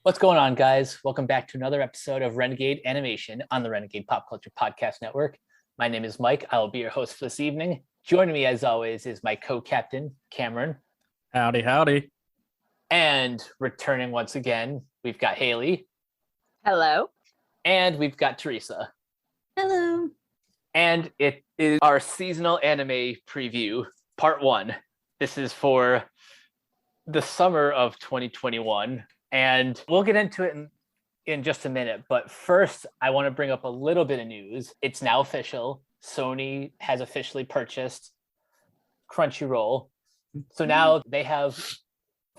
What's going on, guys? Welcome back to another episode of Renegade Animation on the Renegade Pop Culture Podcast Network. My name is Mike. I will be your host for this evening. Joining me, as always, is my co-captain, Cameron. Howdy, howdy. And returning once again, we've got Haley. Hello. And we've got Teresa. Hello. And it is our seasonal anime preview, part one. This is for the summer of 2021. And we'll get into it in just a minute. But first, I want to bring up a little bit of news. It's now official. Sony has officially purchased Crunchyroll. So now they have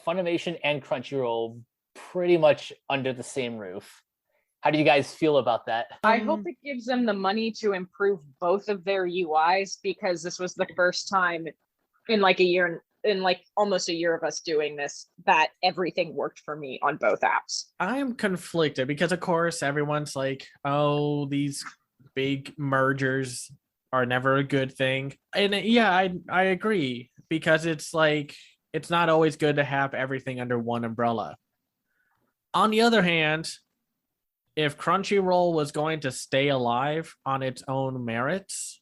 Funimation and Crunchyroll pretty much under the same roof. How do you guys feel about that? I hope it gives them the money to improve both of their UIs, because this was the first time in like a year, in like almost a year of us doing this, that everything worked for me on both apps. I'm conflicted because, of course, everyone's like, oh, these big mergers are never a good thing. And yeah, I agree, because it's like, it's not always good to have everything under one umbrella. On the other hand, if Crunchyroll was going to stay alive on its own merits,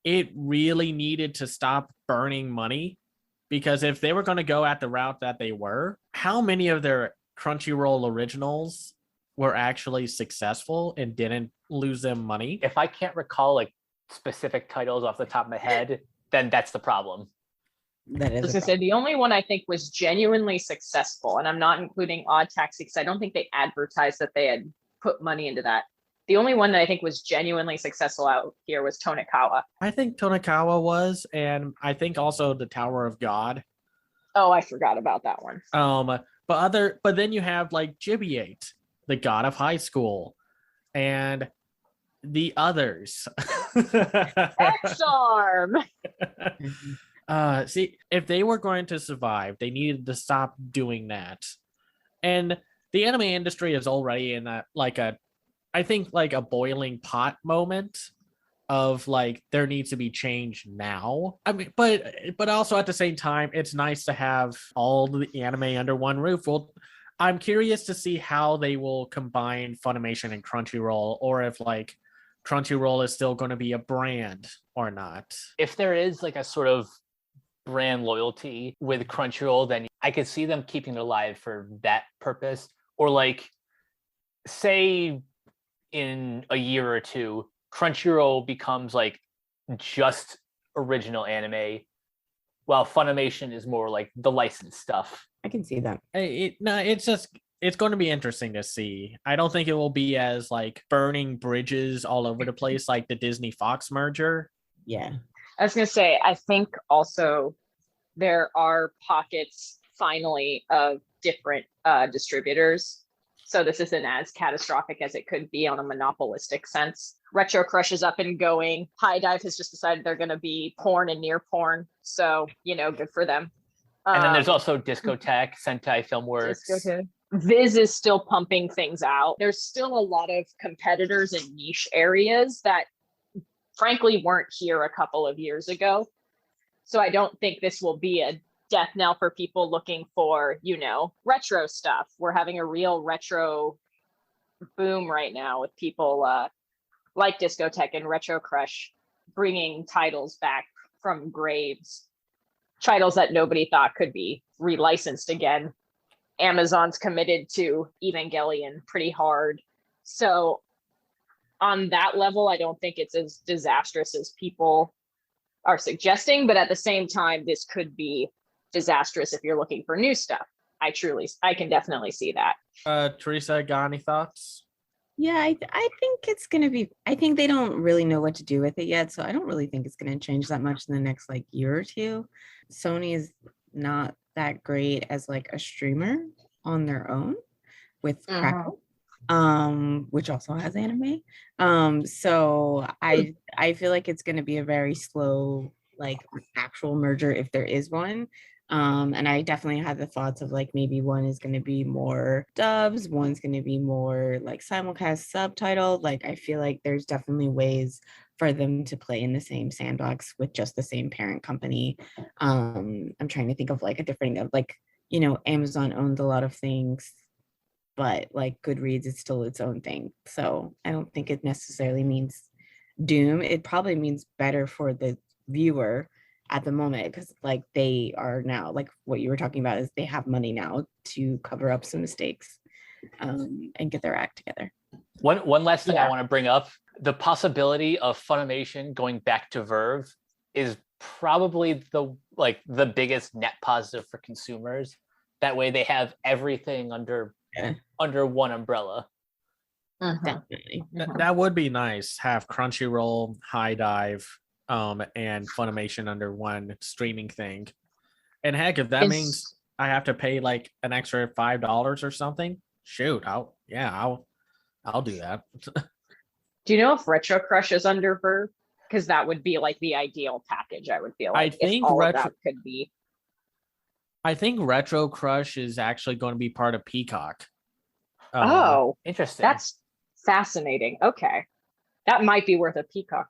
it really needed to stop burning money, because if they were going to go at the route that they were, how many of their Crunchyroll originals were actually successful and didn't lose them money? If I can't recall like specific titles off the top of my head, then that's the problem. That is. As I said, the only one I think was genuinely successful, and I'm not including Odd Taxi because I don't think they advertised that they had put money into that. The only one that I think was genuinely successful out here was Tonikawa. I think Tonikawa was, and I think also the Tower of God. Oh, I forgot about that one. But then you have like Gibiate, the God of High School, and the others. X-Arm! See, if they were going to survive, they needed to stop doing that. And the anime industry is already in a boiling pot moment of like, there needs to be change now. I mean, but also at the same time, it's nice to have all the anime under one roof. Well, I'm curious to see how they will combine Funimation and Crunchyroll, or if like Crunchyroll is still going to be a brand or not. If there is like a sort of brand loyalty with Crunchyroll, then I could see them keeping it alive for that purpose. Or like, say in a year or two, Crunchyroll becomes like just original anime, while Funimation is more like the licensed stuff. I can see that. It's going to be interesting to see. I don't think it will be as like burning bridges all over the place like the Disney Fox merger. Yeah. I was going to say, I think also there are pockets finally of different distributors. So this isn't as catastrophic as it could be on a monopolistic sense. Retro Crush is up and going. High Dive has just decided they're going to be porn and near porn. So, good for them. And then there's also Discotek, Sentai Filmworks. Discotek. Viz is still pumping things out. There's still a lot of competitors in niche areas that frankly weren't here a couple of years ago. So I don't think this will be a death knell for people looking for, retro stuff. We're having a real retro boom right now with people like Discotek and Retro Crush bringing titles back from graves, titles that nobody thought could be relicensed again. Amazon's committed to Evangelion pretty hard. So on that level, I don't think it's as disastrous as people are suggesting, but at the same time, this could be disastrous if you're looking for new stuff. I can definitely see that. Teresa, got any thoughts? Yeah, I think it's going to be, I think they don't really know what to do with it yet. So I don't really think it's going to change that much in the next like year or two. Sony is not that great as like a streamer on their own with Crackle, which also has anime. So I feel like it's going to be a very slow like actual merger if there is one. And I definitely had the thoughts of like maybe one is going to be more dubs, one's going to be more like simulcast subtitled. Like I feel like there's definitely ways for them to play in the same sandbox with just the same parent company. I'm trying to think of like a different, like, you know, Amazon owns a lot of things but like Goodreads is still its own thing. So I don't think it necessarily means doom. It probably means better for the viewer at the moment, because like they are now, like what you were talking about, is they have money now to cover up some mistakes and get their act together. One last thing I Yeah. want to bring up: the possibility of Funimation going back to Verve is probably the biggest net positive for consumers. That way, they have everything under one umbrella. Mhm. Definitely. That would be nice. Have Crunchyroll, High Dive, and Funimation under one streaming thing. And heck, if that Is- means I have to pay like an extra $5 or something, shoot, I'll do that. Do you know if Retro Crush is under Verve? Because that would be like the ideal package, I would feel I like, think if all of Retro- that could be. I think Retro Crush is actually going to be part of Peacock. Oh, Interesting. that's fascinating. Okay. That might be worth a Peacock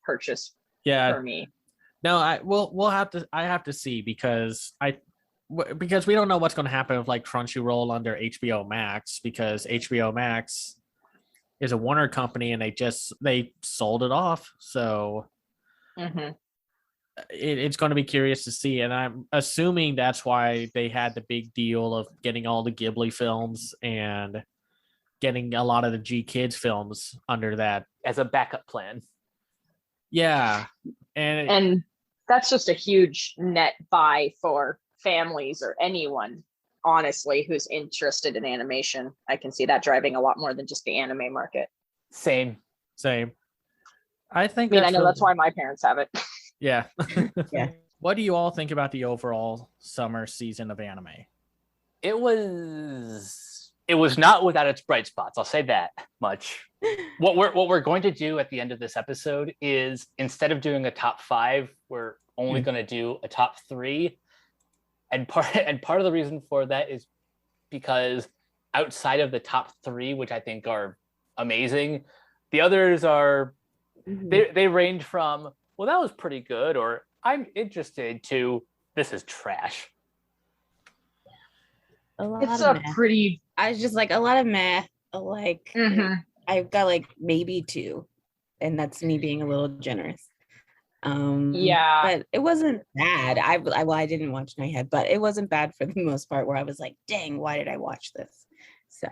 purchase yeah. for me. No, I have to see, because because we don't know what's going to happen with like Crunchyroll under HBO Max, because HBO Max is a Warner company and they sold it off. So Mhm. it's going to be curious to see, and I'm assuming that's why they had the big deal of getting all the Ghibli films and getting a lot of the G Kids films under that as a backup plan. Yeah, And that's just a huge net buy for families or anyone, honestly, who's interested in animation. I can see that driving a lot more than just the anime market. Same. I think I mean, I that's know really- that's why my parents have it. Yeah. Yeah. What do you all think about the overall summer season of anime? It was not without its bright spots. I'll say that much. What we're going to do at the end of this episode is, instead of doing a top 5, we're only going to do a top 3. And part of the reason for that is because outside of the top 3, which I think are amazing, the others are they range from, well, that was pretty good, or I'm interested, to this is trash. It's a pretty. I was just like, a lot of meh. Like Mhm. I've got like maybe 2, and that's me being a little generous. Yeah. But it wasn't bad. I didn't watch Nighthead, but it wasn't bad for the most part, where I was like, dang, why did I watch this? So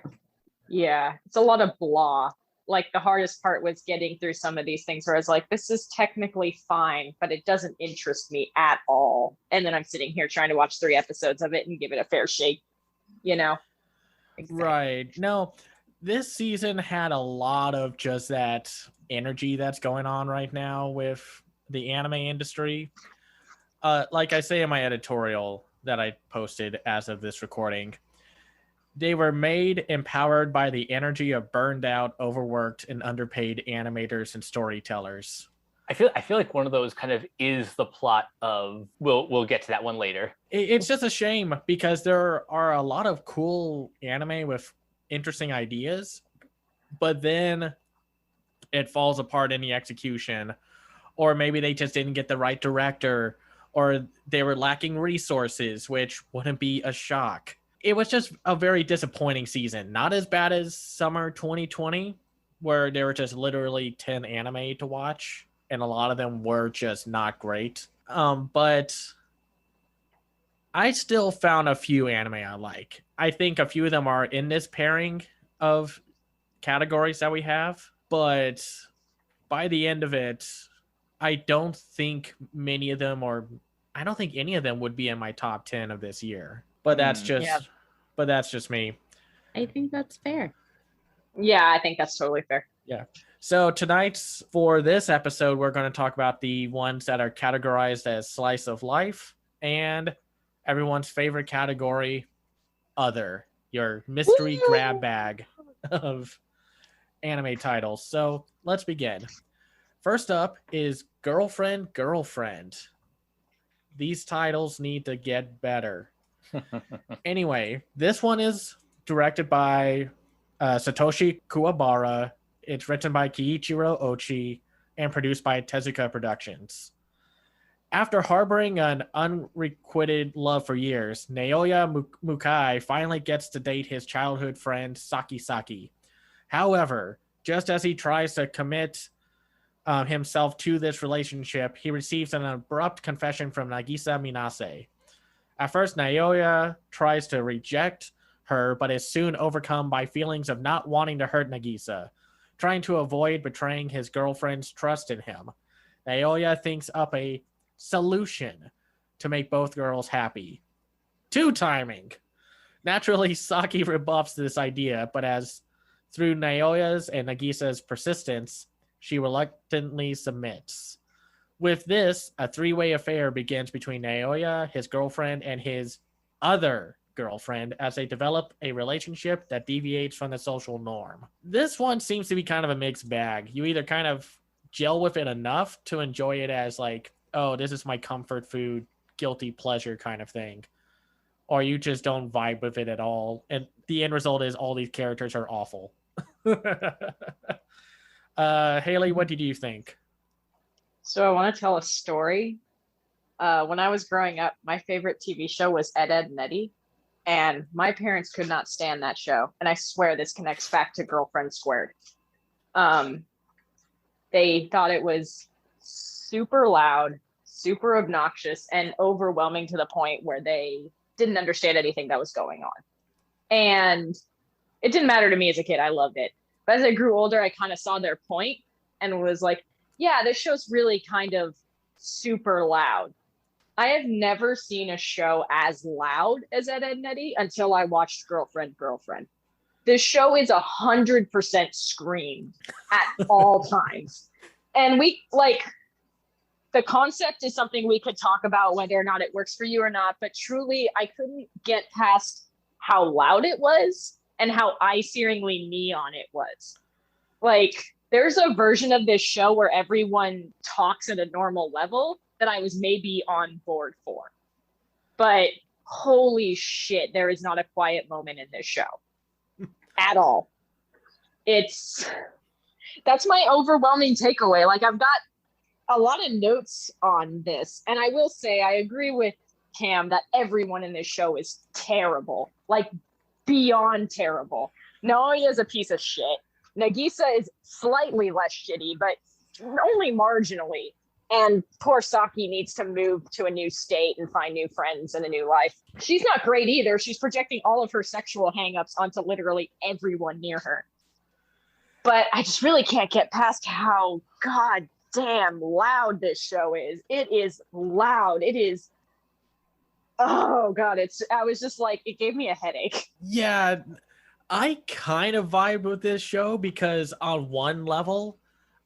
Yeah, it's a lot of blah. Like, the hardest part was getting through some of these things where I was like, this is technically fine, but it doesn't interest me at all. And then I'm sitting here trying to watch 3 episodes of it and give it a fair shake, you know? Right. No, this season had a lot of just that energy that's going on right now with the anime industry. Like I say in my editorial that I posted as of this recording, they were made empowered by the energy of burned out, overworked, and underpaid animators and storytellers. I feel like one of those kind of is the plot of, we'll get to that one later. It's just a shame, because there are a lot of cool anime with interesting ideas, but then it falls apart in the execution, or maybe they just didn't get the right director, or they were lacking resources, which wouldn't be a shock. It was just a very disappointing season. Not as bad as summer 2020, where there were just literally 10 anime to watch, and a lot of them were just not great. But I still found a few anime I like. I think a few of them are in this pairing of categories that we have, but by the end of it, I don't think many of them, or I don't think any of them, would be in my top 10 of this year. But that's just me. I think that's fair. Yeah, I think that's totally fair. Yeah. So tonight's, for this episode, we're going to talk about the ones that are categorized as slice of life, and everyone's favorite category, other, your mystery grab bag of anime titles. So let's begin. First up is Girlfriend, Girlfriend. These titles need to get better. Anyway, this one is directed by Satoshi Kuwabara. It's written by Kiichiro Ochi and produced by Tezuka Productions. After harboring an unrequited love for years, Naoya Mukai finally gets to date his childhood friend Saki Saki. However, just as he tries to commit himself to this relationship, he receives an abrupt confession from Nagisa Minase. At first, Naoya tries to reject her, but is soon overcome by feelings of not wanting to hurt Nagisa, trying to avoid betraying his girlfriend's trust in him. Naoya thinks up a solution to make both girls happy. Two timing. Naturally, Saki rebuffs this idea, but as through Naoya's and Nagisa's persistence, she reluctantly submits. With this, a three-way affair begins between Naoya, his girlfriend, and his other girlfriend as they develop a relationship that deviates from the social norm. This one seems to be kind of a mixed bag. You either kind of gel with it enough to enjoy it as like, oh, this is my comfort food, guilty pleasure kind of thing, or you just don't vibe with it at all. And the end result is all these characters are awful. Haley, what did you think? So I want to tell a story. When I was growing up, my favorite TV show was Ed, Edd n Eddy, and my parents could not stand that show. And I swear this connects back to Girlfriend Squared. They thought it was super loud, super obnoxious, and overwhelming to the point where they didn't understand anything that was going on. And it didn't matter to me as a kid. I loved it. But as I grew older, I kind of saw their point and was like, yeah, this show's really kind of super loud. I have never seen a show as loud as Ed, Edd n Eddy until I watched Girlfriend. This show is 100% screamed at all times. And we like, the concept is something we could talk about whether or not it works for you or not, but truly I couldn't get past how loud it was and how eye-searingly neon it was. Like, there's a version of this show where everyone talks at a normal level that I was maybe on board for. But holy shit, there is not a quiet moment in this show at all. That's my overwhelming takeaway. Like, I've got a lot of notes on this, and I will say I agree with Cam that everyone in this show is terrible, like beyond terrible. Naoya is a piece of shit. Nagisa is slightly less shitty, but only marginally. And poor Saki needs to move to a new state and find new friends and a new life. She's not great either. She's projecting all of her sexual hangups onto literally everyone near her. But I just really can't get past how goddamn loud this show is. It is loud. It is. Oh God, I was just like, it gave me a headache. Yeah, I kind of vibe with this show because on one level,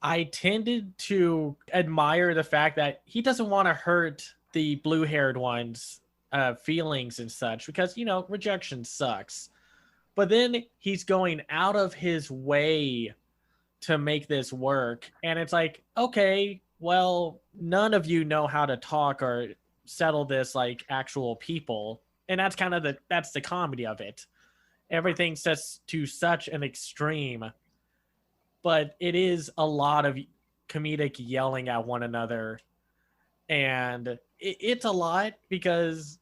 I tended to admire the fact that he doesn't want to hurt the blue-haired one's feelings and such because, you know, rejection sucks. But then he's going out of his way to make this work. And it's like, okay, well, none of you know how to talk or settle this like actual people. And that's kind of that's the comedy of it. Everything sets to such an extreme, but it is a lot of comedic yelling at one another. And it's a lot because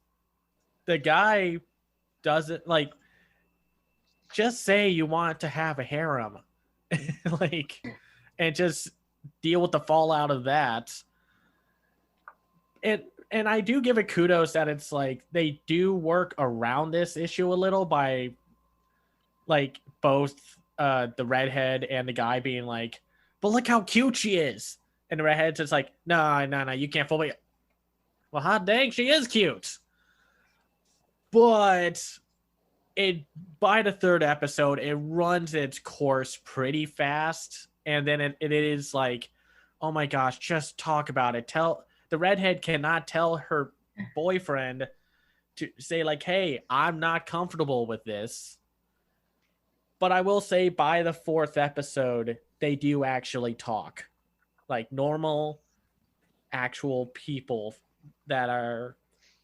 the guy doesn't like, just say you want to have a harem like, and just deal with the fallout of that. And I do give it kudos that it's like they do work around this issue a little by like both the redhead and the guy being like, but look how cute she is. And the redhead's just like, no, you can't fool me. Well, hot dang, she is cute. But by the third episode, it runs its course pretty fast. And then it is like, oh my gosh, just talk about it. The redhead cannot tell her boyfriend to say like, hey, I'm not comfortable with this. But I will say by the fourth episode, they do actually talk like normal, actual people that are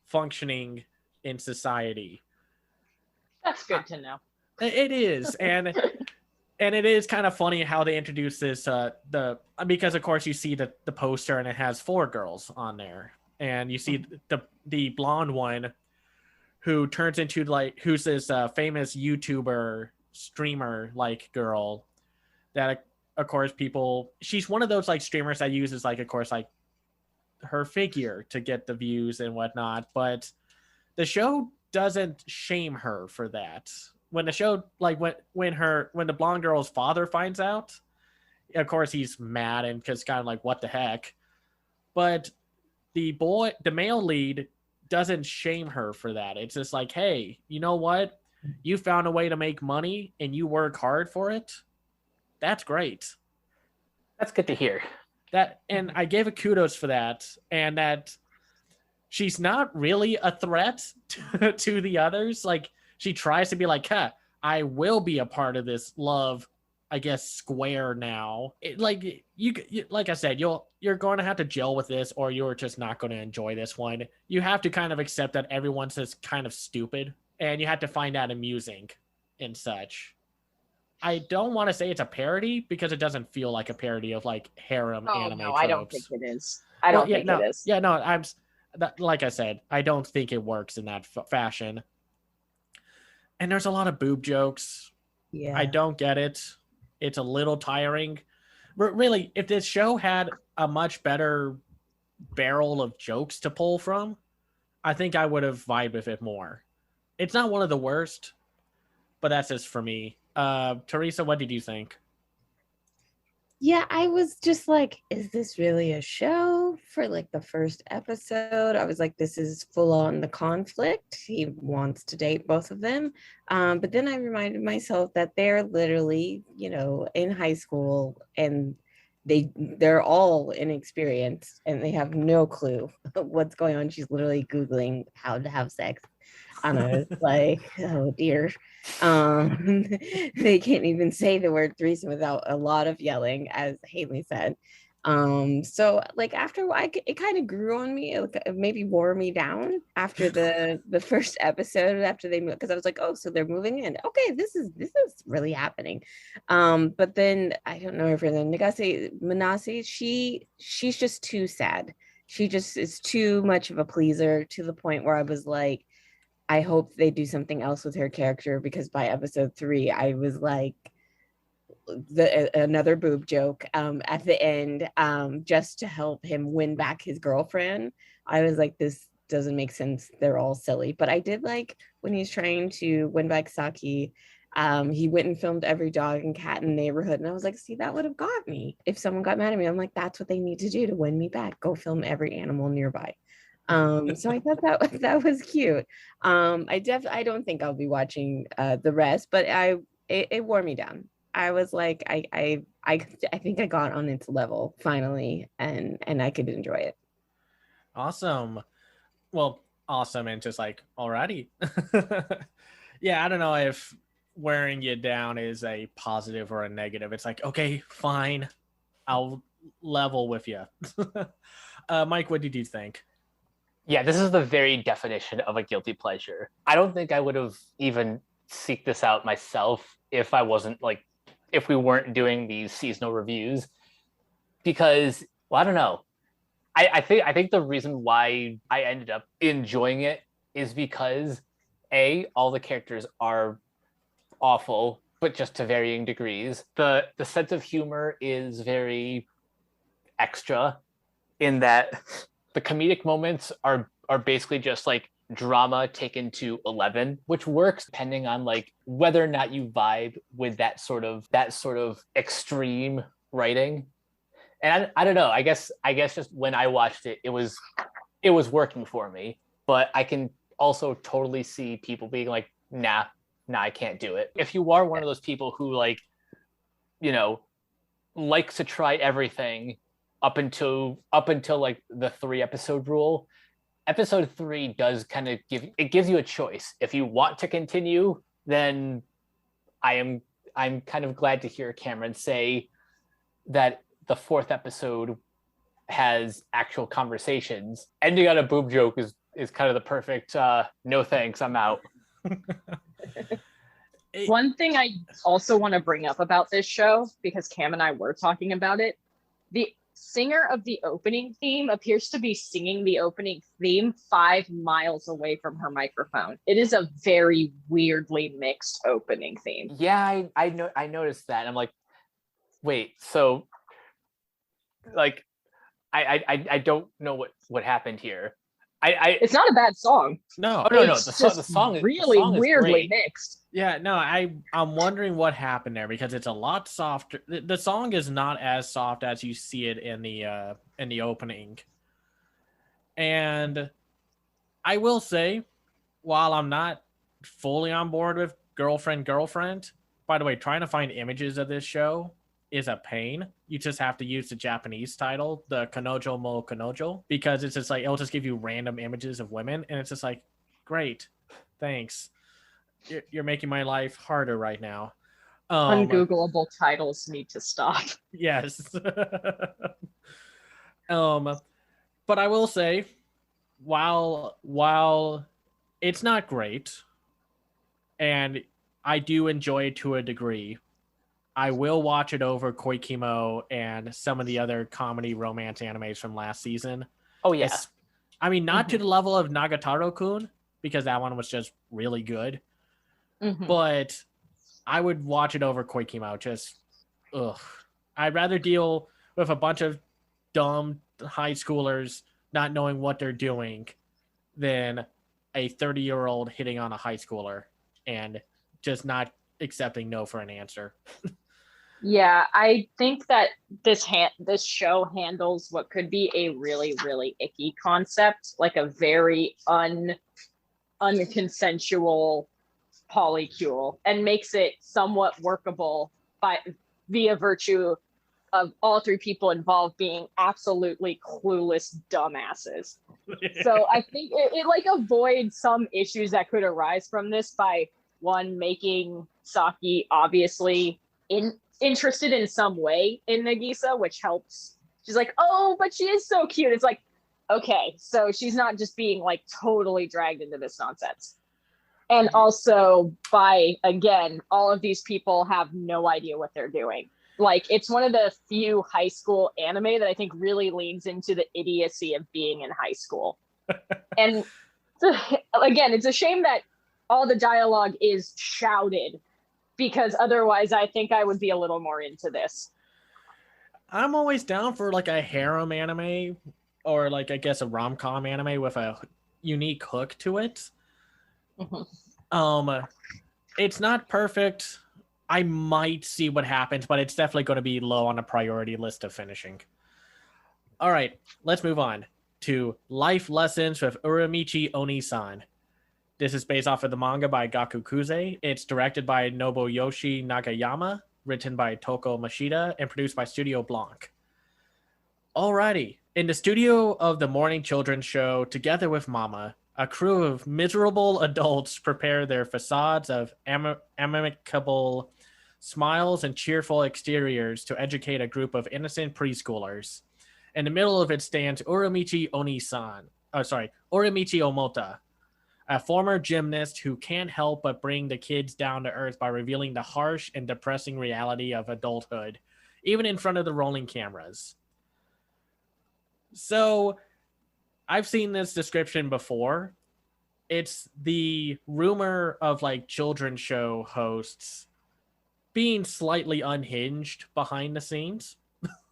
functioning in society. That's good to know. It is. And it is kind of funny how they introduce this, because of course you see the poster and it has 4 girls on there. and you see the blonde one who turns into like who's this famous YouTuber streamer like girl that of course she's one of those like streamers that uses like of course like her figure to get the views and whatnot, but the show doesn't shame her for that. When the show like when the blonde girl's father finds out, of course he's mad and because kind of like what the heck, but the male lead doesn't shame her for that. It's just like, hey, you know what, you found a way to make money and you work hard for it. That's great. That's good to hear. That, and I gave a kudos for that, and that she's not really a threat to the others. Like, she tries to be like, I will be a part of this love, I guess, square now. Like you like I said, you're going to have to gel with this, or you're just not going to enjoy this one. You have to kind of accept that everyone's just kind of stupid, and you have to find that amusing and such. I don't want to say it's a parody because it doesn't feel like a parody of like harem anime tropes. I don't think it is. I don't think it is. Yeah, no, like I said, I don't think it works in that fashion. And there's a lot of boob jokes. Yeah. I don't get it. It's a little tiring. Really, if this show had a much better barrel of jokes to pull from, I think I would have vibed with it more. It's not one of the worst, but that's just for me. Teresa, what did you think? Yeah, I was just like, is this really a show? For like the first episode, I was like, this is full on the conflict. He wants to date both of them. But then I reminded myself that they're literally, in high school, and they're all inexperienced and they have no clue what's going on. She's literally Googling how to have sex. I don't know, it's like, oh dear. They can't even say the word threesome without a lot of yelling, as Haley said. So like after it kind of grew on me. It maybe wore me down after the first episode, after they moved, because I was like, oh, so they're moving in. Okay, this is really happening. But then I don't know if the Nagase Manase, she's just too sad. She just is too much of a pleaser, to the point where I was like, I hope they do something else with her character, because by episode 3, I was like, another boob joke at the end, just to help him win back his girlfriend. I was like, this doesn't make sense. They're all silly. But I did like when he's trying to win back Saki. He went and filmed every dog and cat in the neighborhood. And I was like, see, that would have got me. If someone got mad at me, I'm like, that's what they need to do to win me back. Go film every animal nearby. So I thought that was cute. I don't think I'll be watching the rest, but it wore me down. I was like, I think I got on its level finally, and I could enjoy it. Awesome. Well, awesome, and just like, alrighty. Yeah, I don't know if wearing you down is a positive or a negative. It's like, okay, fine, I'll level with you. Mike, what did you think? Yeah, this is the very definition of a guilty pleasure. I don't think I would have even seeked this out myself if we weren't doing these seasonal reviews, because, well, I don't know. I think the reason why I ended up enjoying it is because all the characters are awful, but just to varying degrees. The sense of humor is very extra, in that the comedic moments are basically just like drama taken to 11, which works depending on like whether or not you vibe with that sort of extreme writing. And I don't know, I guess just when I watched it, it was working for me. But I can also totally see people being like, nah, I can't do it. If you are one of those people who like, likes to try everything up until like the 3 episode rule, episode 3 does kind of gives you a choice. If you want to continue, then I'm kind of glad to hear Cameron say that the 4th episode has actual conversations. Ending on a boob joke is kind of the perfect no thanks, I'm out. One thing I also want to bring up about this show, because Cam and I were talking about it, singer of the opening theme appears to be singing the opening theme 5 miles away from her microphone. It is a very weirdly mixed opening theme. Yeah, I noticed that. I'm like, wait, so like I don't know what happened here. It's not a bad song. No. Oh no, It's the song is really weirdly great. mixed. Yeah, no, I'm wondering what happened there because it's a lot softer. The song is not as soft as you see it in the opening. And I will say, while I'm not fully on board with girlfriend, by the way, trying to find images of this show is a pain. You just have to use the Japanese title, the Kanojo mo Kanojo, because it's just like it'll just give you random images of women, and it's just like, great, thanks. You're making my life harder right now. Ungoogleable titles need to stop. Yes. But I will say, while it's not great, and I do enjoy it to a degree, I will watch it over Koikimo and some of the other comedy romance animes from last season. Oh yeah. I mean, not to the level of Nagataro-kun, because that one was just really good. But I would watch it over Koikimo. Just, ugh. I'd rather deal with a bunch of dumb high schoolers not knowing what they're doing than a 30-year-old hitting on a high schooler and just not accepting no for an answer. Yeah, I think that this show handles what could be a really, really icky concept, like a very unconsensual polycule, and makes it somewhat workable via virtue of all 3 people involved being absolutely clueless dumbasses. So I think it like avoids some issues that could arise from this by, one, making Saki obviously interested in some way in Nagisa, which helps. She's like, oh, but she is so cute. It's like, okay, so she's not just being like totally dragged into this nonsense. And also by, again, all of these people have no idea what they're doing. Like, it's one of the few high school anime that I think really leans into the idiocy of being in high school. And again, it's a shame that all the dialogue is shouted, because otherwise I think I would be a little more into this. I'm always down for like a harem anime, or like, I guess, a rom-com anime with a unique hook to it. It's not perfect. I might see what happens, but it's definitely going to be low on the priority list of finishing. All right, let's move on to Life Lessons with Uramichi Onisan. This is based off of the manga by Gaku Kuze. It's directed by Nobuyoshi Nagayama, written by Toko Mashida, and produced by Studio Blanc. Alrighty. In the studio of the morning children's show, Together with Mama, a crew of miserable adults prepare their facades of amicable smiles and cheerful exteriors to educate a group of innocent preschoolers. In the middle of it stands Uramichi Omota, a former gymnast who can't help but bring the kids down to earth by revealing the harsh and depressing reality of adulthood, even in front of the rolling cameras. So, I've seen this description before. It's the rumor of like children's show hosts being slightly unhinged behind the scenes,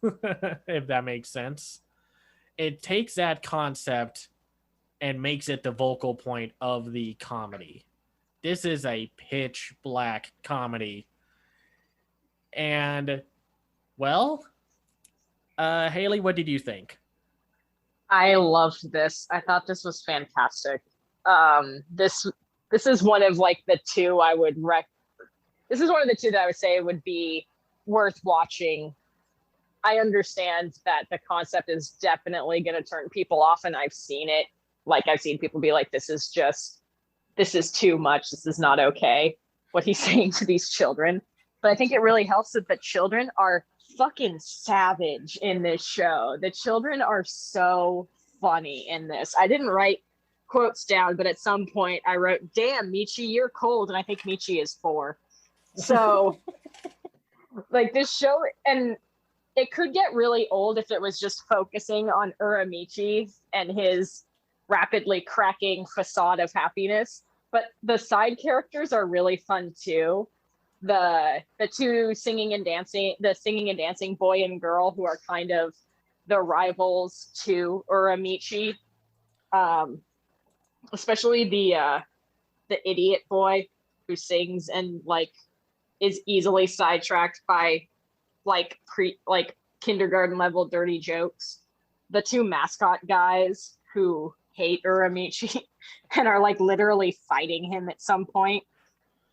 if that makes sense. It takes that concept and makes it the vocal point of the comedy. This is a pitch black comedy. And, well, Haley, what did you think? I loved this. I thought this was fantastic. This is one of like the 2 I would this is one of the 2 that I would say would be worth watching. I understand that the concept is definitely going to turn people off, and I've seen it. Like, I've seen people be like, this is too much. This is not okay, what he's saying to these children. But I think it really helps that the children are fucking savage in this show. The children are so funny in this. I didn't write quotes down, but at some point I wrote, damn, Michi, you're cold. And I think Michi is 4. So like, this show, and it could get really old if it was just focusing on Uramichi and his rapidly cracking facade of happiness. But the side characters are really fun too. The two singing and dancing boy and girl who are kind of the rivals to Uramichi. Especially the idiot boy who sings and like is easily sidetracked by like kindergarten level dirty jokes. The two mascot guys who hate Uramichi and are like literally fighting him at some point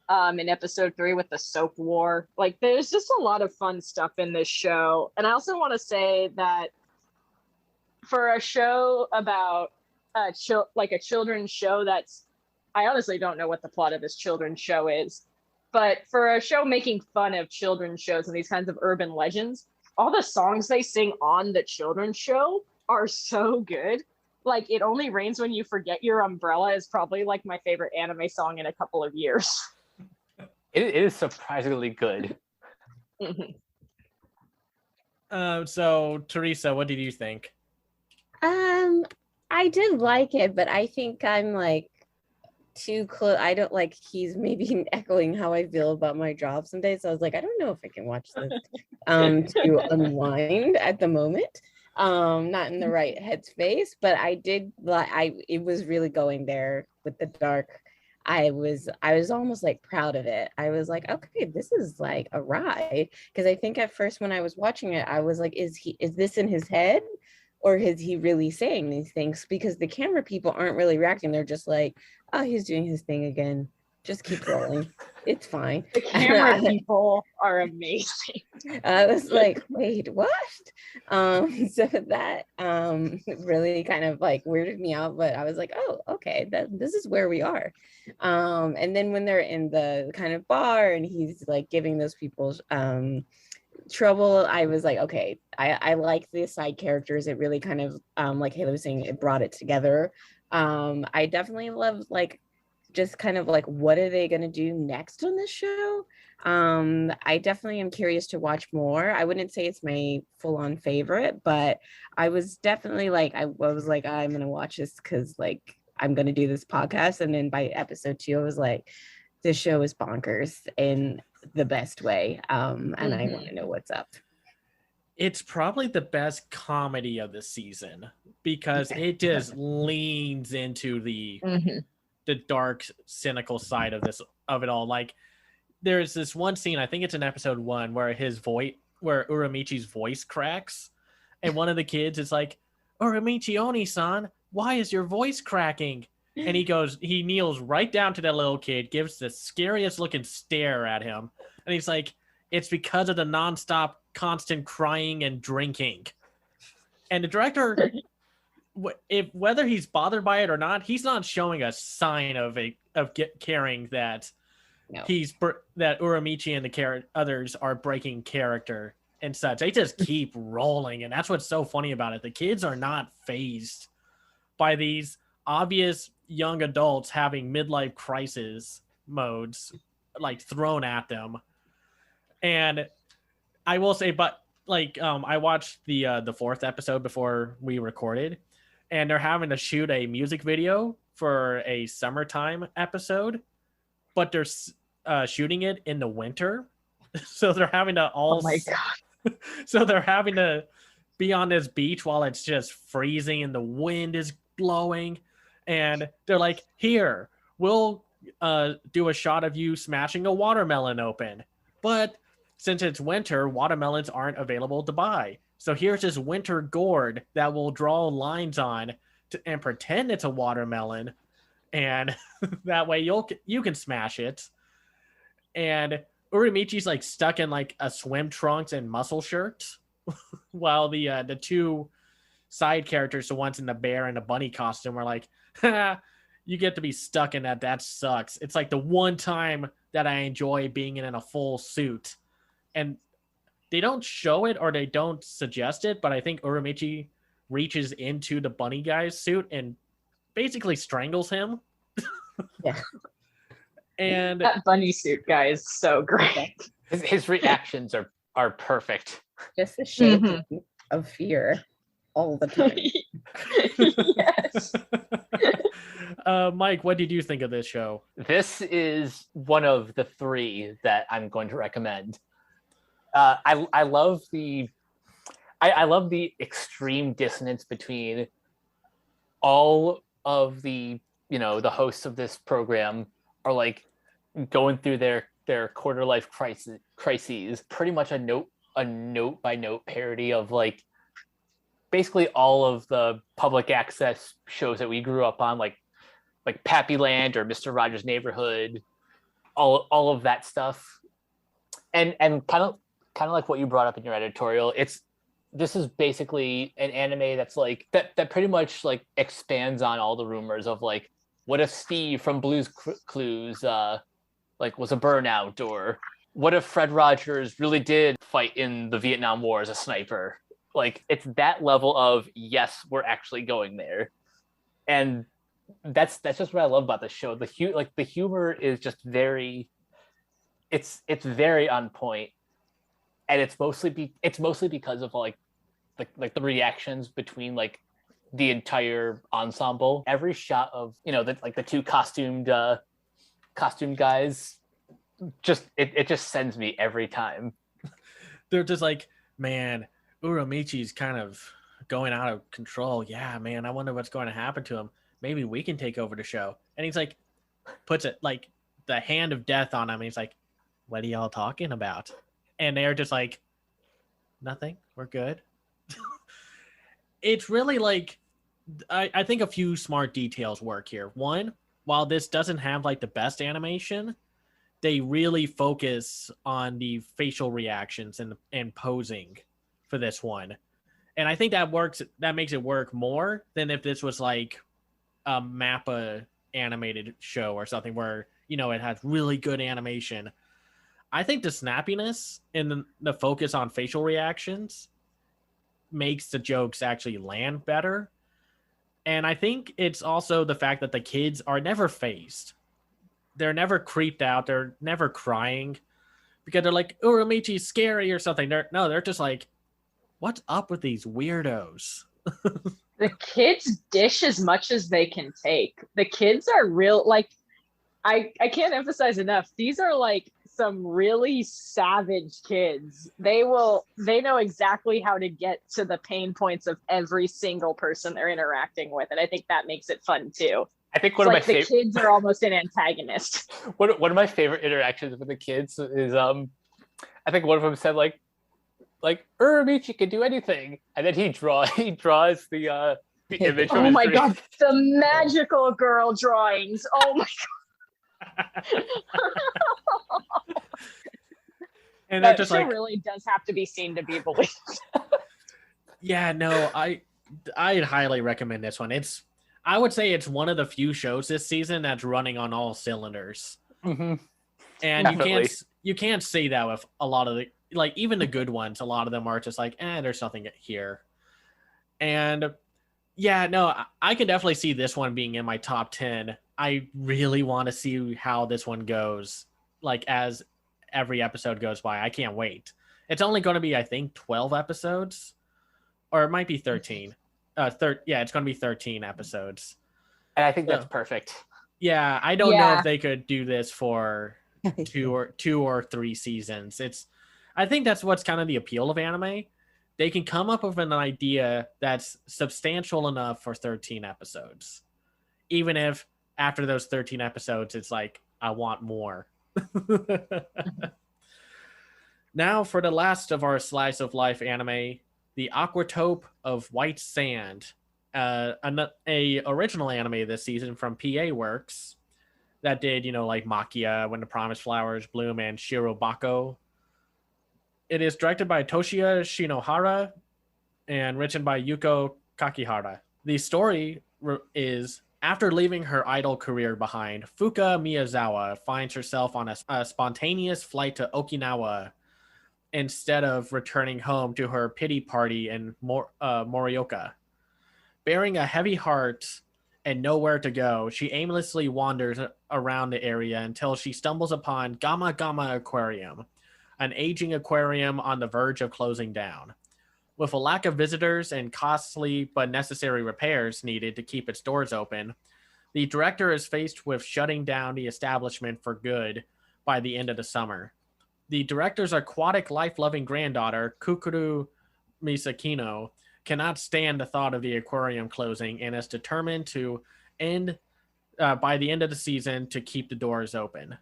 in episode 3 with the soap war. Like there's just a lot of fun stuff in this show. And I also want to say that for a show about a children's show that's, I honestly don't know what the plot of this children's show is, but for a show making fun of children's shows and these kinds of urban legends, all the songs they sing on the children's show are so good. Like It Only Rains When You Forget Your Umbrella is probably like my favorite anime song in a couple of years. It is surprisingly good. So Teresa, what did you think? I did like it, but I think I'm like too close. I don't like, he's maybe echoing how I feel about my job some days. So I was like, I don't know if I can watch this to unwind at the moment. Not in the right headspace, but I did like, it was really going there with the dark. I was almost like proud of it. I was like, okay, this is like a ride. Because I think at first when I was watching it, I was like, is this in his head? Or is he really saying these things? Because the camera people aren't really reacting. They're just like, oh, he's doing his thing again. Just keep rolling. It's fine. The camera people are amazing. I was like, wait, what? So that really kind of like weirded me out. But I was like, oh, okay, this is where we are. And then when they're in the kind of bar and he's like giving those people trouble, I was like, okay, I like the side characters. It really kind of like Haley was saying, it brought it together. I definitely love like just kind of like what are they going to do next on this show. I definitely am curious to watch more. I wouldn't say it's my full-on favorite, but I was definitely like, I was like, I'm going to watch this because like I'm going to do this podcast. And then by episode 2 I was like, this show is bonkers in the best way. And I want to know what's up. It's probably the best comedy of the season because it just leans into the dark, cynical side of it all. Like there's this one scene, I think it's in episode 1, where where Uramichi's voice cracks, and one of the kids is like, "Uramichi Oni-san, why is your voice cracking?" And he kneels right down to that little kid, gives the scariest looking stare at him. And he's like, it's because of the nonstop constant crying and drinking. And the director, whether he's bothered by it or not, he's not showing a sign of caring that that Uramichi and the others are breaking character and such. They just keep rolling. And that's what's so funny about it. The kids are not fazed by these obvious young adults having midlife crisis modes like thrown at them. And I will say, but like I watched the 4th episode before we recorded, and they're having to shoot a music video for a summertime episode, but they're shooting it in the winter. So they're having to oh my god. So they're having to be on this beach while it's just freezing and the wind is blowing. And they're like, here, we'll do a shot of you smashing a watermelon open. But since it's winter, watermelons aren't available to buy. So here's this winter gourd that we'll draw lines on and pretend it's a watermelon. And that way you can smash it. And Uramichi's like stuck in like a swim trunks and muscle shirts. While the two side characters, the ones in the bear and the bunny costume, are like, you get to be stuck in that. That sucks. It's like the one time that I enjoy being in a full suit. And they don't show it or they don't suggest it, but I think Uramichi reaches into the bunny guy's suit and basically strangles him. Yeah. And that bunny suit guy is so great. His reactions are are perfect. Just the shade Mhm. of fear all the time. Yes. Mike, what did you think of this show? This is one of the three that I'm going to recommend. I love I love the extreme dissonance between all of the the hosts of this program are like going through their quarter life crises. Pretty much a note by note parody of like basically all of the public access shows that we grew up on, like Pappyland or Mr. Rogers' Neighborhood, all of that stuff, and kind of like what you brought up in your editorial. This is basically an anime that's like that pretty much like expands on all the rumors of like, what if Steve from Blue's Clues like was a burnout, or what if Fred Rogers really did fight in the Vietnam War as a sniper? Like, it's that level of, yes, we're actually going there. And that's just what I love about the show. The humor is just very, it's very on point, and it's mostly because of like the reactions between like the entire ensemble. Every shot of the two costume guys, just it just sends me every time. They're just like, man, Uramichi's kind of going out of control. Yeah, man, I wonder what's going to happen to him. Maybe we can take over the show. And he's like, puts it like the hand of death on him. And he's like, what are y'all talking about? And they're just like, nothing. We're good. It's really like, I think a few smart details work here. One, while this doesn't have like the best animation, they really focus on the facial reactions and posing for this one. And I think that makes it work more than if this was like a Mappa animated show or something where, it has really good animation. I think the snappiness and the focus on facial reactions makes the jokes actually land better. And I think it's also the fact that the kids are never phased. They're never creeped out. They're never crying because they're like, Uramichi's scary or something. They're just like, what's up with these weirdos? The kids dish as much as they can take. The kids are real, like, I can't emphasize enough. These are like some really savage kids. They know exactly how to get to the pain points of every single person they're interacting with. And I think that makes it fun too. I think one of my favorite kids are almost an antagonist. One of my favorite interactions with the kids is I think one of them said like Uramichi can do anything, and then he draws the image. Oh my god, the magical girl drawings. Oh my god. And that just show like, really does have to be seen to be believed. Yeah, no, I'd highly recommend this one. I would say it's one of the few shows this season that's running on all cylinders. Mm-hmm. And Definitely. you can't say that with a lot of the, like, even the good ones. A lot of them are just like, there's something here. And yeah, no, I can definitely see this one being in my top 10. I really want to see how this one goes, like, as every episode goes by. I can't wait. It's only going to be, I think, 12 episodes, or it might be 13. It's going to be 13 episodes. And I think that's perfect. Yeah, I don't know if they could do this for two or three seasons. I think that's what's kind of the appeal of anime. They can come up with an idea that's substantial enough for 13 episodes. Even if after those 13 episodes, it's like, I want more. Now for the last of our slice of life anime, The Aquatope of White Sand, a original anime this season from PA Works that did, like Makia, When the Promised Flowers Bloom, and Shirobako. It is directed by Toshiya Shinohara and written by Yuko Kakihara. The story is, after leaving her idol career behind, Fuka Miyazawa finds herself on a spontaneous flight to Okinawa instead of returning home to her pity party in Morioka. Bearing a heavy heart and nowhere to go, she aimlessly wanders around the area until she stumbles upon Gamma Gamma Aquarium, an aging aquarium on the verge of closing down. With a lack of visitors and costly but necessary repairs needed to keep its doors open, the director is faced with shutting down the establishment for good by the end of the summer. The director's aquatic life-loving granddaughter, Kukuru Misakino, cannot stand the thought of the aquarium closing and is determined to end by the end of the season to keep the doors open.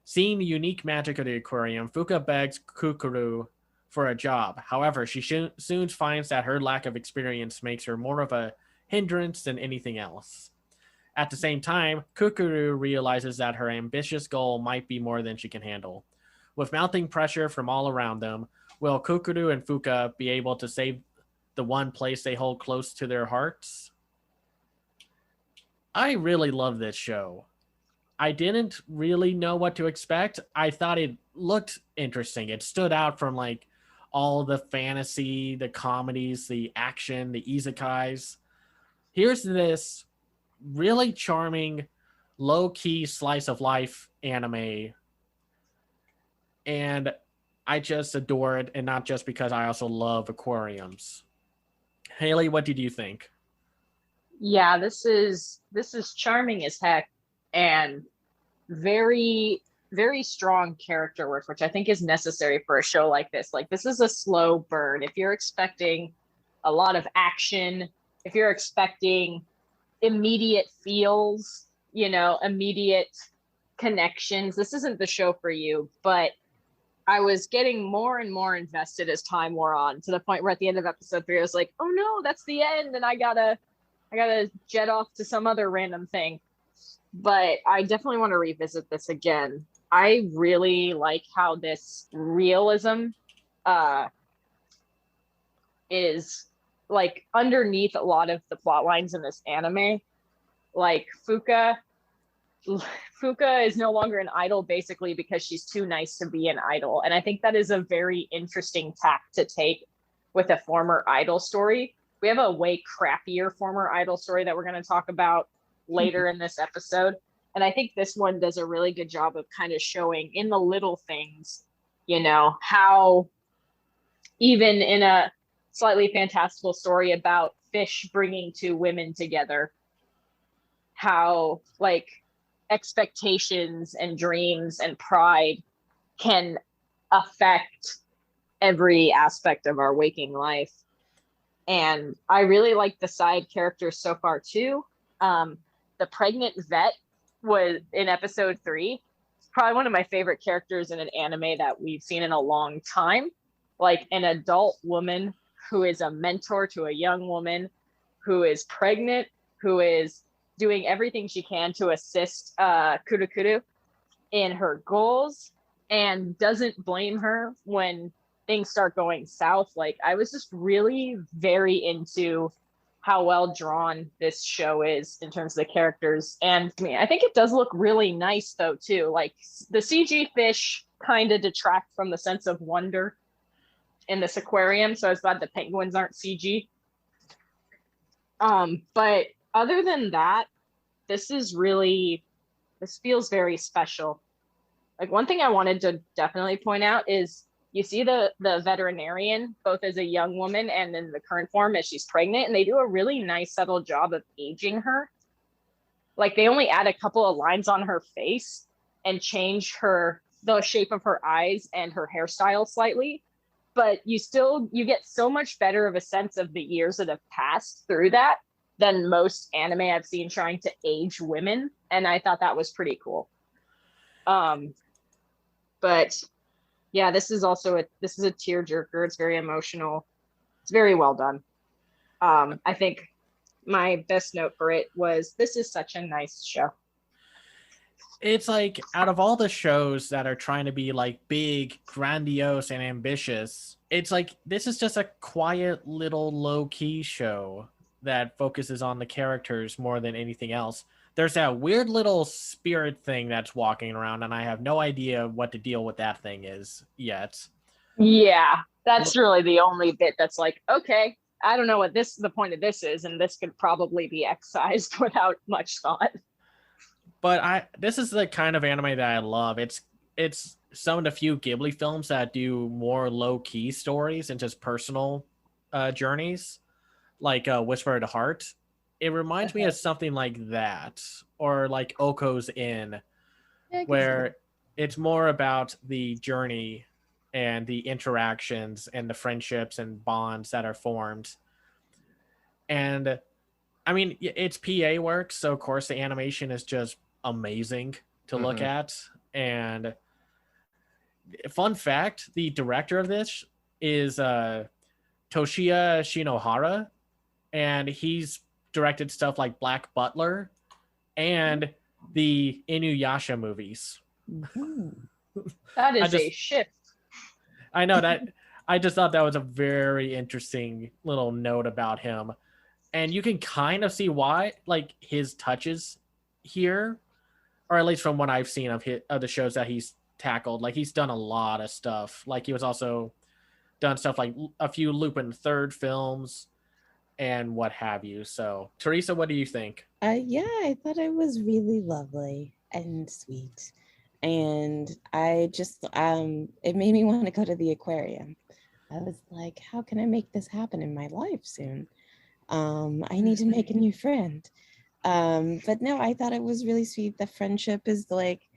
Seeing the unique magic of the aquarium, Fuka begs Kukuru for a job. However, she soon finds that her lack of experience makes her more of a hindrance than anything else. At the same time, Kukuru realizes that her ambitious goal might be more than she can handle. With mounting pressure from all around them, will Kukuru and Fuka be able to save the one place they hold close to their hearts? I really love this show. I didn't really know what to expect. I thought it looked interesting. It stood out from like all the fantasy, the comedies, the action, the isekais. Here's this really charming, low-key slice of life anime. And I just adore it, and not just because I also love aquariums. Haley, what did you think? Yeah, this is charming as heck, and very, very strong character work, which I think is necessary for a show like this. Like, this is a slow burn. If you're expecting a lot of action, if you're expecting immediate feels, immediate connections, this isn't the show for you. But I was getting more and more invested as time wore on, to the point where at the end of episode 3, I was like, oh no, that's the end, and I gotta jet off to some other random thing. But I definitely want to revisit this again. I really like how this realism is like underneath a lot of the plot lines in this anime. Like Fuka is no longer an idol, basically because she's too nice to be an idol. And I think that is a very interesting tack to take with a former idol story. We have a way crappier former idol story that we're going to talk about later in this episode. And I think this one does a really good job of kind of showing in the little things, how even in a slightly fantastical story about fish bringing two women together, how like expectations and dreams and pride can affect every aspect of our waking life. And I really like the side characters so far too. The pregnant vet was in episode 3. It's probably one of my favorite characters in an anime that we've seen in a long time. Like an adult woman who is a mentor to a young woman who is pregnant, who is doing everything she can to assist Kurukuru in her goals, and doesn't blame her when things start going south. Like, I was just really very into how well drawn this show is in terms of the characters. And I mean, I think it does look really nice though too. Like, the CG fish kind of detract from the sense of wonder in this aquarium, so I was glad the penguins aren't CG. But other than that, this feels very special. Like, one thing I wanted to definitely point out is you see the veterinarian, both as a young woman and in the current form as she's pregnant, and they do a really nice, subtle job of aging her. Like, they only add a couple of lines on her face and change the shape of her eyes and her hairstyle slightly, but you get so much better of a sense of the years that have passed through that than most anime I've seen trying to age women, and I thought that was pretty cool. But yeah, this is a tearjerker. It's very emotional. It's very well done. I think my best note for it was, this is such a nice show. It's like, out of all the shows that are trying to be like big, grandiose, and ambitious, it's like, this is just a quiet little low-key show that focuses on the characters more than anything else. There's that weird little spirit thing that's walking around, and I have no idea what the deal with that thing is yet. Yeah, that's really the only bit that's like, okay, I don't know what the point of this is, and this could probably be excised without much thought. But this is the kind of anime that I love. It's it's some of the few Ghibli films that do more low-key stories and just personal journeys, like Whisper of the Heart. It reminds me of something like that, or like Oko's Inn, Yeah, I can see where that. it's more about the journey and the interactions and the friendships and bonds that are formed. And I mean, it's PA work, so of course the animation is just amazing to look at. And fun fact, the director of this is Toshiya Shinohara, and he's directed stuff like Black Butler and the Inuyasha movies. Mhm. That is just- a shift. I know that. I just thought that was a very interesting little note about him. And you can kind of see why, like his touches here, or at least from what I've seen of the shows that he's tackled. Like he's done a lot of stuff. Like he was also done stuff like a few Lupin Third films and what have you. So, Teresa, what do you think? Yeah, I thought it was really lovely and sweet. And I just it made me want to go to the aquarium. I was like, how can I make this happen in my life soon? I need to make a new friend. But no, I thought it was really sweet. The friendship is like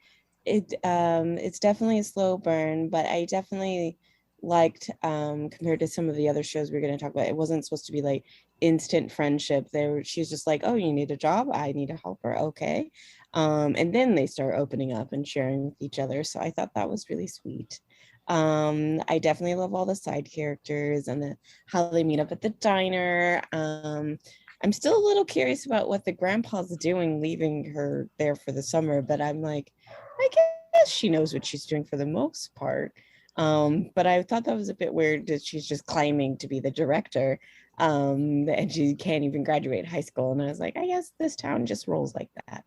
it's definitely a slow burn, but I definitely liked compared to some of the other shows we're going to talk about, it wasn't supposed to be like instant friendship. She's just like, oh, you need a job, I need a helper, okay. And then they start opening up and sharing with each other, so I thought that was really sweet. I definitely love all the side characters and how they meet up at the diner. I'm still a little curious about what the grandpa's doing leaving her there for the summer, but I'm like, I guess she knows what she's doing for the most part. But I thought that was a bit weird that she's just claiming to be the director, and she can't even graduate high school. And I was like, I guess this town just rolls like that.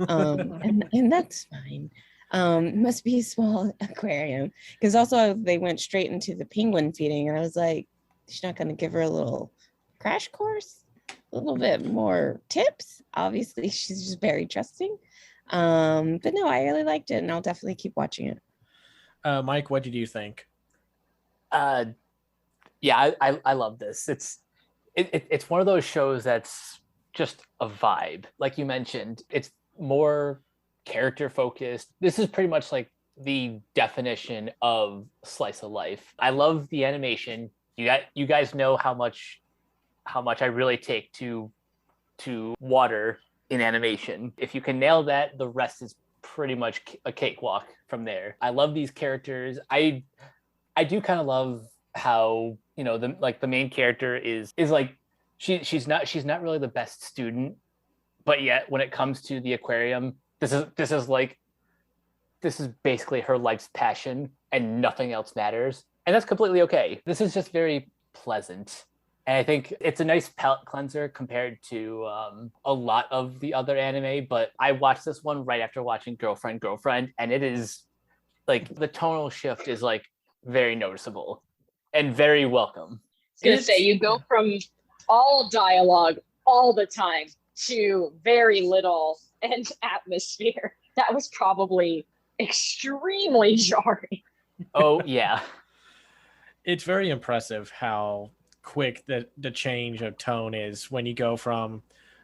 And that's fine. Must be a small aquarium, because also they went straight into the penguin feeding, and I was like, she's not going to give her a little crash course, a little bit more tips. Obviously, she's just very trusting. But no, I really liked it, and I'll definitely keep watching it. Mike, what did you think? Yeah, I love this. It's one of those shows that's just a vibe. Like you mentioned, it's more character focused. This is pretty much like the definition of slice of life. I love the animation. You guys know how much I really take to water in animation. If you can nail that, the rest is pretty much a cakewalk from there. I love these characters. I do kind of love how, you know, the main character is like she's not really the best student, but yet when it comes to the aquarium, this is basically her life's passion and nothing else matters. And that's completely okay. This is just very pleasant. And I think it's a nice palate cleanser compared to a lot of the other anime. But I watched this one right after watching Girlfriend, and it is like the tonal shift is like very noticeable and very welcome. I was gonna say, you go from all dialogue all the time to very little and atmosphere. That was probably extremely jarring. Oh yeah. It's very impressive how quick the change of tone is when you go from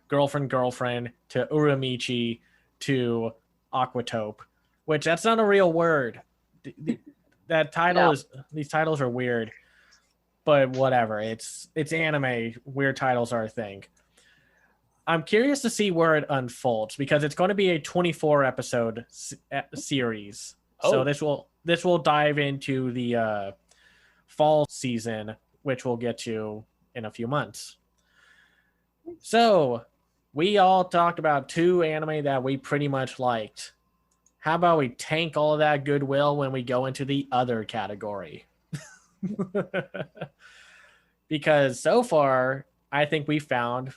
girlfriend to Uramichi to Aquatope, which that's not a real word. That title is, these titles are weird, but whatever. It's anime. Weird titles are a thing. I'm curious to see where it unfolds, because it's going to be a 24 episode series. So this will dive into the fall season, which we'll get to in a few months. So we all talked about two anime that we pretty much liked. How about we tank all of that goodwill when we go into the other category? Because so far, I think we found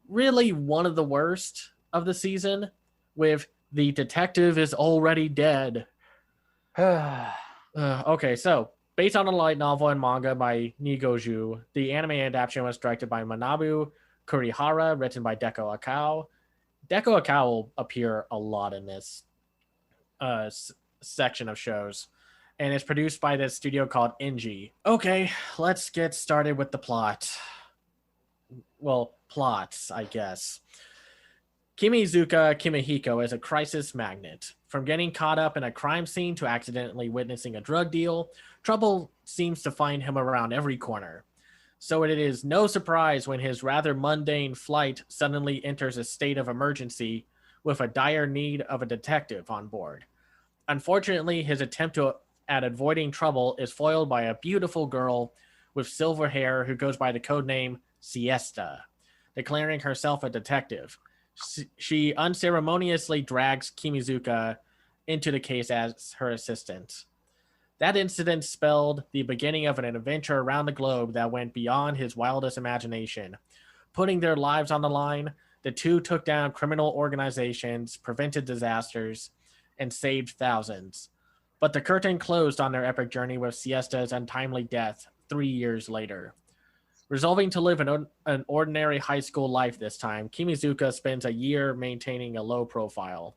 really one of the worst of the season, with The Detective Is Already Dead. Okay, so based on a light novel and manga by Nigoju, the anime adaptation was directed by Manabu Kurihara, written by Deko Akao. Deko Akao will appear a lot in this. section of shows, and it's produced by this studio called NG. Okay, let's get started with the plot. Well, plots, I guess. Kimizuka Kimihiko is a crisis magnet. From getting caught up in a crime scene to accidentally witnessing a drug deal, trouble seems to find him around every corner. So it is no surprise when his rather mundane flight suddenly enters a state of emergency with a dire need of a detective on board. Unfortunately, his attempt at avoiding trouble is foiled by a beautiful girl with silver hair who goes by the codename Siesta, declaring herself a detective. She unceremoniously drags Kimizuka into the case as her assistant. That incident spelled the beginning of an adventure around the globe that went beyond his wildest imagination. Putting their lives on the line, the two took down criminal organizations, prevented disasters, and saved thousands. But the curtain closed on their epic journey with Siesta's untimely death 3 years later. Resolving to live an ordinary high school life this time, Kimizuka spends a year maintaining a low profile.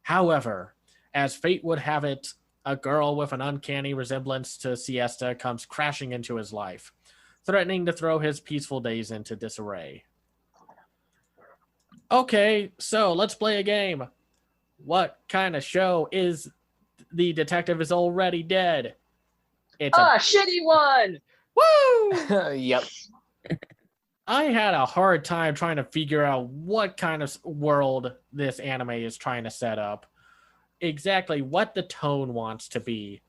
However, as fate would have it, a girl with an uncanny resemblance to Siesta comes crashing into his life, threatening to throw his peaceful days into disarray. Okay, so let's play a game. What kind of show is The Detective is Already Dead? It's a shitty one. Woo! Yep. I had a hard time trying to figure out what kind of world this anime is trying to set up. Exactly what the tone wants to be.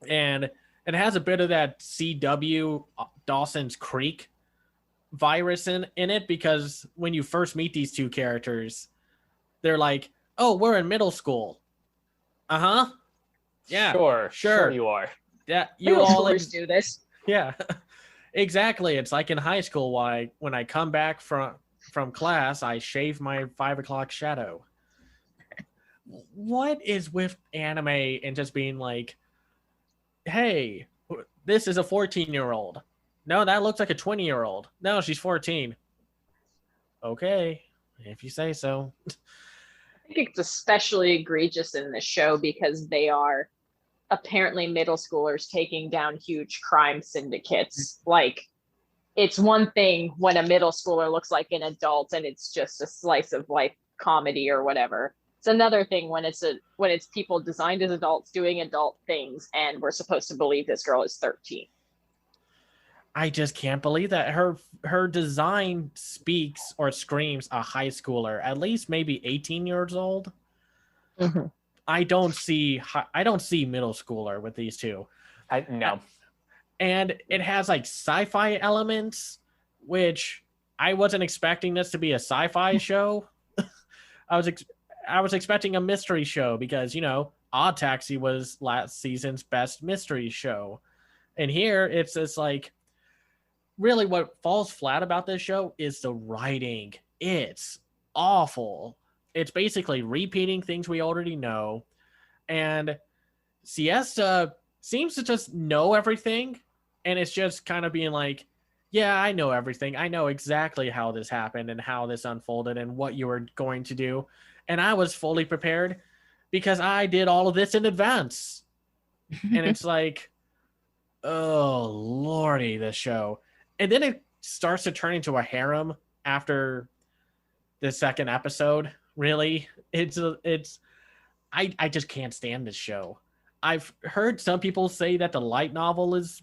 And it has a bit of that CW Dawson's Creek virus in it, because when you first meet these two characters, they're like, oh, we're in middle school. Uh-huh. Yeah. Sure you are. Yeah, you Middle all schoolers do this. Yeah. Exactly. It's like in high school, when I come back from class, I shave my 5 o'clock shadow. What is with anime and just being like, hey, this is a 14-year-old. No, that looks like a 20-year-old. No, she's 14. Okay, if you say so. I think it's especially egregious in this show because they are apparently middle schoolers taking down huge crime syndicates. Like, it's one thing when a middle schooler looks like an adult and it's just a slice of life comedy or whatever. It's another thing when it's people designed as adults doing adult things and we're supposed to believe this girl is 13. I just can't believe that her design speaks or screams a high schooler, at least maybe 18 years old. Mm-hmm. I don't see middle schooler with these two. No. And it has like sci-fi elements, which I wasn't expecting this to be a sci-fi show. I was expecting a mystery show because, Odd Taxi was last season's best mystery show. And here it's just like, really what falls flat about this show is the writing. It's awful. It's basically repeating things we already know. And Siesta seems to just know everything. And it's just kind of being like, yeah, I know everything. I know exactly how this happened and how this unfolded and what you were going to do. And I was fully prepared because I did all of this in advance. And it's like, oh, Lordy, this show. And then it starts to turn into a harem after the second episode. Really, I just can't stand this show. I've heard some people say that the light novel is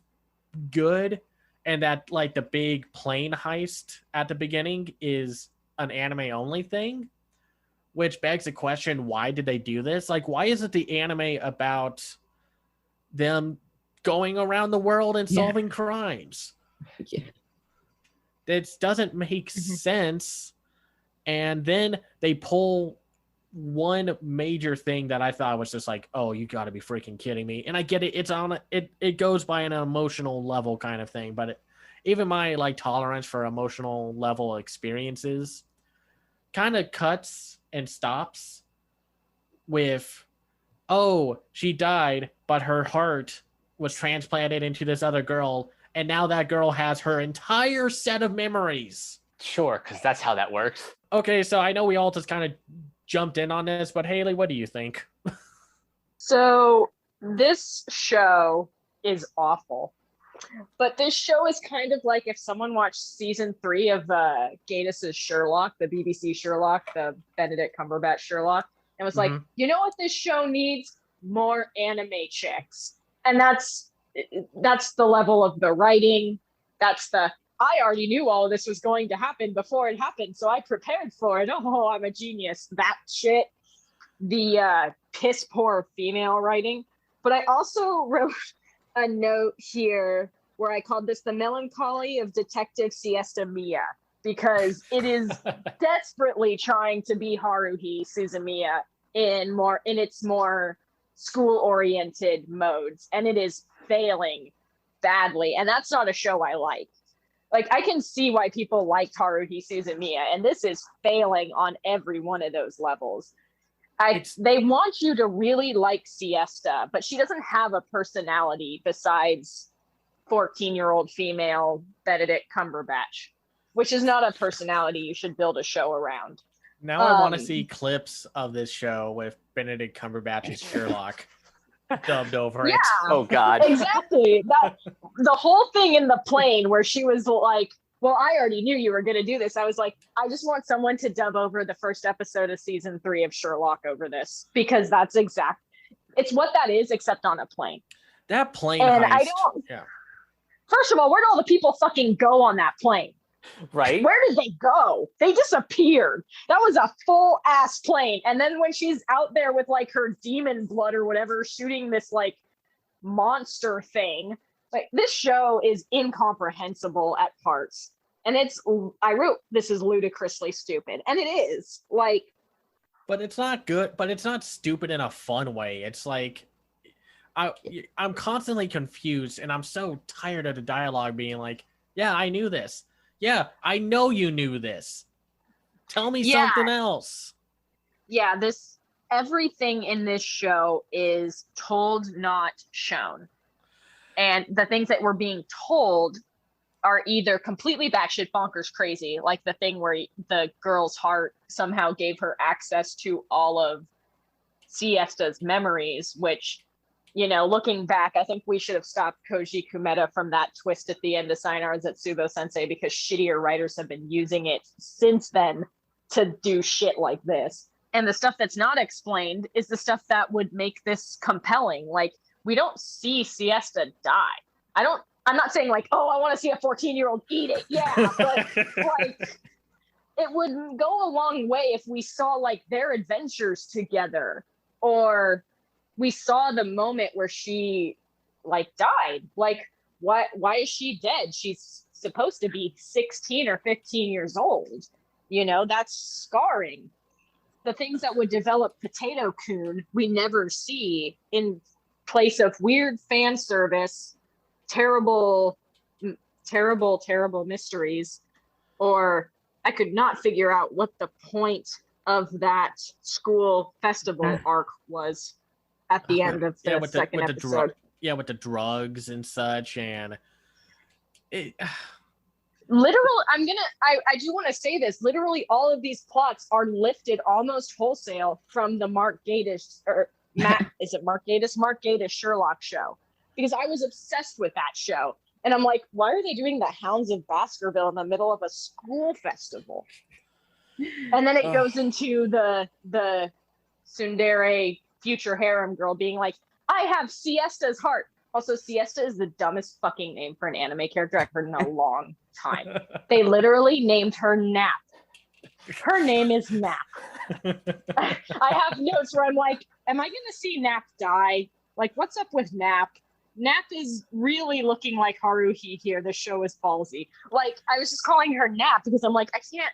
good and that like the big plane heist at the beginning is an anime only thing, which begs the question, why did they do this? Like, why isn't the anime about them going around the world and solving crimes? Yeah. It doesn't make sense. And then they pull one major thing that I thought was just like, oh, you got to be freaking kidding me. And I get it. It's on it goes by an emotional level kind of thing. But even my like tolerance for emotional level experiences kind of cuts and stops with, oh, she died, but her heart was transplanted into this other girl. And now that girl has her entire set of memories. Sure, because that's how that works. Okay, so I know we all just kind of jumped in on this, but Haley, what do you think? So this show is awful. But this show is kind of like if someone watched season 3 of Gaddis's Sherlock, the BBC Sherlock, the Benedict Cumberbatch Sherlock, and was like, you know what this show needs? More anime chicks. And that's the level of the writing. That's the I already knew all of this was going to happen before it happened, so I prepared for it. Oh, I'm a genius. That shit. The piss poor female writing. But I also wrote a note here where I called this the melancholy of Detective Siesta Mia, because it is desperately trying to be Haruhi Suzumiya in its more school-oriented modes, and it is failing badly. And that's not a show I like. Like, I can see why people liked Haruhi Suzumiya, and this is failing on every one of those levels. They want you to really like Siesta, but she doesn't have a personality besides 14-year-old female Benedict Cumberbatch, which is not a personality you should build a show around. Now I want to see clips of this show with Benedict Cumberbatch's Sherlock dubbed over it. Oh, God. Exactly. The whole thing in the plane where she was like, well, I already knew you were going to do this. I was like, I just want someone to dub over the first episode of season 3 of Sherlock over this, because it's what that is, except on a plane. That plane and heist. I don't. Yeah. First of all, where did all the people fucking go on that plane? Right? Where did they go? They disappeared. That was a full ass plane. And then when she's out there with like her demon blood or whatever, shooting this like monster thing, like, this show is incomprehensible at parts. And I wrote, this is ludicrously stupid. And it is. Like, but it's not good, but it's not stupid in a fun way. It's like, I'm constantly confused, and I'm so tired of the dialogue being like, yeah, I knew this. Yeah, I know you knew this. Tell me something else. Yeah, everything in this show is told, not shown. And the things that we're being told are either completely batshit bonkers crazy, like the thing where the girl's heart somehow gave her access to all of Siesta's memories, which, you know, looking back, I think we should have stopped Koji Kumeta from that twist at the end of Sayonara Zetsubo Sensei, because shittier writers have been using it since then to do shit like this. And the stuff that's not explained is the stuff that would make this compelling. Like, we don't see Siesta die. I'm not saying like, oh, I want to see a 14-year-old eat it. Yeah, but like, it would go a long way if we saw like their adventures together, or we saw the moment where she like died. Like, why is she dead? She's supposed to be 16 or 15 years old. You know, that's scarring. The things that would develop Potato-kun, we never see, in place of weird fan service, terrible mysteries, or I could not figure out what the point of that school festival arc was at the end of the second episode. With the drugs and such, and it. Literally, I do want to say this. Literally, all of these plots are lifted almost wholesale from the Mark Gatiss, or is it Mark Gatiss? Mark Gatiss Sherlock show. Because I was obsessed with that show. And I'm like, why are they doing the Hounds of Baskerville in the middle of a school festival? And then it goes into the tsundere future harem girl being like, I have Siesta's heart. Also, Siesta is the dumbest fucking name for an anime character I've heard in a long time. They literally named her Nap. Her name is Nap. I have notes where I'm like, am I going to see Nap die? Like, what's up with Nap? Nap is really looking like Haruhi here. The show is ballsy. Like, I was just calling her Nap because I'm like, I can't.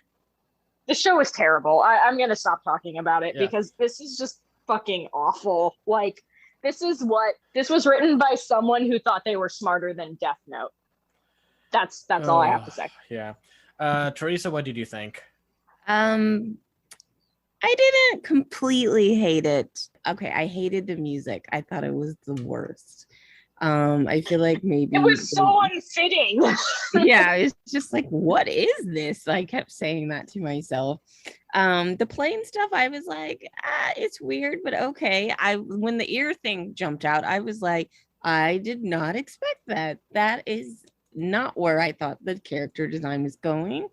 The show is terrible. I'm going to stop talking about it because this is just fucking awful. Like, this was written by someone who thought they were smarter than Death Note. That's all I have to say. Yeah. Teresa, what did you think? I didn't completely hate it. Okay, I hated the music. I thought it was the worst. I feel like maybe It was so unfitting. yeah, it's just like, what is this? I kept saying that to myself. The plane stuff, I was like, it's weird, but okay. When the ear thing jumped out, I was like, I did not expect that. That is not where I thought the character design was going.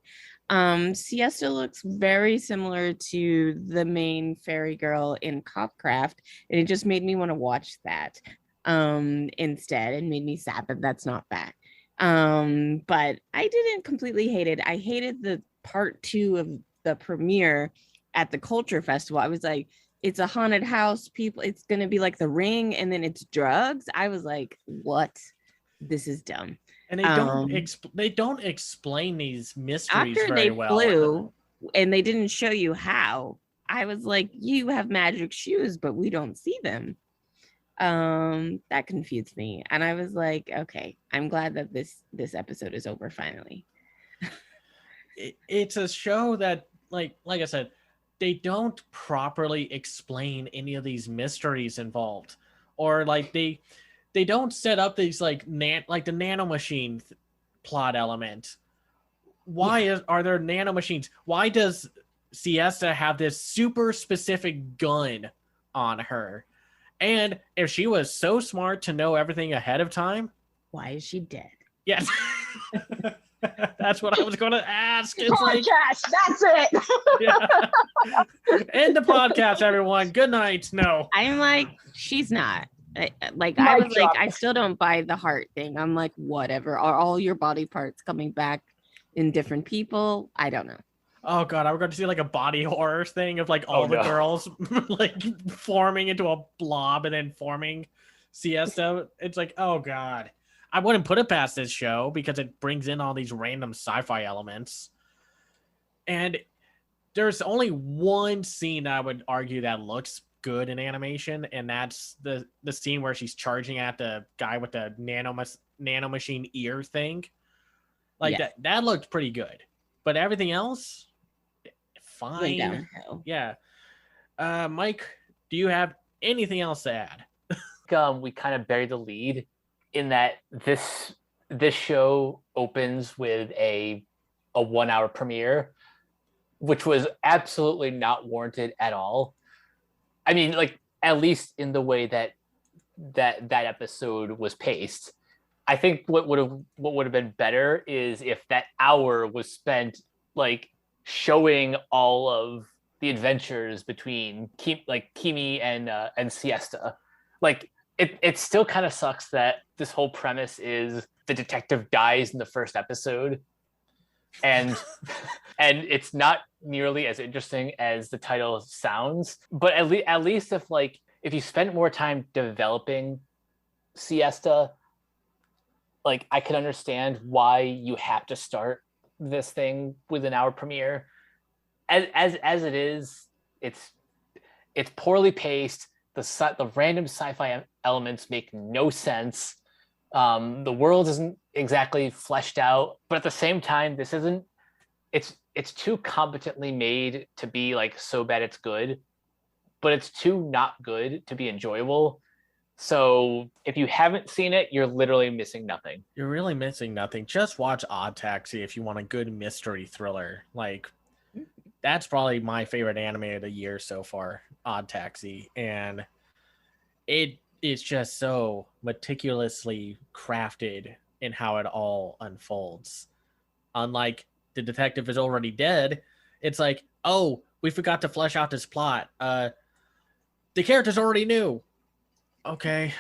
Siesta looks very similar to the main fairy girl in Copcraft, and it just made me want to watch that instead, and made me sad that that's not back. But I didn't completely hate it. I hated the part 2 of the premiere at the culture festival. I was like, it's a haunted house, people, it's gonna be like The Ring, and then it's drugs. I was like, what? This is dumb. And they don't explain these mysteries After very they well. flew and they didn't show you how, I was like, you have magic shoes, but we don't see them. That confused me, and I was like, okay, I'm glad that this episode is over finally. It's a show that, like I said, they don't properly explain any of these mysteries involved, or like they don't set up these like the nanomachine plot element. Why are there nanomachines? Why does Siesta have this super specific gun on her? And if she was so smart to know everything ahead of time, why is she dead? Yes. That's what I was going to ask. It's podcast, that's it. Yeah. End the podcast, everyone. Good night. No. I'm like, she's not. I was drop. like, I still don't buy the heart thing. I'm like, whatever. Are all your body parts coming back in different people? I don't know. Oh god, I was going to see like a body horror thing of like all the girls like forming into a blob and then forming Siesta. It's like, oh god. I wouldn't put it past this show because it brings in all these random sci-fi elements. And there's only one scene I would argue that looks good in animation, and that's the scene where she's charging at the guy with the nanomachine ear thing. Like that looked pretty good. But everything else, fine. Yeah. Mike, do you have anything else to add? We kind of buried the lead in that this show opens with a 1 hour premiere, which was absolutely not warranted at all. I mean, like, at least in the way that episode was paced. I think what would have been better is if that hour was spent like showing all of the adventures between Kimi and Siesta. Like, it still kind of sucks that this whole premise is the detective dies in the first episode, and it's not nearly as interesting as the title sounds. But at least if you spent more time developing Siesta, like, I could understand why you have to start this thing with an hour premiere. As it is, it's poorly paced. The random sci-fi elements make no sense. The world isn't exactly fleshed out, but at the same time, this isn't. It's too competently made to be like so bad it's good, but it's too not good to be enjoyable. So if you haven't seen it, you're literally missing nothing. You're really missing nothing. Just watch Odd Taxi if you want a good mystery thriller. Like, that's probably my favorite anime of the year so far, Odd Taxi. And it is just so meticulously crafted in how it all unfolds. Unlike The Detective Is Already Dead, it's like, oh, we forgot to flesh out this plot. The characters already knew. Okay.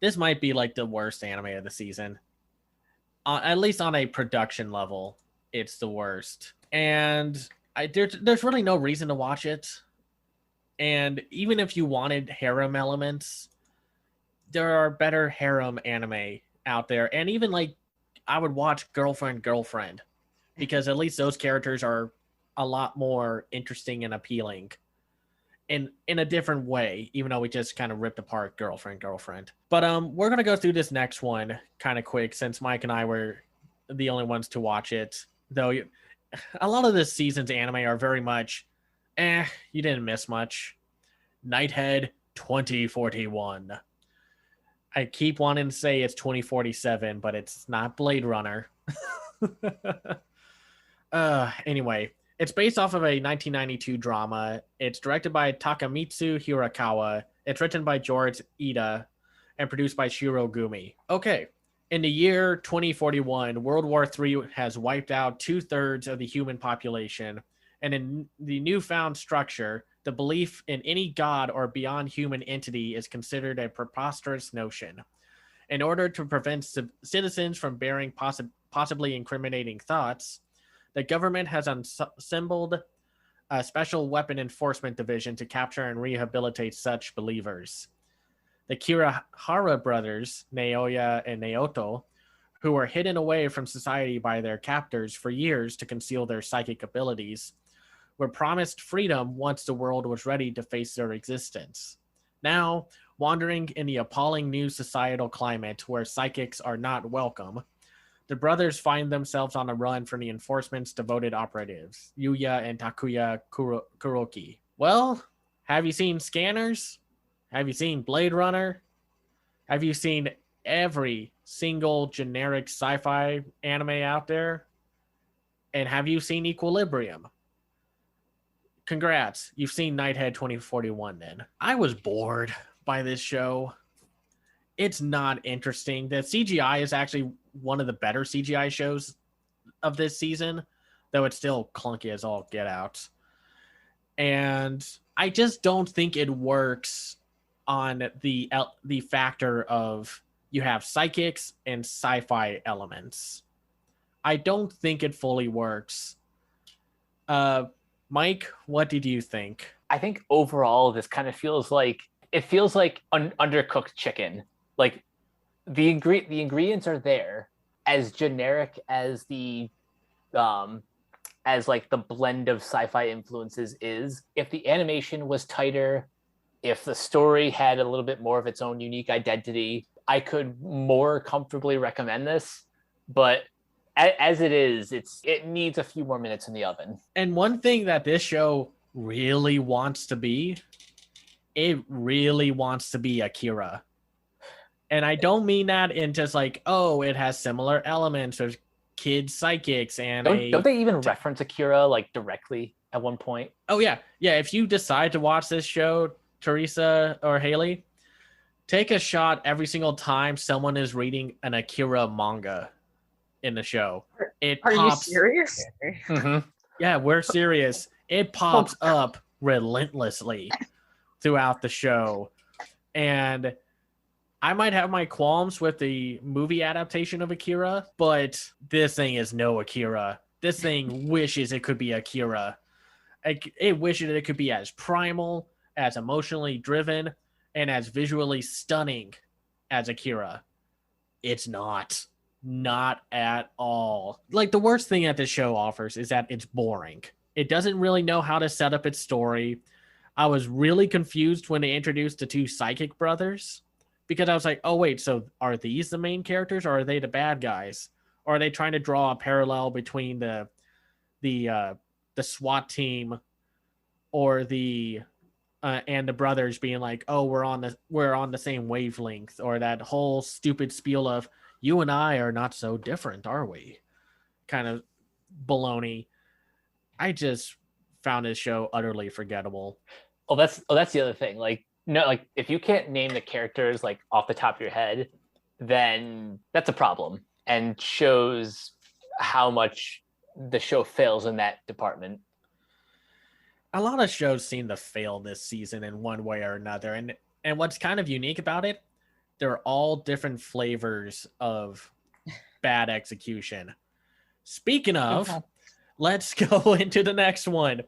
This might be like the worst anime of the season. At least on a production level, it's the worst. And there's really no reason to watch it. And even if you wanted harem elements, there are better harem anime out there. And even like, I would watch Girlfriend, because at least those characters are a lot more interesting and appealing in a different way, even though we just kind of ripped apart Girlfriend. But we're going to go through this next one kind of quick, since Mike and I were the only ones to watch it. Though a lot of this season's anime are very much, you didn't miss much. Nighthead 2041. I keep wanting to say it's 2047, but it's not Blade Runner. Anyway, it's based off of a 1992 drama. It's directed by Takamitsu Hirakawa. It's written by George Ida and produced by Shiro Gumi. Okay. In the year 2041, World War III has wiped out 2/3 of the human population. And in the newfound structure, the belief in any god or beyond human entity is considered a preposterous notion. In order to prevent citizens from bearing possibly incriminating thoughts, the government has assembled a special weapon enforcement division to capture and rehabilitate such believers. The Kirihara brothers, Naoya and Naoto, who were hidden away from society by their captors for years to conceal their psychic abilities, were promised freedom once the world was ready to face their existence. Now, wandering in the appalling new societal climate where psychics are not welcome, the brothers find themselves on a run from the enforcement's devoted operatives, Yuya and Takuya Kuroki. Well, have you seen Scanners? Have you seen Blade Runner? Have you seen every single generic sci-fi anime out there? And have you seen Equilibrium? Congrats, you've seen Nighthead 2041 then. I was bored by this show. It's not interesting. The CGI is actually one of the better CGI shows of this season, though it's still clunky as all get out. And I just don't think it works on the factor of you have psychics and sci-fi elements. I don't think it fully works. Mike, what did you think? I think overall this kind of feels like undercooked chicken. Like the ingredients are there, as generic as the as like the blend of sci-fi influences is. If the animation was tighter, if the story had a little bit more of its own unique identity, I could more comfortably recommend this. But as it is, it needs a few more minutes in the oven. And one thing that this show really wants to be, it really wants to be Akira. And I don't mean that in just like, oh, it has similar elements of kid psychics and don't they even reference Akira like directly at one point? Oh yeah. If you decide to watch this show, Teresa or Haley, take a shot every single time someone is reading an Akira manga in the show. Are you serious? Mm-hmm. Yeah, we're serious. It pops up relentlessly throughout the show. And I might have my qualms with the movie adaptation of Akira, but this thing is no Akira. This thing wishes it could be Akira. It wishes it could be as primal, as emotionally driven, and as visually stunning as Akira. It's not. Not at all. Like, the worst thing that this show offers is that it's boring. It doesn't really know how to set up its story. I was really confused when they introduced the two psychic brothers, because I was like, oh wait, so are these the main characters, or are they the bad guys? Or are they trying to draw a parallel between the SWAT team or the and the brothers being like, oh, we're on the same wavelength, or that whole stupid spiel of you and I are not so different, are we? Kind of baloney. I just found this show utterly forgettable. Oh, that's the other thing. Like, no, like if you can't name the characters like off the top of your head, then that's a problem and shows how much the show fails in that department. A lot of shows seem to fail this season in one way or another, and what's kind of unique about it, they're all different flavors of bad execution. Speaking of, let's go into the next one.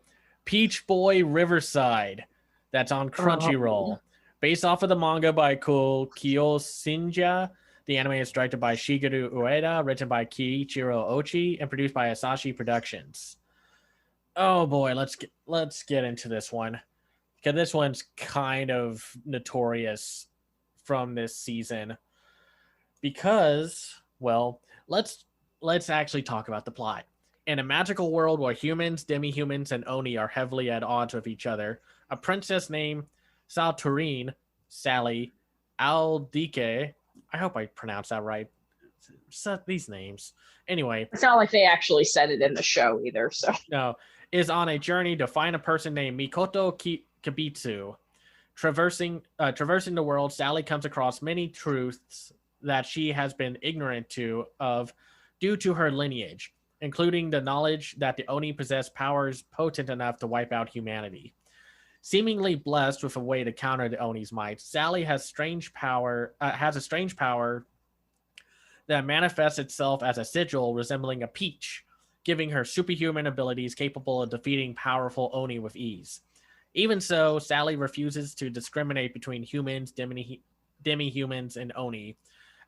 Peach Boy Riverside. That's on Crunchyroll. Based off of the manga by Kyosinja. The anime is directed by Shigeru Ueda, written by Kiichiro Ochi, and produced by Asahi Productions. Oh boy, let's get into this one. Because this one's kind of notorious from this season. Because, well, let's actually talk about the plot. In a magical world where humans, demi-humans, and Oni are heavily at odds with each other, a princess named Salturine, Sally, Aldike. I hope I pronounced that right. These names. Anyway, It's not like they actually said it in the show either. So no, is on a journey to find a person named Mikoto Kibitsu. Traversing the world, Sally comes across many truths that she has been ignorant of due to her lineage, including the knowledge that the Oni possess powers potent enough to wipe out humanity. Seemingly blessed with a way to counter the Oni's might, Sally has a strange power that manifests itself as a sigil resembling a peach, giving her superhuman abilities capable of defeating powerful Oni with ease. Even so, Sally refuses to discriminate between humans, demi-humans, and Oni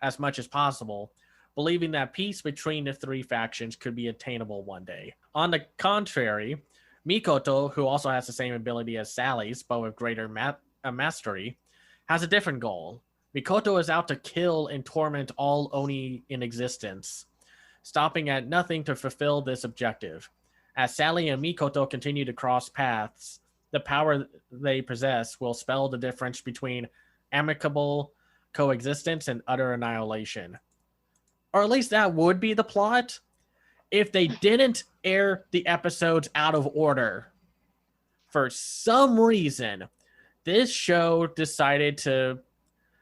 as much as possible, believing that peace between the three factions could be attainable one day. On the contrary, Mikoto, who also has the same ability as Sally's, but with greater mastery, has a different goal. Mikoto is out to kill and torment all Oni in existence, stopping at nothing to fulfill this objective. As Sally and Mikoto continue to cross paths, the power they possess will spell the difference between amicable coexistence and utter annihilation. Or at least that would be the plot if they didn't air the episodes out of order. For some reason, this show decided to,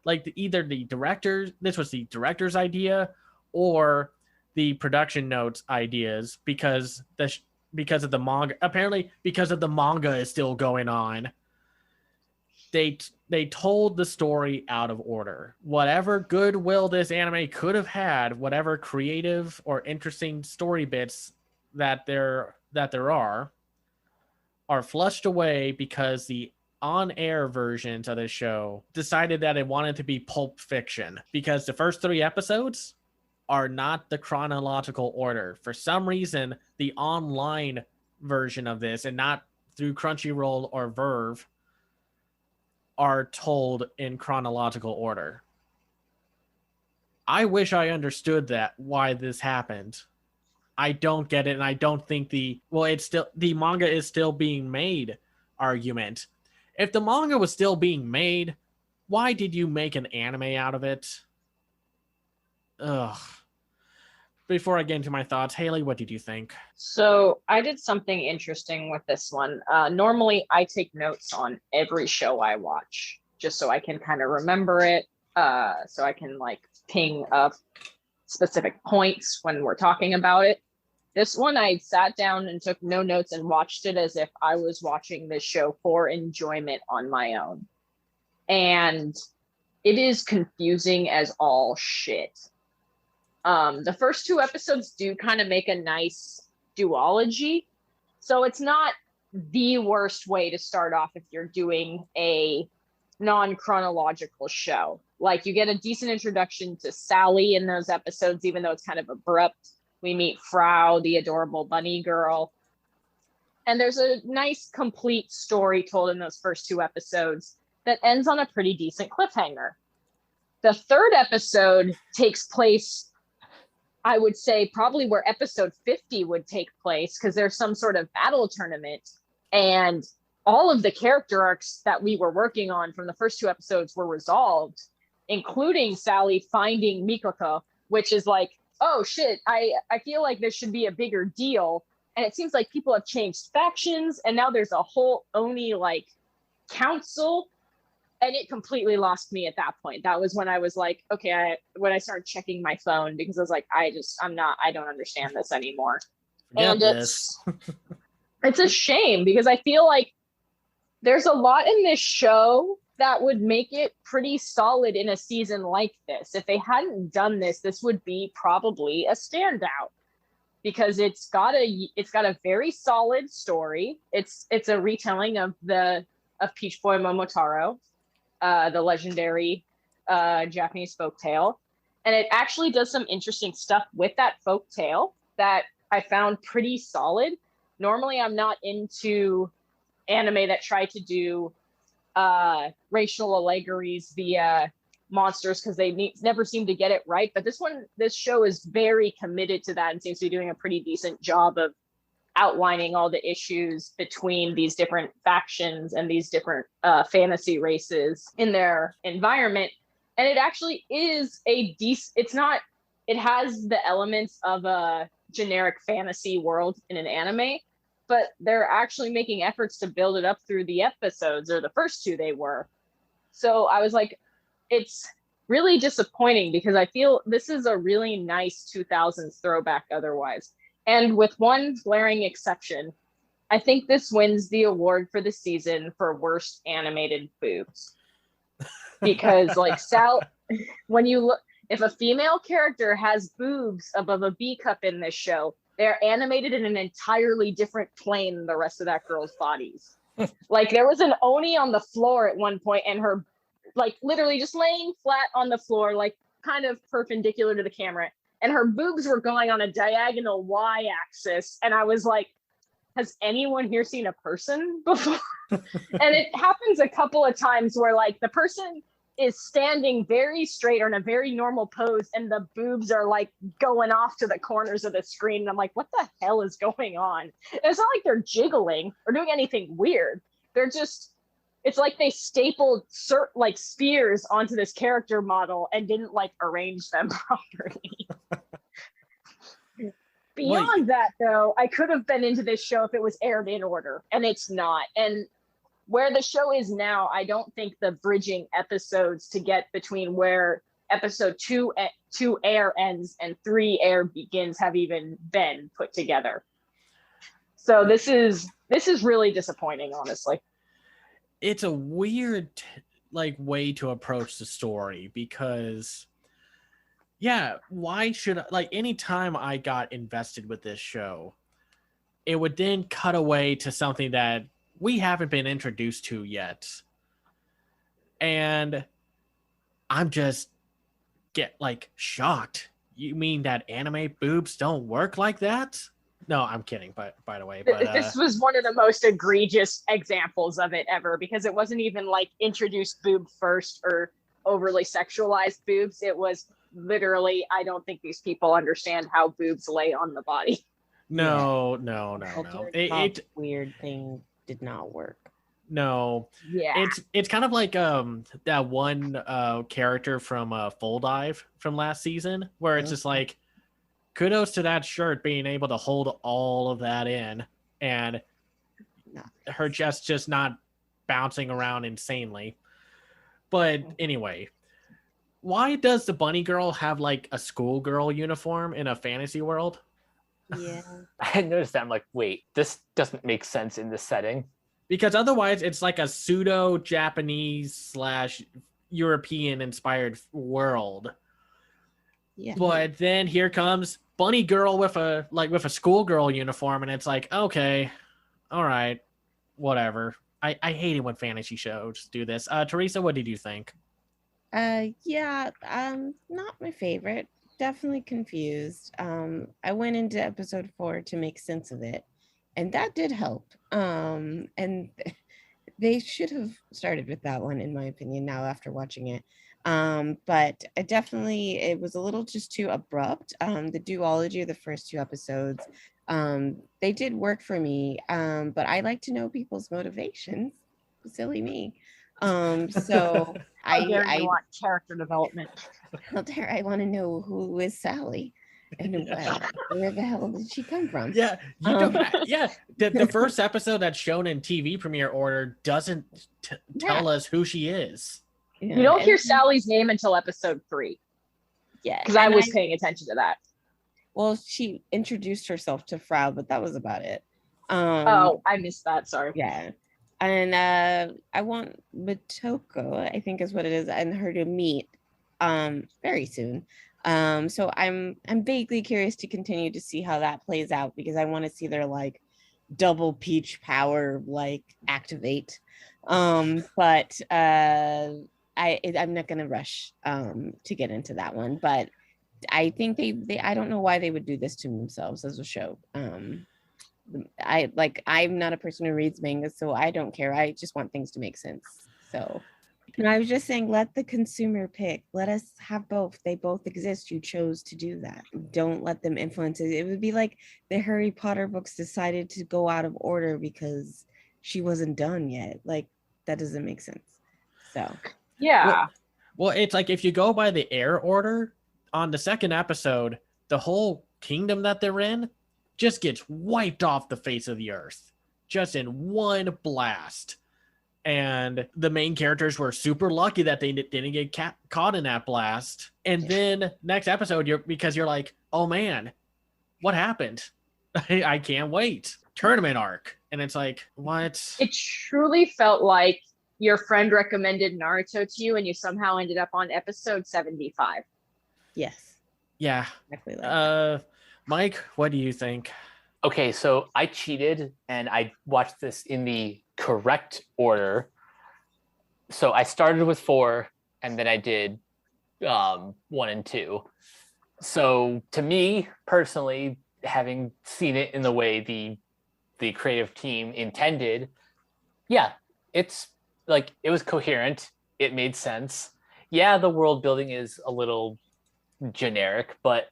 like, either the director, this was the director's idea, or the production notes ideas, because of the manga. Apparently, because of the manga is still going on, they told the story out of order. Whatever goodwill this anime could have had, whatever creative or interesting story bits that there are flushed away because the on-air versions of the show decided that it wanted to be pulp fiction, because the first 3 episodes are not the chronological order. For some reason, the online version of this, and not through Crunchyroll or Verve, are told in chronological order. I wish I understood why this happened. I don't get it, and I don't think the manga is still being made argument. If the manga was still being made, why did you make an anime out of it? Ugh. Before I get into my thoughts, Haley, what did you think? So I did something interesting with this one. Normally, I take notes on every show I watch, just so I can kind of remember it, so I can like ping up specific points when we're talking about it. This one, I sat down and took no notes and watched it as if I was watching this show for enjoyment on my own. And it is confusing as all shit. The first 2 episodes do kind of make a nice duology. So it's not the worst way to start off if you're doing a non-chronological show. Like, you get a decent introduction to Sally in those episodes, even though it's kind of abrupt. We meet Frau, the adorable bunny girl. And there's a nice, complete story told in those first 2 episodes that ends on a pretty decent cliffhanger. The 3rd episode takes place, I would say, probably where episode 50 would take place, because there's some sort of battle tournament, and all of the character arcs that we were working on from the first 2 episodes were resolved, including Sally finding Mikoto, which is like, oh shit, I feel like this should be a bigger deal. And it seems like people have changed factions, and now there's a whole Oni like council. And it completely lost me at that point. That was when I was like, okay, when I started checking my phone, because I was like, I don't understand this anymore. And it's a shame, because I feel like there's a lot in this show that would make it pretty solid in a season like this. If they hadn't done this, this would be probably a standout, because it's got a very solid story. It's a retelling of Peach Boy Momotaro, the legendary Japanese folktale. And it actually does some interesting stuff with that folktale that I found pretty solid. Normally, I'm not into anime that try to do racial allegories via monsters, because they never seem to get it right. But this show is very committed to that and seems to be doing a pretty decent job of outlining all the issues between these different factions and these different fantasy races in their environment. And it actually is a decent, it's not, it has the elements of a generic fantasy world in an anime, but they're actually making efforts to build it up through the episodes, or the first two they were. So I was like, it's really disappointing because I feel this is a really nice 2000s throwback otherwise. And with one glaring exception, I think this wins the award for the season for worst animated boobs. Because like when you look, if a female character has boobs above a B cup in this show, they're animated in an entirely different plane than the rest of that girl's bodies. Like there was an Oni on the floor at one point, and her like literally just laying flat on the floor, like kind of perpendicular to the camera, and her boobs were going on a diagonal y-axis. And I was like, has anyone here seen a person before? And it happens a couple of times where like the person is standing very straight or in a very normal pose, and the boobs are like going off to the corners of the screen. And I'm like, what the hell is going on? And it's not like they're jiggling or doing anything weird. They're just, it's like they stapled like spears onto this character model and didn't like arrange them properly. Beyond that, though, I could have been into this show if it was aired in order, and it's not. And where the show is now, I don't think the bridging episodes to get between where episode 2 air ends and 3 air begins have even been put together. So this is really disappointing, honestly. It's a weird like way to approach the story because why should like anytime I got invested with this show, it would then cut away to something that we haven't been introduced to yet. And I'm just get like shocked. You mean that anime boobs don't work like that? No, I'm kidding, but by the way, this was one of the most egregious examples of it ever, because it wasn't even like introduced boob first or overly sexualized boobs. It was literally, I don't think these people understand how boobs lay on the body. No. It weird thing did not work. No. Yeah. It's kind of like that one character from Full Dive from last season where it's just like, kudos to that shirt being able to hold all of that in, and her chest just not bouncing around insanely. But anyway, why does the bunny girl have like a schoolgirl uniform in a fantasy world? Yeah. I noticed that. I'm like, wait, this doesn't make sense in this setting. Because otherwise it's like a pseudo Japanese / European inspired world. Yeah. But then here comes bunny girl with a schoolgirl uniform, and it's like, okay, all right, whatever. I hate it when fantasy shows do this. Teresa, what did you think? Not my favorite. Definitely confused. I went into episode 4 to make sense of it, and that did help. And they should have started with that one, in my opinion, now after watching it. But it was a little just too abrupt. The duology of the first 2 episodes, they did work for me, but I like to know people's motivations. Silly me. So I want character development. How dare I want to know who is Sally and where the hell did she come from? Yeah, you don't. The first episode that's shown in TV premiere order doesn't tell us who she is. Yeah. You don't hear Sally's name until episode 3. Yeah, because I was paying attention to that. Well, she introduced herself to Frau, but that was about it. I missed that. Sorry. Yeah, and I want Motoko, I think is what it is, and her to meet very soon. So I'm vaguely curious to continue to see how that plays out, because I want to see their like double peach power like activate. But I'm not gonna rush to get into that one, but I think they I don't know why they would do this to themselves as a show. I'm not a person who reads manga, so I don't care. I just want things to make sense. So No, I was just saying, let the consumer pick. Let us have both. They both exist. You chose to do that. Don't let them influence it. It would be like the Harry Potter books decided to go out of order because she wasn't done yet. Like, that doesn't make sense. So, Yeah. Well, it's like if you go by the air order, on the second episode, the whole kingdom that they're in just gets wiped off the face of the earth, just in one blast. And the main characters were super lucky that they didn't get caught in that blast. And then next episode, you're like, oh man, what happened? I can't wait. Tournament arc. And it's like, what? It truly felt like your friend recommended Naruto to you and you somehow ended up on episode 75. yes. Yeah. Exactly like that. Mike, what do you think? Okay, so I cheated and I watched this in the correct order. So I started with 4 and then I did 1 and 2. So to me personally, having seen it in the way the creative team intended, yeah, it's like it was coherent. It made sense. Yeah, the world building is a little generic, but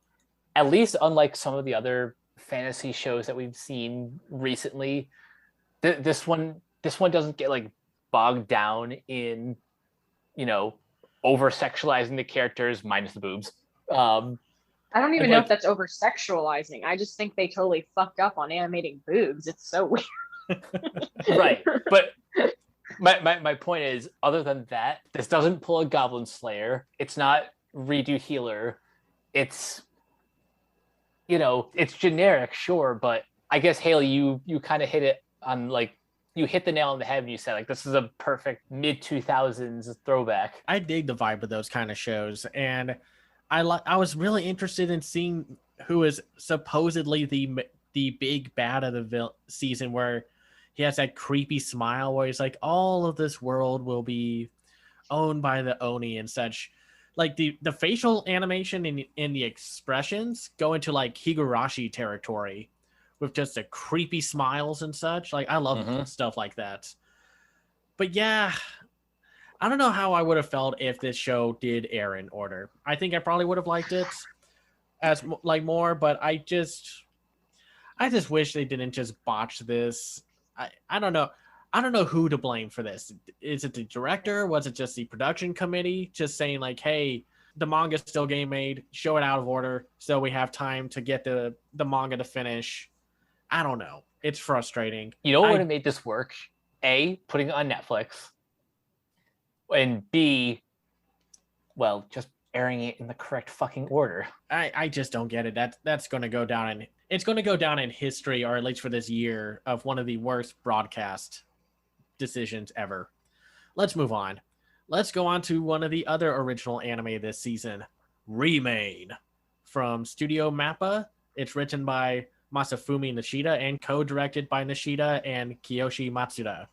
at least unlike some of the other fantasy shows that we've seen recently, this one doesn't get like bogged down in, you know, over sexualizing the characters minus the boobs. I don't even know if that's over sexualizing. I just think they totally fucked up on animating boobs. It's so weird. Right. But my point is, other than that, this doesn't pull a Goblin Slayer. It's not redo Healer. It's, you know, it's generic, sure, but I guess Haley, you kind of hit it on, like, you hit the nail on the head when you said, like, this is a perfect mid-2000s throwback. I dig the vibe of those kind of shows, and I was really interested in seeing who is supposedly the big bad of the season, where he has that creepy smile where he's like, all of this world will be owned by the Oni and such. Like the facial animation in the expressions go into like Higurashi territory with just the creepy smiles and such. Like I love stuff like that. But yeah, I don't know how I would have felt if this show did air in order. I think I probably would have liked it as like more, but I just wish they didn't just botch this. I don't know. I don't know who to blame for this. Is it the director? Was it just the production committee just saying like, hey, the manga's still getting made, show it out of order so we have time to get the manga to finish? I don't know. It's frustrating. You know what would have made this work? A, putting it on Netflix. And B, well, just airing it in the correct fucking order. I just don't get it. That's going to go down in it's going to go down in history, or at least for this year, of one of the worst broadcast decisions ever. Let's move on. Let's go on to one of the other original anime this season, Remain, from Studio Mappa. It's written by Masafumi Nishida and co-directed by Nishida and Kiyoshi Matsuda,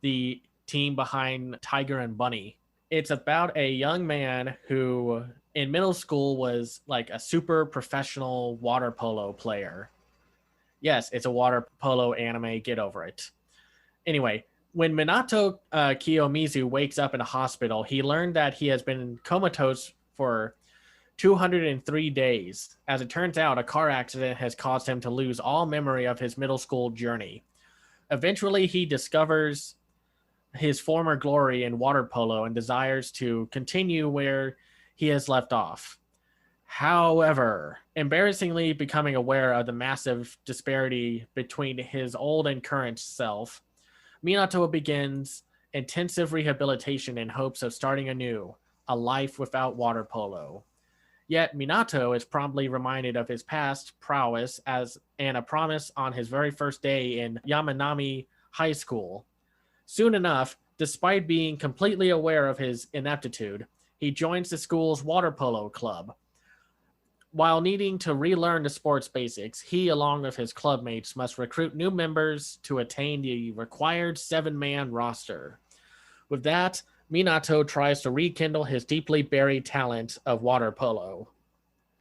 the team behind Tiger and Bunny. It's about a young man who in middle school was like a super professional water polo player. Yes, it's a water polo anime. Get over it. Anyway, when Minato Kiyomizu wakes up in a hospital, he learned that he has been comatose for 203 days. As it turns out, a car accident has caused him to lose all memory of his middle school journey. Eventually, he discovers his former glory in water polo and desires to continue where he has left off. However, embarrassingly becoming aware of the massive disparity between his old and current self, Minato begins intensive rehabilitation in hopes of starting anew, a life without water polo. Yet Minato is promptly reminded of his past prowess and a promise on his very first day in Yamanami High School. Soon enough, despite being completely aware of his ineptitude, he joins the school's water polo club. While needing to relearn the sports basics, he, along with his clubmates, must recruit new members to attain the required 7-man roster. With that, Minato tries to rekindle his deeply buried talent of water polo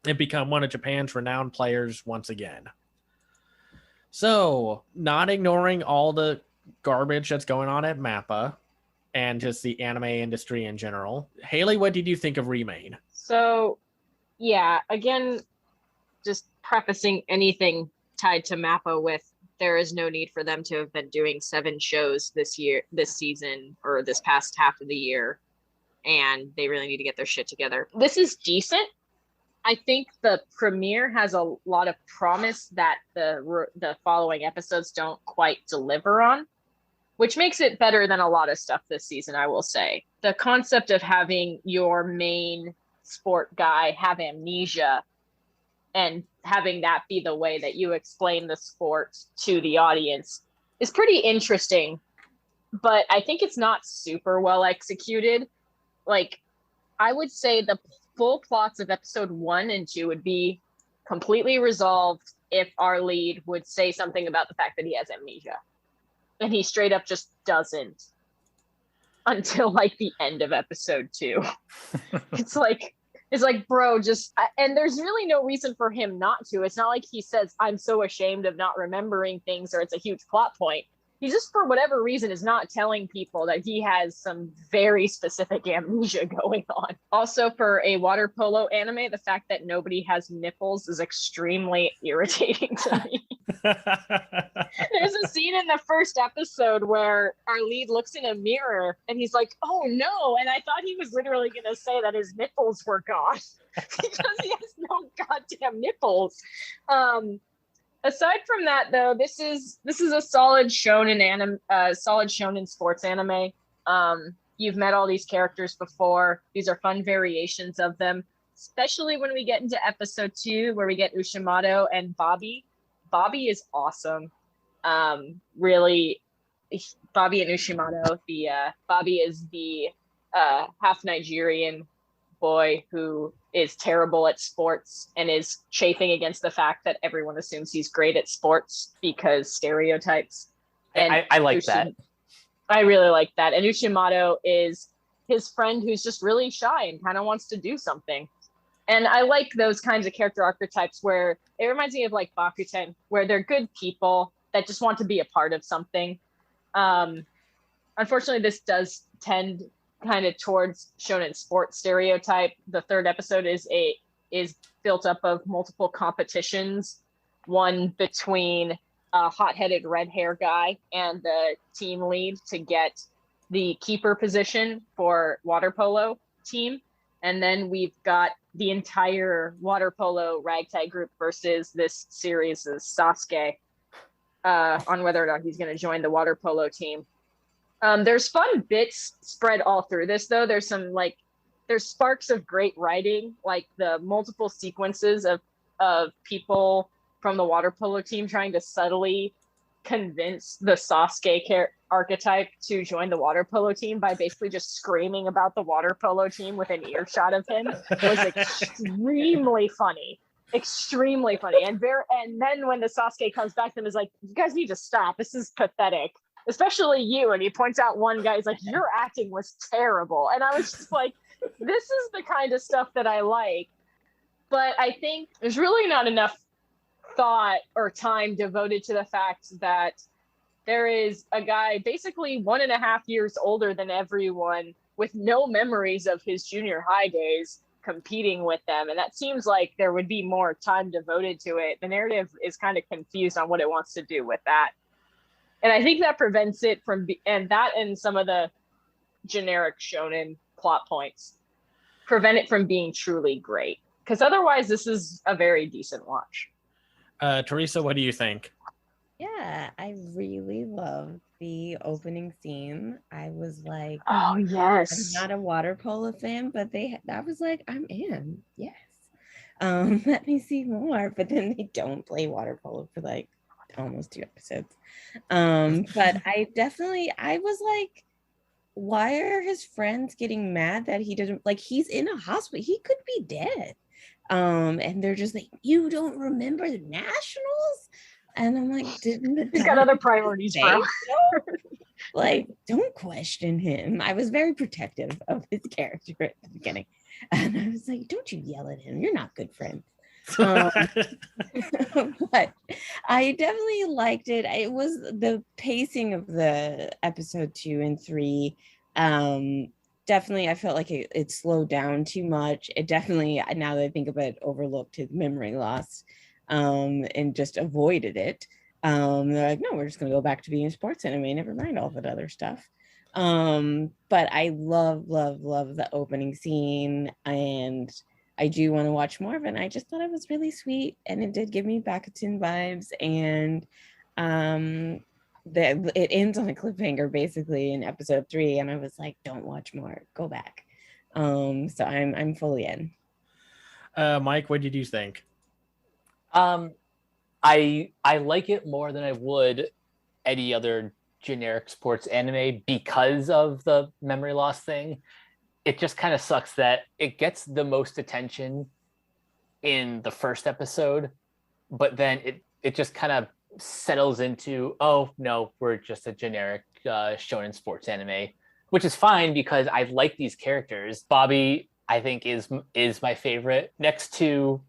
and become one of Japan's renowned players once again. So, not ignoring all the garbage that's going on at Mappa, and just the anime industry in general. Haley, what did you think of Remain? So, yeah, again, just prefacing anything tied to Mappa with there is no need for them to have been doing 7 shows this season, or this past half of the year. And they really need to get their shit together. This is decent. I think the premiere has a lot of promise that the following episodes don't quite deliver on, which makes it better than a lot of stuff this season, I will say. The concept of having your main sport guy have amnesia and having that be the way that you explain the sport to the audience is pretty interesting, but I think it's not super well executed. Like, I would say the full plots of episode 1 and 2 would be completely resolved if our lead would say something about the fact that he has amnesia. And he straight up just doesn't until like the end of episode 2. It's like, bro, just, and there's really no reason for him not to. It's not like he says, I'm so ashamed of not remembering things, or it's a huge plot point. He just, for whatever reason, is not telling people that he has some very specific amnesia going on. Also, for a water polo anime, the fact that nobody has nipples is extremely irritating to me. There's a scene in the first episode where our lead looks in a mirror and he's like, oh no. And I thought he was literally going to say that his nipples were gone because he has no goddamn nipples. Aside from that, though, this is a solid shonen sports anime. You've met all these characters before. These are fun variations of them, especially when we get into episode 2, where we get Ushimato and Bobby. Bobby is awesome. Really, Bobby and Ushimato. Bobby is the half Nigerian boy who is terrible at sports and is chafing against the fact that everyone assumes he's great at sports because stereotypes. And I like that. I really like that. And Ushimato is his friend who's just really shy and kind of wants to do something. And I like those kinds of character archetypes where it reminds me of like Bakuten, where they're good people that just want to be a part of something. Unfortunately, this does tend kind of towards shonen sports stereotype. The 3rd episode is built up of multiple competitions, one between a hot-headed red hair guy and the team lead to get the keeper position for water polo team. And then we've got the entire water polo ragtag group versus this series' Sasuke on whether or not he's going to join the water polo team. There's fun bits spread all through this, though. There's sparks of great writing, like the multiple sequences of people from the water polo team trying to subtly convince the Sasuke archetype to join the water polo team by basically just screaming about the water polo team with an earshot of him was extremely funny. Extremely funny. And then when the Sasuke comes back to him, is like, you guys need to stop. This is pathetic. Especially you. And he points out one guy, he's like, your acting was terrible. And I was just like, this is the kind of stuff that I like. But I think there's really not enough thought or time devoted to the fact that there is a guy basically 1.5 years older than everyone with no memories of his junior high days competing with them. And that seems like there would be more time devoted to it. The narrative is kind of confused on what it wants to do with that. And I think that prevents it from, and some of the generic shonen plot points prevent it from being truly great. Because otherwise, this is a very decent watch. Teresa, what do you think? Yeah, I really love the opening scene. I was like, oh yes, I'm not a water polo fan, but I was like, I'm in. Yes. Let me see more. But then they don't play water polo for like almost 2 episodes. But I was like, why are his friends getting mad that he didn't, like, he's in a hospital, he could be dead. And they're just like, you don't remember the nationals? And I'm like, he's got other priorities, bro. Like, don't question him. I was very protective of his character at the beginning. And I was like, don't you yell at him. You're not good friends. But I definitely liked it. It was the pacing of the episode 2 and 3 Definitely, I felt like it slowed down too much. It definitely, now that I think about it, overlooked his memory loss, and just avoided it. They're like, no, we're just gonna go back to being a sports anime. Never mind all that other stuff. But I love the opening scene, and I do want to watch more of it. And I just thought it was really sweet, and it did give me Bakuten vibes. And that it ends on a cliffhanger basically in episode 3, and I was like, don't watch more, go back. So I'm fully in. Mike, what did you think? I like it more than I would any other generic sports anime because of the memory loss thing. It just kind of sucks that it gets the most attention in the first episode, but then it just kind of settles into, oh no, we're just a generic shonen sports anime, which is fine because I like these characters. Bobby, I think, is my favorite, next to,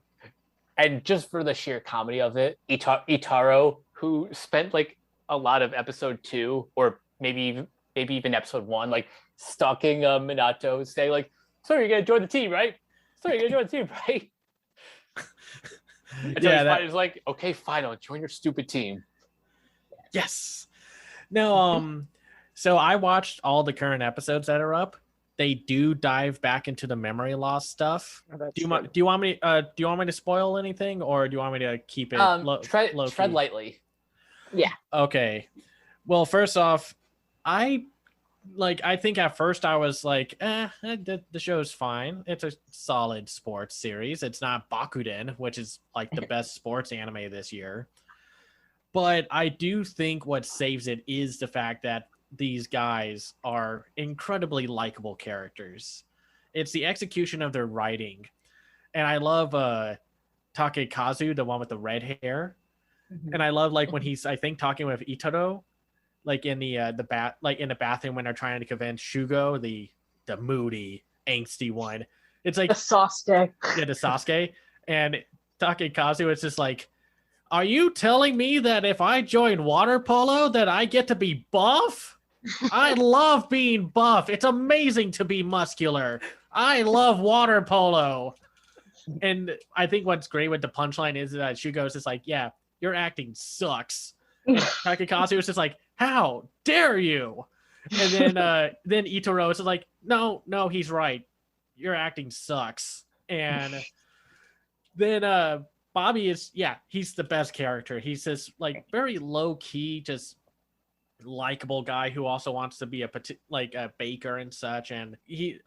and just for the sheer comedy of it, Itaro, who spent like a lot of episode 2 or maybe even episode 1 like stalking Minato, saying like, so you're gonna join the team, right? So you're gonna join the team, right? Until he's like, okay, fine, I'll join your stupid team. Yes. No, so I watched all the current episodes that are up. They do dive back into the memory loss stuff. Oh, do you want me to spoil anything, or do you want me to keep it tread lightly? Yeah. Okay. Well, first off, I think at first I was like, the show's fine. It's a solid sports series. It's not Bakuden, which is like the best sports anime this year. But I do think what saves it is the fact that these guys are incredibly likable characters. It's the execution of their writing. And I love Takekazu, the one with the red hair. Mm-hmm. And I love like when he's, I think, talking with Itaro, like in the bathroom when they're trying to convince Shugo, the moody, angsty one. It's like the Sasuke. Yeah, the Sasuke. And Takekazu is just like, are you telling me that if I join water polo that I get to be buff? I love being buff. It's amazing to be muscular. I love water polo. And I think what's great with the punchline is that Shugo's just like, yeah, your acting sucks. And Takekazu is just like, how dare you? And then Itaro is like, no, he's right. Your acting sucks. And then Bobby is, he's the best character. He's this like very low key, just likable guy who also wants to be a baker and such. And he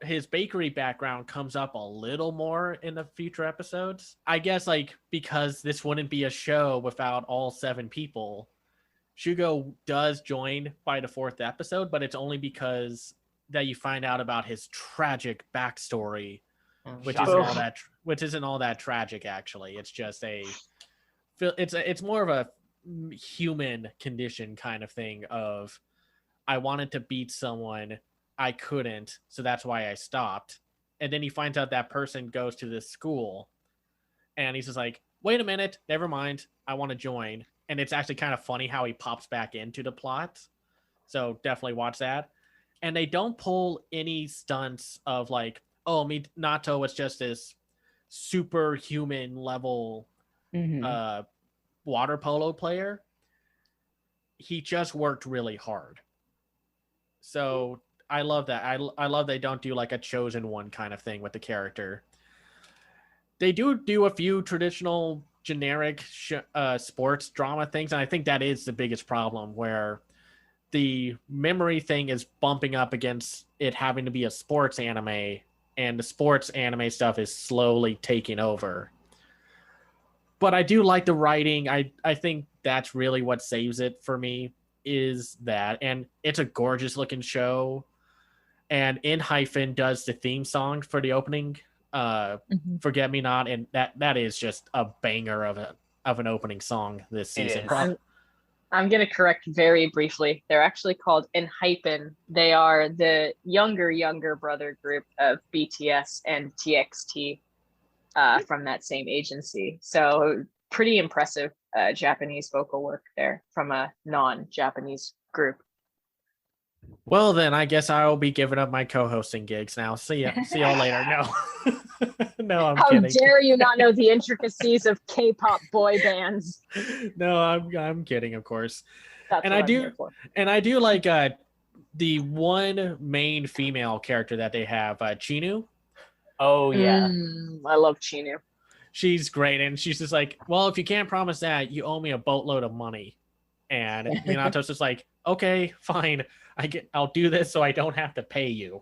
his bakery background comes up a little more in the future episodes. I guess like because this wouldn't be a show without all 7 people. Shugo does join by the 4th episode, but it's only because that you find out about his tragic backstory, which isn't all that tragic actually. It's just it's more of a human condition kind of thing of, I wanted to beat someone, I couldn't, so that's why I stopped. And then he finds out that person goes to this school, and he's just like, wait a minute, never mind, I want to join. And it's actually kind of funny how he pops back into the plot. So definitely watch that. And they don't pull any stunts of like, oh, Minato was just this superhuman level water polo player. He just worked really hard. So I love that. I love they don't do like a chosen one kind of thing with the character. They do a few traditional generic sports drama things, and I think that is the biggest problem, where the memory thing is bumping up against it having to be a sports anime, and the sports anime stuff is slowly taking over. But I do like the writing. I think that's really what saves it for me, is that. And it's a gorgeous looking show. And In Hyphen does the theme song for the opening, Forget Me Not, and that is just a banger of an opening song this season. I'm going to correct very briefly. They're actually called In Hyphen. They are the younger brother group of BTS and TXT from that same agency. So pretty impressive Japanese vocal work there from a non-Japanese group. Well, then I guess I'll be giving up my co-hosting gigs now. See ya. See y'all later. No, no, I'm How kidding. dare you not know the intricacies of K-pop boy bands? No, I'm kidding, of course. That's And what I I'm do, here for. and I do like the one main female character that they have, Chinu. Oh yeah. I love Chinu. She's great, and she's just like, well, if you can't promise that, you owe me a boatload of money. And Minato's just like, okay, fine, I'll do this so I don't have to pay you.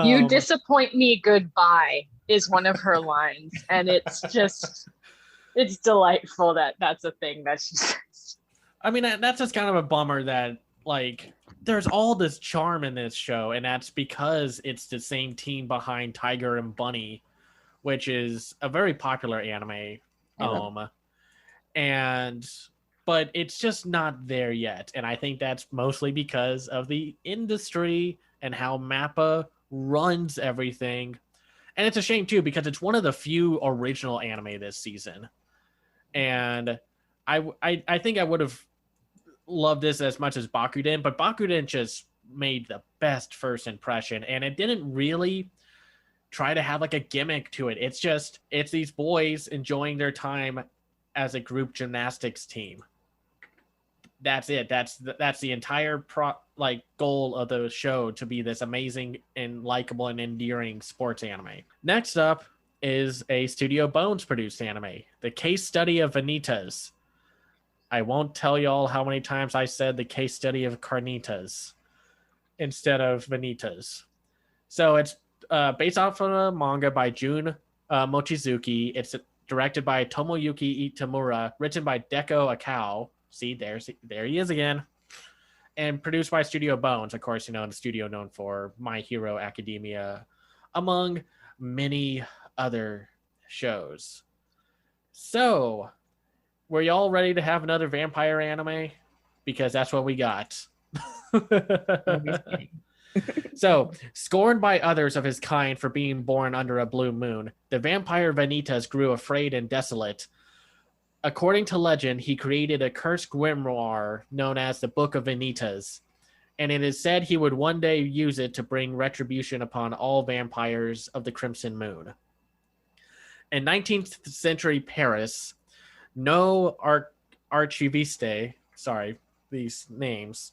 You disappoint me, goodbye is one of her lines, and it's delightful that that's a thing that she says. I mean, that's just kind of a bummer that like there's all this charm in this show, and that's because it's the same team behind Tiger and Bunny, which is a very popular anime. But it's just not there yet, and I think that's mostly because of the industry and how Mappa runs everything. And it's a shame too, because it's one of the few original anime this season, and I think I would have loved this as much as Bakuden, but Bakuden just made the best first impression, and it didn't really try to have like a gimmick to it. It's these boys enjoying their time as a group gymnastics team. That's it. That's the entire goal of the show, to be this amazing and likable and endearing sports anime. Next up is a Studio Bones produced anime, The Case Study of Vanitas. I won't tell y'all how many times I said The Case Study of Carnitas instead of Vanitas. So it's based off of a manga by Jun Mochizuki. It's directed by Tomoyuki Itamura, written by Deko Akao. See, there he is again. And produced by Studio Bones, of course, the studio known for My Hero Academia, among many other shows. So, were y'all ready to have another vampire anime? Because that's what we got. So, scorned by others of his kind for being born under a blue moon, the vampire Vanitas grew afraid and desolate. According to legend, he created a cursed grimoire known as the Book of Vanitas, and it is said he would one day use it to bring retribution upon all vampires of the Crimson Moon. In 19th century Paris, no archiviste, sorry, these names,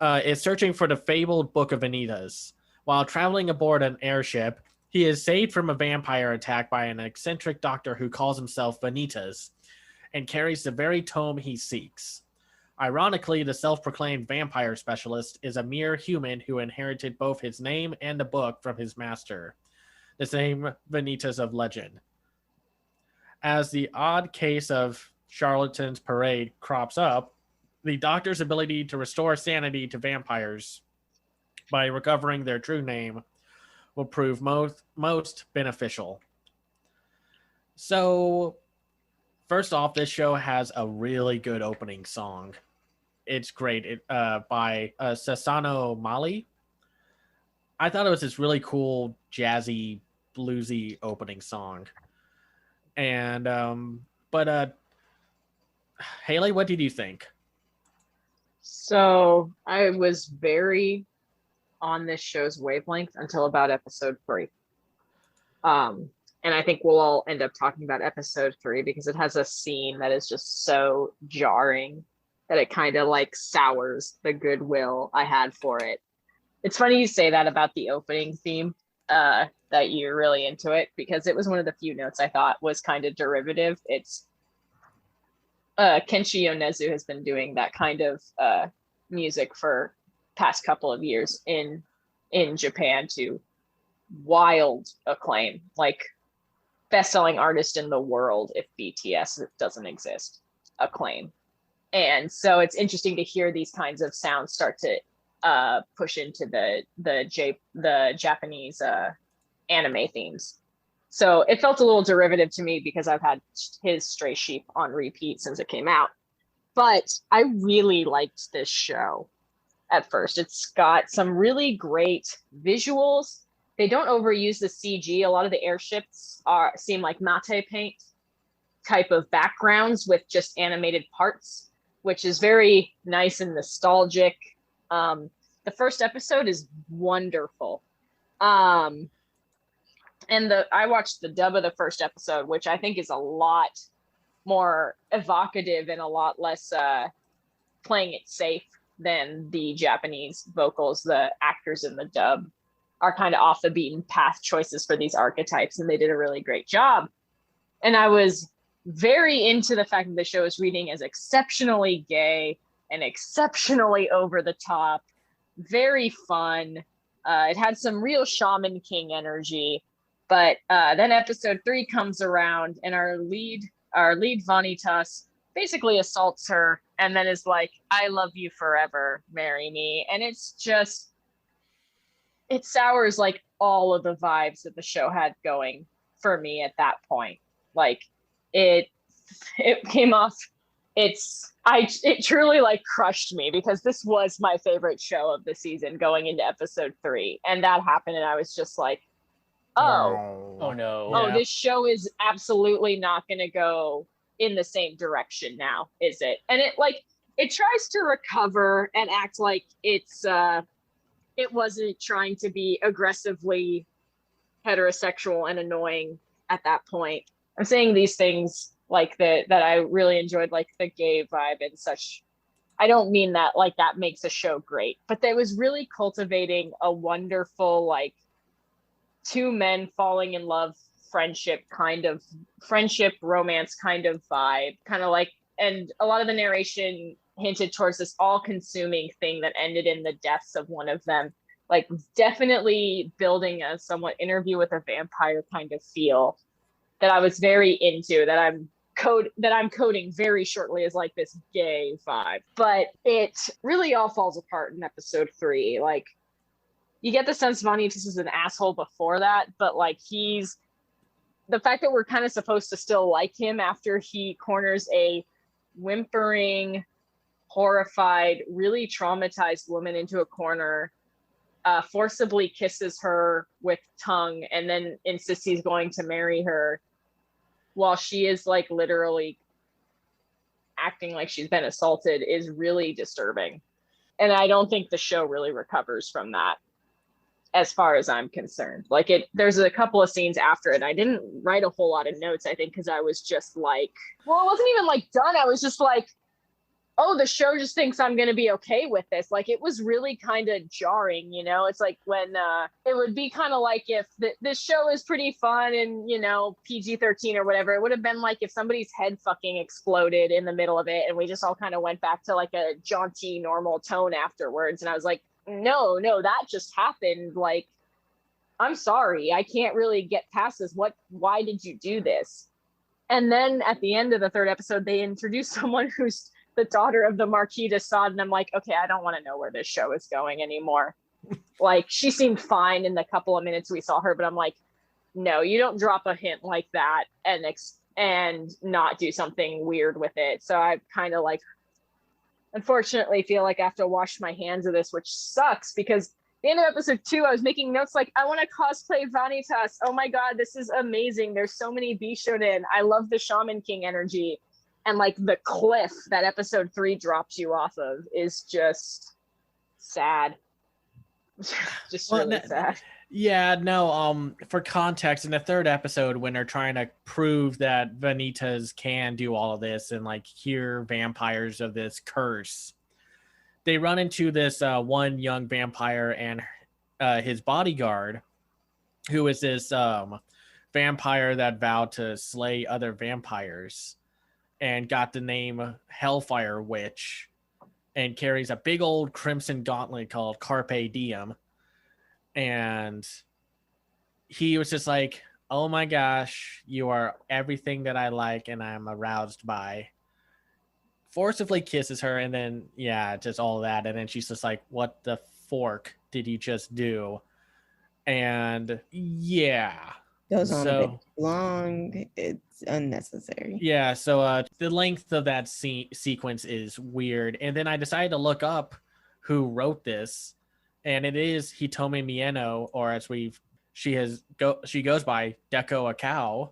is searching for the fabled Book of Vanitas. While traveling aboard an airship, he is saved from a vampire attack by an eccentric doctor who calls himself Vanitas and carries the very tome he seeks. Ironically, the self-proclaimed vampire specialist is a mere human who inherited both his name and the book from his master, the same Vanitas of legend. As the odd case of Charlatan's Parade crops up, the doctor's ability to restore sanity to vampires by recovering their true name will prove most beneficial. So, first off, this show has a really good opening song. It's great. By Sasano Mali. I thought it was this really cool, jazzy, bluesy opening song. And, Haley, what did you think? So I was very on this show's wavelength until about episode 3. And I think we'll all end up talking about episode 3 because it has a scene that is just so jarring that it kind of like sours the goodwill I had for it. It's funny you say that about the opening theme, that you're really into it, because it was one of the few notes I thought was kind of derivative. It's Kenshi Yonezu has been doing that kind of music for past couple of years in Japan to wild acclaim, like best-selling artist in the world if BTS doesn't exist acclaim. And so it's interesting to hear these kinds of sounds start to push into the Japanese anime themes. So it felt a little derivative to me because I've had his Stray Sheep on repeat since it came out. But I really liked this show at first. It's got some really great visuals. They don't overuse the CG. A lot of the airships seem like matte paint type of backgrounds with just animated parts, which is very nice and nostalgic. The first episode is wonderful. And I watched the dub of the first episode, which I think is a lot more evocative and a lot less playing it safe than the Japanese vocals. The actors in the dub are kind of off the beaten path choices for these archetypes, and they did a really great job. And I was very into the fact that the show is reading as exceptionally gay and exceptionally over the top, very fun. It had some real Shaman King energy, but then episode 3 comes around, and our lead Vanitas basically assaults her and then is like, "I love you forever, marry me." And it's just, it sours like all of the vibes that the show had going for me at that point. Like it came off, it truly like crushed me, because this was my favorite show of the season going into episode 3, and that happened, and I was just like, oh no. oh, this show is absolutely not going to go in the same direction now, is it? And it tries to recover and act like it wasn't trying to be aggressively heterosexual and annoying at that point. I'm saying these things like that I really enjoyed, like the gay vibe and such. I don't mean that like that makes a show great, but it was really cultivating a wonderful, like, two men falling in love, friendship romance kind of vibe, kind of like, and a lot of the narration hinted towards this all-consuming thing that ended in the deaths of one of them, like definitely building a somewhat Interview with a Vampire kind of feel that I was very into, that I'm coding very shortly as like this gay vibe. But it really all falls apart in episode 3. Like, you get the sense Vanitas is an asshole before that, but like the fact that we're kind of supposed to still like him after he corners a whimpering, horrified, really traumatized woman into a corner, forcibly kisses her with tongue, and then insists he's going to marry her while she is like literally acting like she's been assaulted, is really disturbing. And I don't think the show really recovers from that, as far as I'm concerned. Like, there's a couple of scenes after it. I didn't write a whole lot of notes, I think, because I was just like, well, it wasn't even like done. I was just like, oh, the show just thinks I'm going to be okay with this. Like, it was really kind of jarring, you know? It's like when it would be kind of like if this show is pretty fun and, you know, PG-13 or whatever. It would have been like if somebody's head fucking exploded in the middle of it and we just all kind of went back to like a jaunty, normal tone afterwards. And I was like, no, that just happened. Like, I'm sorry, I can't really get past this. Why did you do this? And then at the end of the 3rd episode, they introduce someone who's the daughter of the Marquis de Sade, and I'm like, okay, I don't want to know where this show is going anymore. Like, she seemed fine in the couple of minutes we saw her, but I'm like, no, you don't drop a hint like that and not do something weird with it. So I kind of like, unfortunately, feel like I have to wash my hands of this, which sucks, because at the end of episode 2, I was making notes like, I want to cosplay Vanitas. Oh my god, this is amazing. There's so many Bishonen. I love the Shaman King energy. And like the cliff that episode 3 drops you off of is just sad. Just really sad. Yeah, no, for context, in the 3rd episode, when they're trying to prove that Vanitas can do all of this and like cure vampires of this curse, they run into this one young vampire and his bodyguard, who is this vampire that vowed to slay other vampires and got the name Hellfire Witch, and carries a big old crimson gauntlet called Carpe Diem. And he was just like, oh my gosh, you are everything that I like and I'm aroused by. Forcibly kisses her, and then, yeah, just all that. And then she's just like, what the fork did you just do? And yeah. Goes on a bit long. It's unnecessary. Yeah, so the length of that sequence is weird. And then I decided to look up who wrote this, and it is Hitomi Mieno, or as she goes by Deko Akao,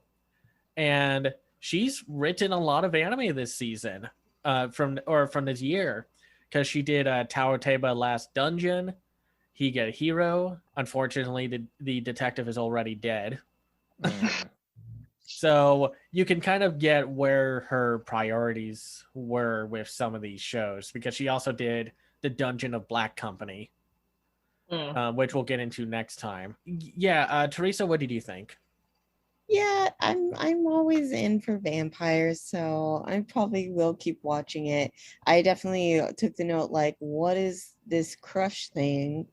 and she's written a lot of anime this season, from this year. because she did Tower Teba Last Dungeon, Higa Hero. Unfortunately, the detective is already dead. So you can kind of get where her priorities were with some of these shows, because she also did the Dungeon of Black Company, which we'll get into next time. Yeah, Teresa, what did you think? Yeah, I'm always in for vampires, so I probably will keep watching it. I definitely took the note, like, what is this crush thing?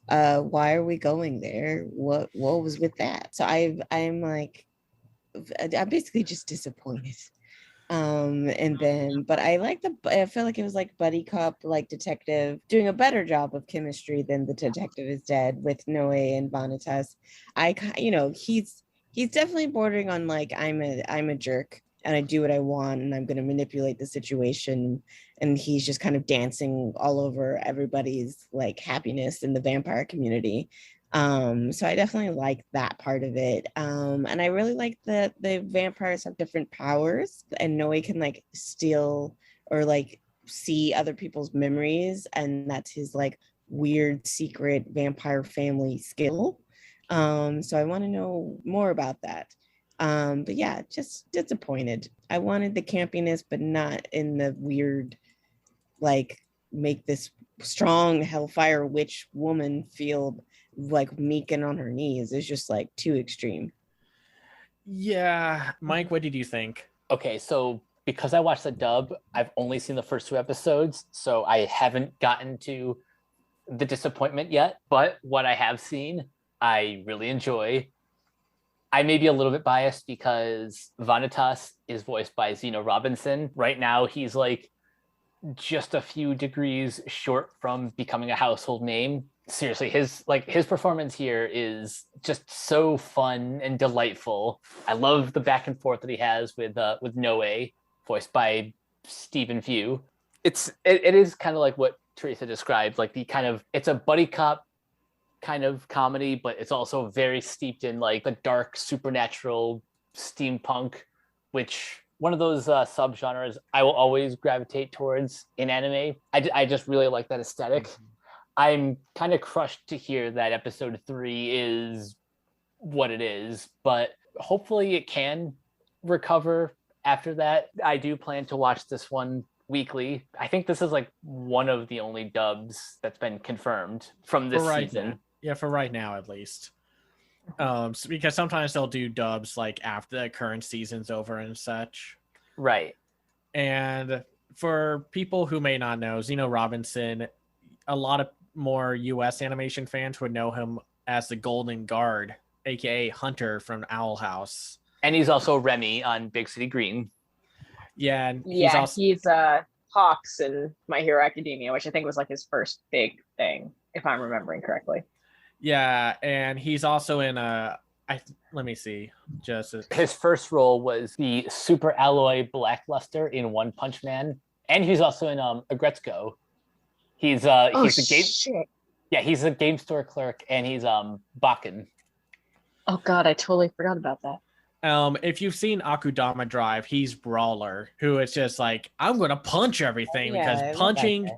Why are we going there? What was with that? So I'm like, I'm basically just disappointed. And then, but I feel like it was like buddy cop, like detective, doing a better job of chemistry than The Detective Is Dead with Noe and Vanitas. He's definitely bordering on like, I'm a jerk and I do what I want and I'm going to manipulate the situation, and he's just kind of dancing all over everybody's like happiness in the vampire community. So I definitely like that part of it. And I really like that the vampires have different powers, and Noe can like steal or like see other people's memories, and that's his like weird secret vampire family skill. So I want to know more about that. But yeah, just disappointed. I wanted the campiness, but not in the weird, like, make this strong hellfire witch woman feel like meek and on her knees. Is just like too extreme. Yeah, Mike, what did you think? Okay, so because I watched the dub, I've only seen the first 2 episodes, so I haven't gotten to the disappointment yet. But what I have seen, I really enjoy. I may be a little bit biased because Vanitas is voiced by Zeno Robinson. Right now, he's like just a few degrees short from becoming a household name. Seriously, his performance here is just so fun and delightful. I love the back and forth that he has with Noe, voiced by Stephen Few. It is kind of like what Teresa described, like it's a buddy cop kind of comedy, but it's also very steeped in like the dark supernatural steampunk, which one of those subgenres I will always gravitate towards in anime. I just really like that aesthetic. Mm-hmm. I'm kind of crushed to hear that episode 3 is what it is, but hopefully it can recover after that. I do plan to watch this one weekly. I think this is like one of the only dubs that's been confirmed from this season. Now. Yeah, for right now at least. Because sometimes they'll do dubs like after the current season's over and such. Right. And for people who may not know, Zeno Robinson, a lot of more US animation fans would know him as the Golden Guard, aka Hunter from Owl House. And he's also Remy on Big City Green. Yeah, and he's Hawks in My Hero Academia, which I think was like his first big thing, if I'm remembering correctly. Yeah, and he's also in let me see. His first role was the Super Alloy Blackluster in One Punch Man, and he's also in Agretzko. He's a game store clerk, and he's Bakken. Oh god, I totally forgot about that. If you've seen Akudama Drive, he's Brawler, who is just like, I'm gonna punch everything because punching.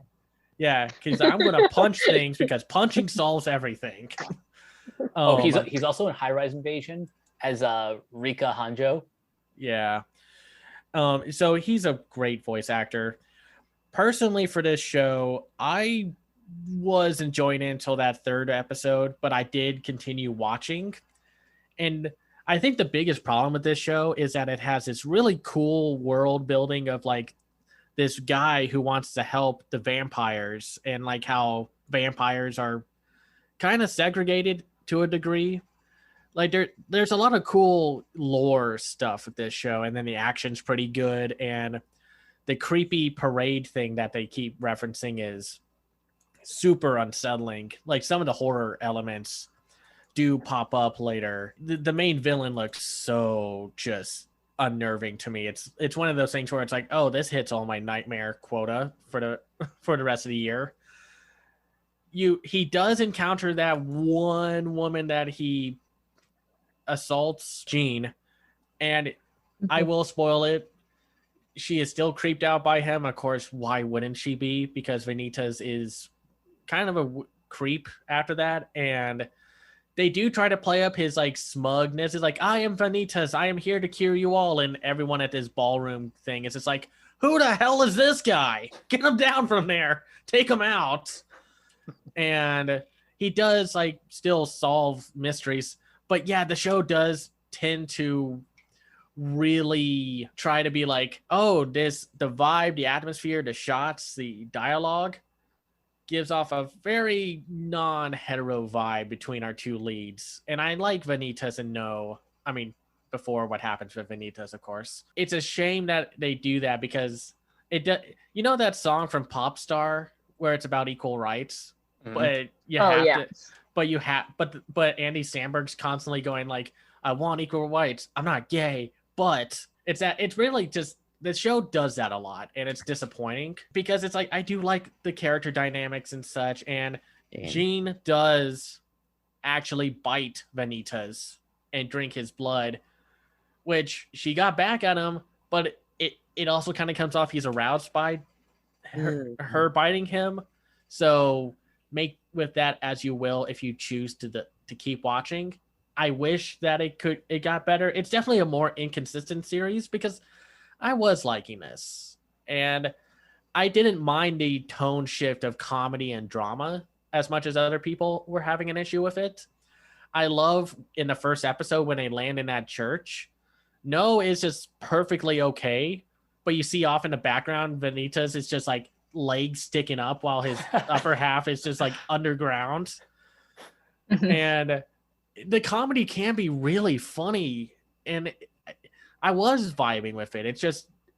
Yeah, because I'm gonna punch things because punching solves everything. He's also in High Rise Invasion as Rika Hanjo. Yeah. So he's a great voice actor. Personally, for this show, I was enjoying it until that 3rd episode, but I did continue watching. And I think the biggest problem with this show is that it has this really cool world building of like this guy who wants to help the vampires, and like how vampires are kind of segregated to a degree. Like there's a lot of cool lore stuff with this show, and then the action's pretty good, and the creepy parade thing that they keep referencing is super unsettling. Like some of the horror elements do pop up later. The main villain looks so just unnerving to me. It's one of those things where it's like, oh, this hits all my nightmare quota for the rest of the year. He does encounter that one woman that he assaults, Jean, and I will spoil it. she is still creeped out by him. Of course, why wouldn't she be? Because Vanitas is kind of a creep after that, and they do try to play up his like smugness. It's like, I am Vanitas, I am here to cure you all, and everyone at this ballroom thing is just like, who the hell is this guy? Get him down from there, take him out. And he does like still solve mysteries, but yeah, the show does tend to really try to be like, oh, the vibe, the atmosphere, the shots, the dialogue gives off a very non-hetero vibe between our two leads. And I like Vanitas and before what happens with Vanitas, of course. It's a shame that they do that because you know that song from Popstar where it's about equal rights? But but Andy Samberg's constantly going like, I want equal rights, I'm not gay, but it's really just, the show does that a lot, and it's disappointing because it's like, I do like the character dynamics and such, and Jean does actually bite Vanitas and drink his blood, which she got back at him, but it also kind of comes off he's aroused by her biting him. So make with that as you will if you choose to keep watching. I wish that it got better. It's definitely a more inconsistent series because I was liking this, and I didn't mind the tone shift of comedy and drama as much as other people were having an issue with it. I love in the first episode when they land in that church. No is just perfectly okay, but you see off in the background, Vanitas is just like legs sticking up while his upper half is just like underground. And the comedy can be really funny, and I was vibing with it.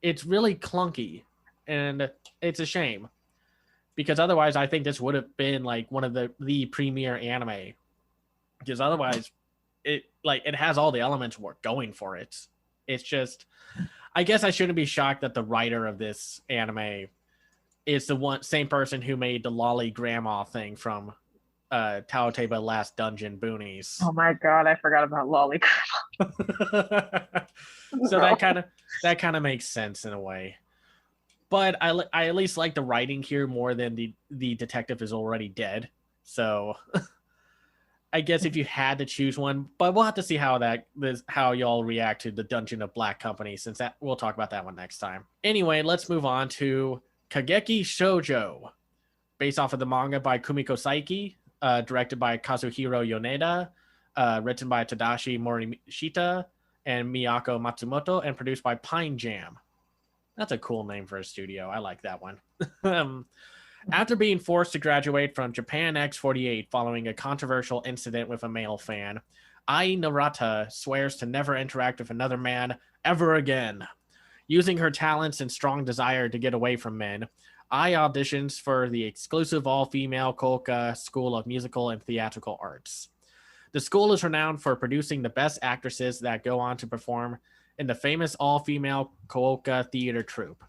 It's really clunky, and it's a shame because otherwise I think this would have been like one of the premier anime, because otherwise it has all the elements going for it. It's just, I guess I shouldn't be shocked that the writer of this anime is the same person who made the Lolly Grandma thing from Taoteba Last Dungeon Boonies. Oh my god, I forgot about Lolly. So that kind of makes sense in a way. But I at least like the writing here more than the detective is already dead. So I guess if you had to choose one, but we'll have to see how y'all react to the Dungeon of Black Company, since we'll talk about that one next time. Anyway, let's move on to Kageki Shoujo, based off of the manga by Kumiko Saiki, directed by Kazuhiro Yoneda, written by Tadashi Morishita and Miyako Matsumoto, and produced by Pine Jam. That's a cool name for a studio. I like that one. After being forced to graduate from Japan X48 following a controversial incident with a male fan, Ai Narata swears to never interact with another man ever again. Using her talents and strong desire to get away from men, Ai auditions for the exclusive all-female Koka School of Musical and Theatrical Arts. The school is renowned for producing the best actresses that go on to perform in the famous all-female Koka theater troupe.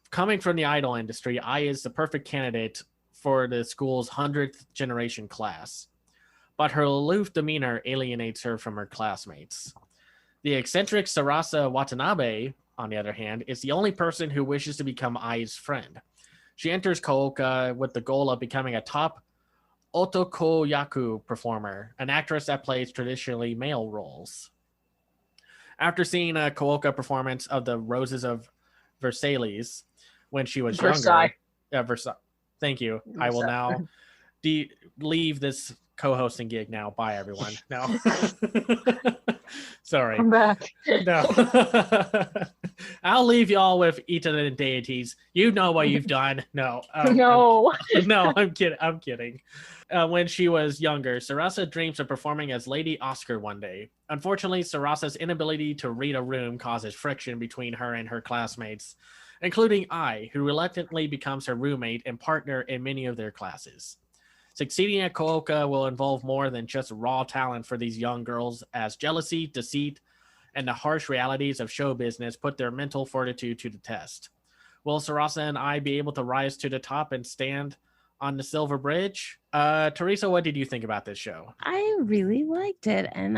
Coming from the idol industry, Ai is the perfect candidate for the school's 100th generation class. But her aloof demeanor alienates her from her classmates. The eccentric Sarasa Watanabe, on the other hand, is the only person who wishes to become Ai's friend. She enters Kooka with the goal of becoming a top otokoyaku performer, an actress that plays traditionally male roles. After seeing a Kooka performance of the Roses of Versailles when she was younger, thank you. Versailles. I will now leave this co-hosting gig now. Bye, everyone. No. Sorry. I'm back. No. I'll leave y'all with Ita and Deities. You know what you've done. No. No. I'm kidding. When she was younger, Sarasa dreams of performing as Lady Oscar one day. Unfortunately, Sarasa's inability to read a room causes friction between her and her classmates, including Ai, who reluctantly becomes her roommate and partner in many of their classes. Succeeding at Kooka will involve more than just raw talent for these young girls, as jealousy, deceit, and the harsh realities of show business put their mental fortitude to the test. Will Sarasa and Ai be able to rise to the top and stand on the Silver Bridge. Teresa, what did you think about this show? I really liked it, and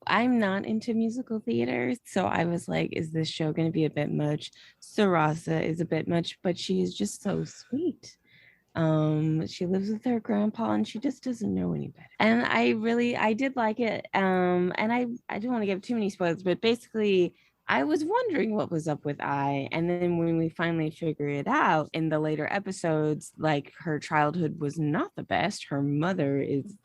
I'm not into musical theater, so I was like, is this show going to be a bit much? Sarasa is a bit much, but she is just so sweet. She lives with her grandpa and she just doesn't know any better. And I did like it. And I don't want to give too many spoilers, but basically I was wondering what was up with I. And then when we finally figure it out in the later episodes, like her childhood was not the best. Her mother is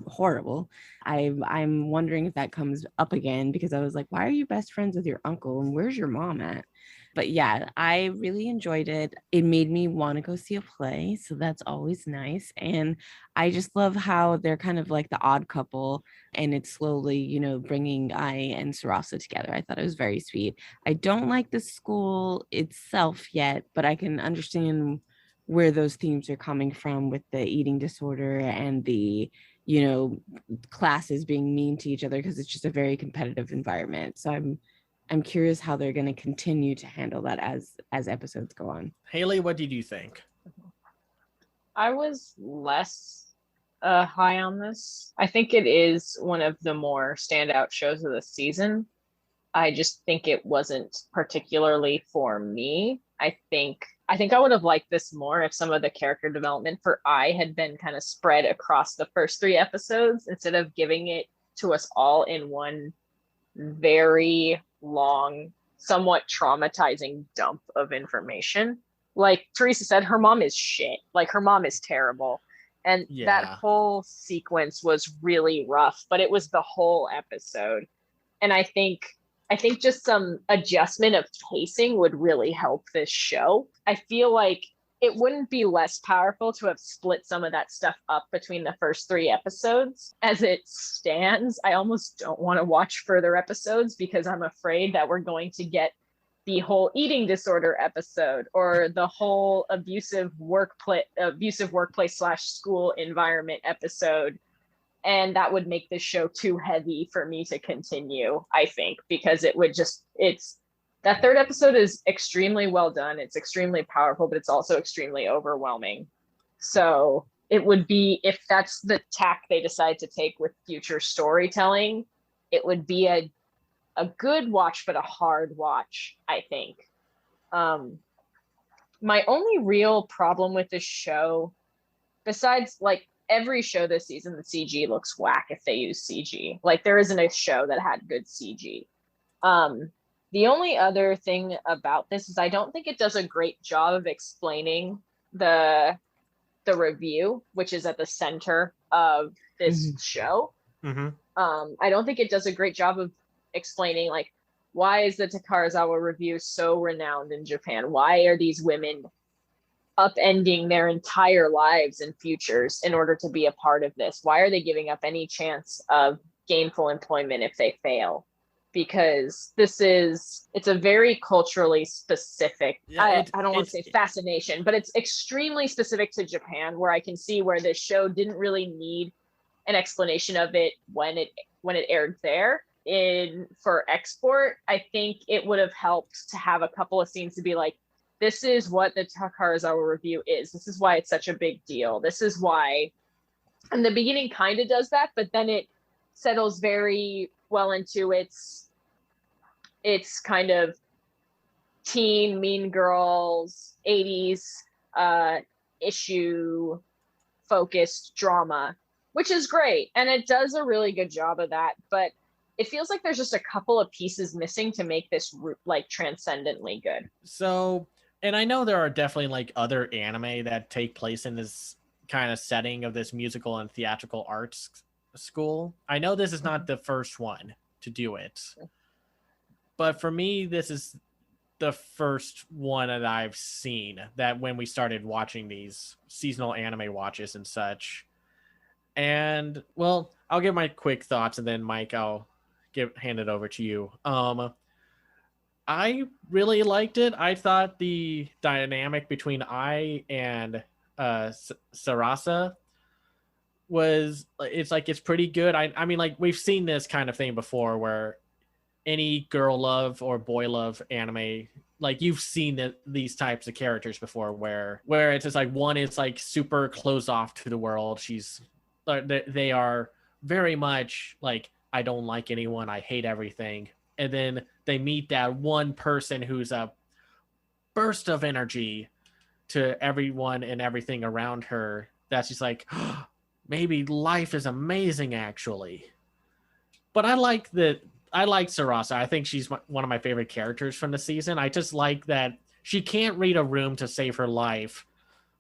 horrible. I'm wondering if that comes up again, because I was like, why are you best friends with your uncle and where's your mom at? But yeah, I really enjoyed it. It made me want to go see a play, so that's always nice. And I just love how they're kind of like the odd couple, and it's slowly, bringing I and Sarasa together. I thought it was very sweet. I don't like the school itself yet, but I can understand where those themes are coming from with the eating disorder and the classes being mean to each other, because it's just a very competitive environment. So I'm curious how they're going to continue to handle that as episodes go on. Haley, what did you think? I was less high on this. I think it is one of the more standout shows of the season. I just think it wasn't particularly for me. I think I would have liked this more if some of the character development for I had been kind of spread across the first 3 episodes instead of giving it to us all in one very long, somewhat traumatizing dump of information. Like Teresa said, her mom is shit. Like her mom is terrible. And that whole sequence was really rough, but it was the whole episode. And I think just some adjustment of pacing would really help this show. I feel like it wouldn't be less powerful to have split some of that stuff up between the first 3 episodes. As it stands, I almost don't want to watch further episodes because I'm afraid that we're going to get the whole eating disorder episode or the whole abusive workplace / school environment episode. And that would make this show too heavy for me to continue, I think, because that 3rd episode is extremely well done. It's extremely powerful, but it's also extremely overwhelming. So it would be, if that's the tack they decide to take with future storytelling, it would be a good watch, but a hard watch, I think. My only real problem with this show, besides like every show this season, the CG looks whack if they use CG. Like there isn't a show that had good CG. The only other thing about this is I don't think it does a great job of explaining the review, which is at the center of this show. Mm-hmm. I don't think it does a great job of explaining, like, why is the Takarazawa review so renowned in Japan? Why are these women upending their entire lives and futures in order to be a part of this? Why are they giving up any chance of gainful employment if they fail? Because it's a very culturally specific, I don't want to say fascination, but it's extremely specific to Japan, where I can see where this show didn't really need an explanation of it when it aired there. For export, I think it would have helped to have a couple of scenes to be like, this is what the Takarazawa review is. This is why it's such a big deal. This is why. And the beginning kind of does that, but then it settles very well into its kind of teen Mean Girls 80s issue focused drama, which is great. And it does a really good job of that. But it feels like there's just a couple of pieces missing to make this like transcendently good. So, and I know there are definitely like other anime that take place in this kind of setting of this musical and theatrical arts school. I know this is not the first one to do it, but for me, this is the first one that I've seen that when we started watching these seasonal anime watches and such. And well, I'll give my quick thoughts, and then Mike, I'll hand it over to you. I really liked it. I thought the dynamic between I and Sarasa it's pretty good. I mean, like, we've seen this kind of thing before where any girl love or boy love anime like you've seen these types of characters before where it's just like one is like super closed off to the world. They are very much like, I don't like anyone, I hate everything. And then they meet that one person who's a burst of energy to everyone and everything around her. That's just like, oh, maybe life is amazing actually. But I like Sarasa. I think she's one of my favorite characters from the season. I just like that she can't read a room to save her life,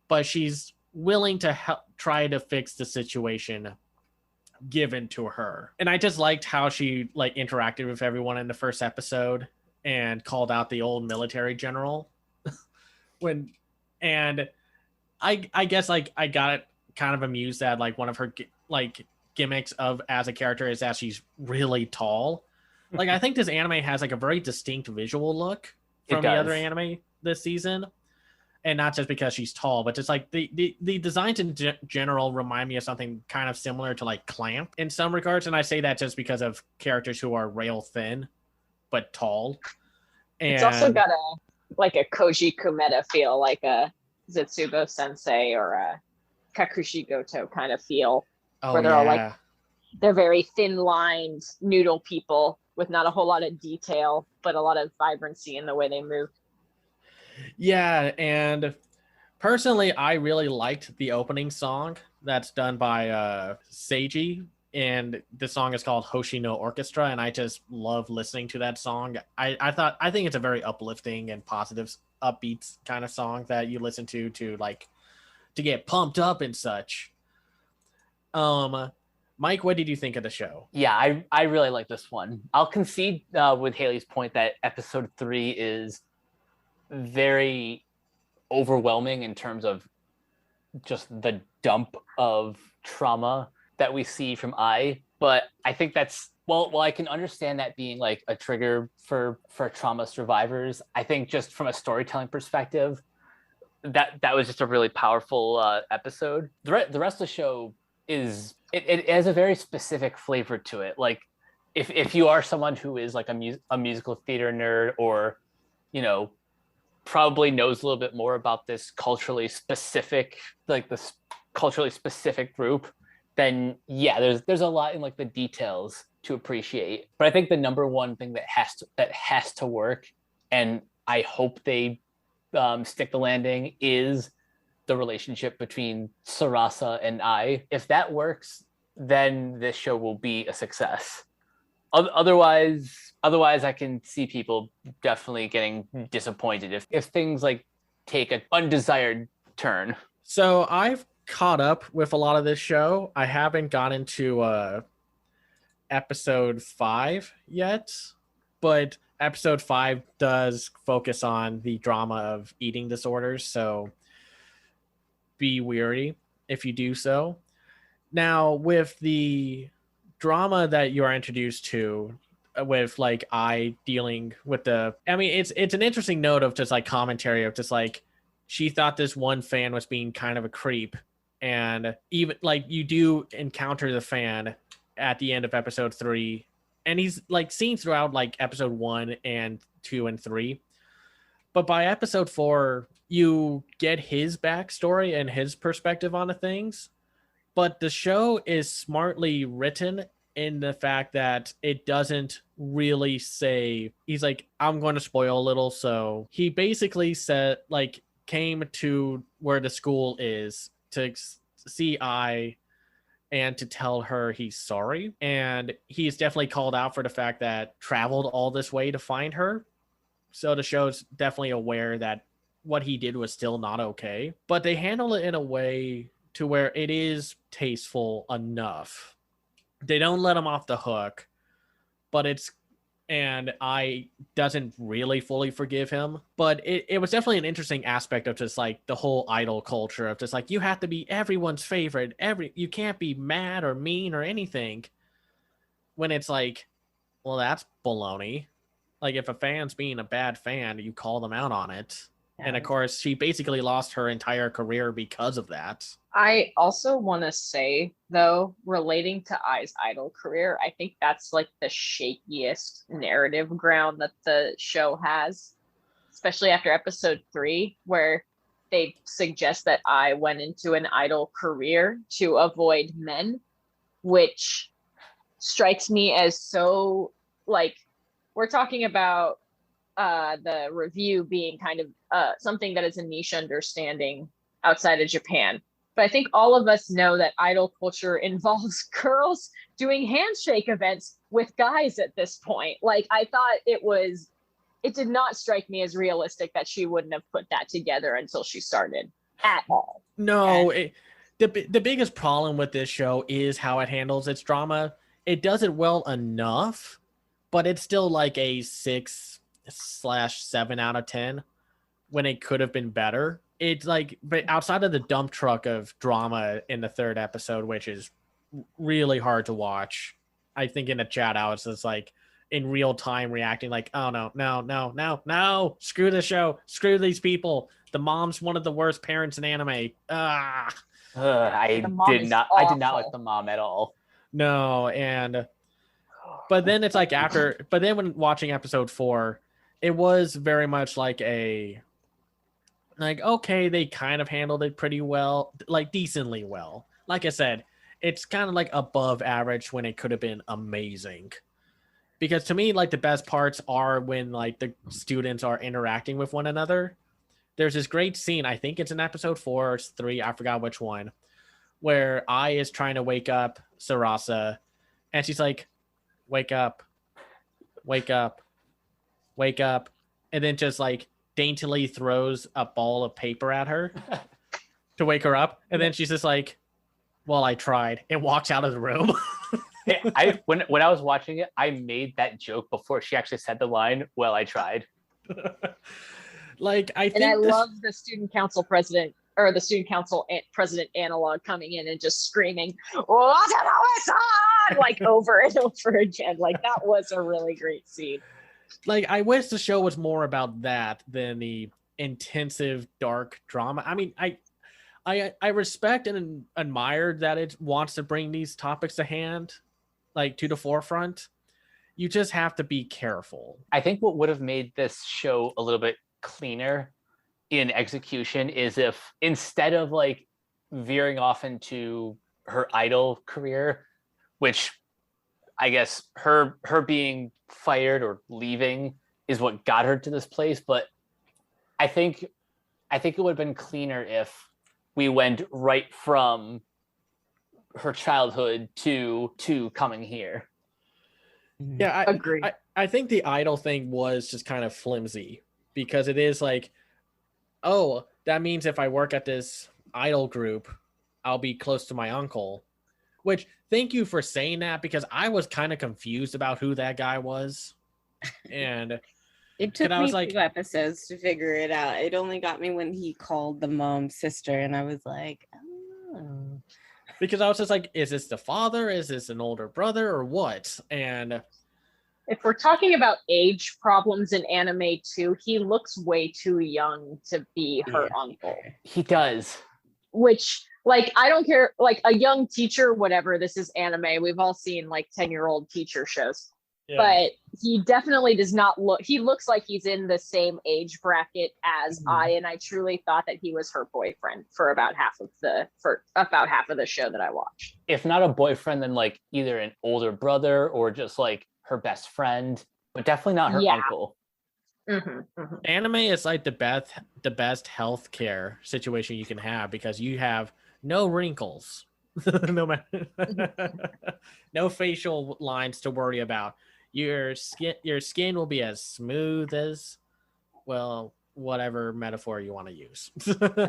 but she's willing to try to fix the situation given to her. And I just liked how she like interacted with everyone in the first episode and called out the old military general and I guess like I got kind of amused that like one of her like gimmicks of as a character is that she's really tall. Like I think this anime has like a very distinct visual look from the other anime this season, and not just because she's tall, but just like the designs in general remind me of something kind of similar to like Clamp in some regards, and I say that just because of characters who are rail thin but tall. And it's also got a Koji Kumeta feel, like a Zetsubo Sensei or a Kakushi Goto kind of feel, where they're all like, they're very thin lined noodle people with not a whole lot of detail, but a lot of vibrancy in the way they move. Yeah, and personally, I really liked the opening song that's done by Seiji, and the song is called Hoshino Orchestra, and I just love listening to that song. I think it's a very uplifting and positive, upbeat kind of song that you listen to like to get pumped up and such. Mike, what did you think of the show? Yeah, I really like this one. I'll concede with Haley's point that episode 3 is very overwhelming in terms of just the dump of trauma that we see from Ai. But I think that's, well, I can understand that being like a trigger for trauma survivors. I think just from a storytelling perspective, that was just a really powerful episode. The rest of the show is it has a very specific flavor to it. Like if you are someone who is like a musical theater nerd, or probably knows a little bit more about this culturally specific group, then yeah, there's a lot in like the details to appreciate. But I think the number one thing that has to work, and I hope they stick the landing, is the relationship between Sarasa and Ai. If that works, then this show will be a success. Otherwise, I can see people definitely getting disappointed if things like take an undesired turn. So I've caught up with a lot of this show. I haven't gotten to episode 5 yet, but episode 5 does focus on the drama of eating disorders, so be wary if you do so. Now, with the drama that you are introduced to, with like Ai dealing with it's an interesting note of just like commentary of just like she thought this one fan was being kind of a creep, and even like you do encounter the fan at the end of episode 3, and he's like seen throughout like episode 1 and 2 and 3, but by episode 4 you get his backstory and his perspective on the things. But the show is smartly written in the fact that it doesn't really say, he's like, I'm going to spoil a little. So he basically said, like, came to where the school is to see Ai and to tell her he's sorry. And he's definitely called out for the fact that traveled all this way to find her. So the show's definitely aware that what he did was still not okay. But they handle it in a way to where it is tasteful enough. They don't let him off the hook, but I doesn't really fully forgive him. But it was definitely an interesting aspect of just like the whole idol culture of just like, you have to be everyone's favorite. You can't be mad or mean or anything. When it's like, well, that's baloney. Like if a fan's being a bad fan, you call them out on it. And of course, she basically lost her entire career because of that. I also want to say, though, relating to Ai's idol career, I think that's like the shakiest narrative ground that the show has. especially after episode 3, where they suggest that I went into an idol career to avoid men, which strikes me as so, like, we're talking about the review being kind of something that is a niche understanding outside of Japan. But I think all of us know that idol culture involves girls doing handshake events with guys at this point. Like, I thought it did not strike me as realistic that she wouldn't have put that together until she started at all. No, the biggest problem with this show is how it handles its drama. It does it well enough, but it's still like a 6/7 out of 10 when it could have been better. It's like, but outside of the dump truck of drama in the 3rd episode, which is really hard to watch, I think in the chat out it's just like in real time reacting like, oh no, screw the show, screw these people. The mom's one of the worst parents in anime. I did not like the mom at all. No, but then it's like but then when watching episode 4, it was very much like okay, they kind of handled it pretty well, like decently well. Like I said, it's kind of like above average when it could have been amazing. Because to me, like the best parts are when like the students are interacting with one another. There's this great scene, I think it's in episode 4 or 3, I forgot which one, where Ai is trying to wake up Sarasa, and she's like, wake up, wake up, wake up, and then just like daintily throws a ball of paper at her to wake her up, and then she's just like, well, I tried, and walks out of the room. When I was watching it, I made that joke before she actually said the line, well, I tried. Like, I love the student council president, or the student council president analog coming in and just screaming, like over and over again. Like, that was a really great scene. Like, I wish the show was more about that than the intensive dark drama. I mean, I respect and admire that it wants to bring these topics to hand, like to the forefront. You just have to be careful. I think what would have made this show a little bit cleaner in execution is if, instead of like veering off into her idol career, which I guess her being fired or leaving is what got her to this place, but I think it would have been cleaner if we went right from her childhood to coming here. Yeah, I agree. I think the idol thing was just kind of flimsy, because it is like, oh, that means if I work at this idol group, I'll be close to my uncle. Which, thank you for saying that, because I was kind of confused about who that guy was. And it took me like, 2 episodes to figure it out. It only got me when he called the mom's sister, and I was like, oh. Because I was just like, is this the father? Is this an older brother or what? And if we're talking about age problems in anime too, he looks way too young to be her uncle. He does. Which, like, I don't care, like a young teacher, whatever, this is anime. We've all seen like 10-year-old teacher shows. Yeah. But he definitely does not he looks like he's in the same age bracket as I, and I truly thought that he was her boyfriend for about half of the show that I watched. If not a boyfriend, then like either an older brother or just like her best friend, but definitely not her uncle. Anime is like the best healthcare situation you can have, because you have no wrinkles, no facial lines to worry about. Your skin will be as smooth as, well, whatever metaphor you want to use.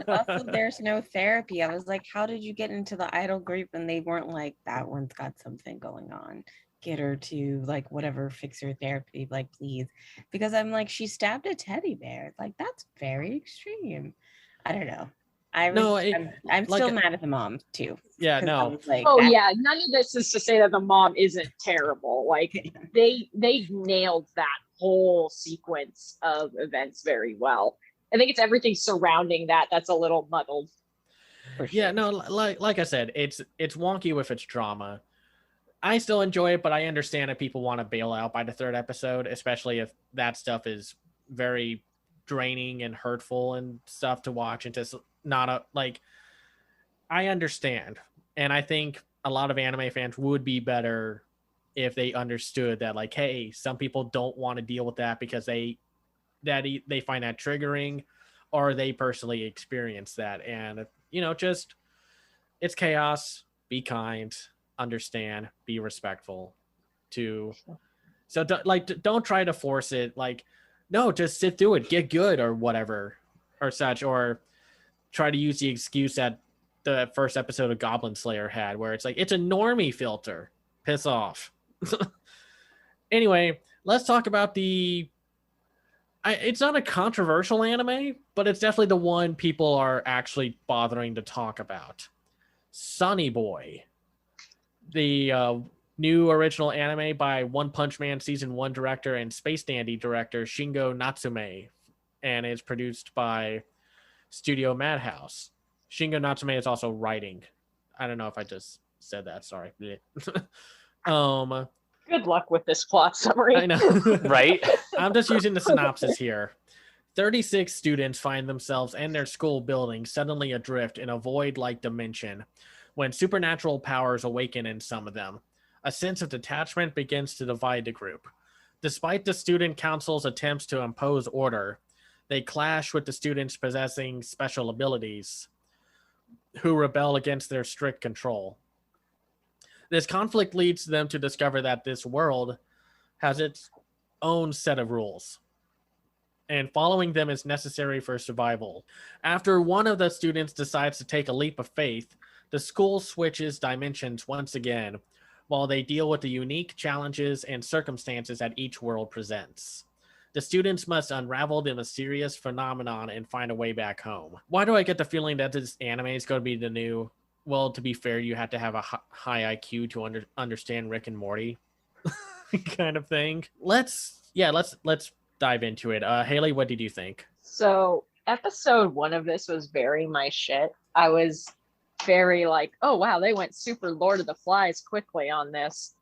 Also, there's no therapy. I was like, how did you get into the idol group? And they weren't like, that one's got something going on, get her to like whatever, fix her therapy, like, please. Because I'm like, she stabbed a teddy bear. Like, that's very extreme. I don't know. I'm still mad at the mom too. Yeah, no. Like, none of this is to say that the mom isn't terrible. Like, they nailed that whole sequence of events very well. I think it's everything surrounding that's a little muddled. For sure. Yeah, no, like I said, it's wonky with its drama. I still enjoy it, but I understand if people want to bail out by the 3rd episode, especially if that stuff is very draining and hurtful and stuff to watch, and just not a like. I understand, and I think a lot of anime fans would be better if they understood that, like, hey, some people don't want to deal with that because they find that triggering, or they personally experience that, and just it's chaos. Be kind, understand, be respectful. Don't try to force it. Like, no, just sit through it, get good, or whatever, or such, or try to use the excuse that the first episode of Goblin Slayer had, where it's like, it's a normie filter. Piss off. Anyway, let's talk about it's not a controversial anime, but it's definitely the one people are actually bothering to talk about. Sonny Boy, the new original anime by One Punch Man Season 1 director and Space Dandy director Shingo Natsume, and it's produced by Studio Madhouse. Shingo Natsume is also writing. I don't know if I just said that. Sorry. Good luck with this plot summary. I know. Right? I'm just using the synopsis here. 36 students find themselves and their school building suddenly adrift in a void-like dimension when supernatural powers awaken in some of them. A sense of detachment begins to divide the group. Despite the student council's attempts to impose order, they clash with the students possessing special abilities who rebel against their strict control. This conflict leads them to discover that this world has its own set of rules, and following them is necessary for survival. After one of the students decides to take a leap of faith, the school switches dimensions once again while they deal with the unique challenges and circumstances that each world presents. The students must unravel the mysterious phenomenon and find a way back home. Why do I get the feeling that this anime is going to be the new... Well, to be fair, you have to have a high IQ to understand Rick and Morty kind of thing. Let's dive into it. Haley, what did you think? So episode 1 of this was very my shit. I was very like, oh wow, they went super Lord of the Flies quickly on this.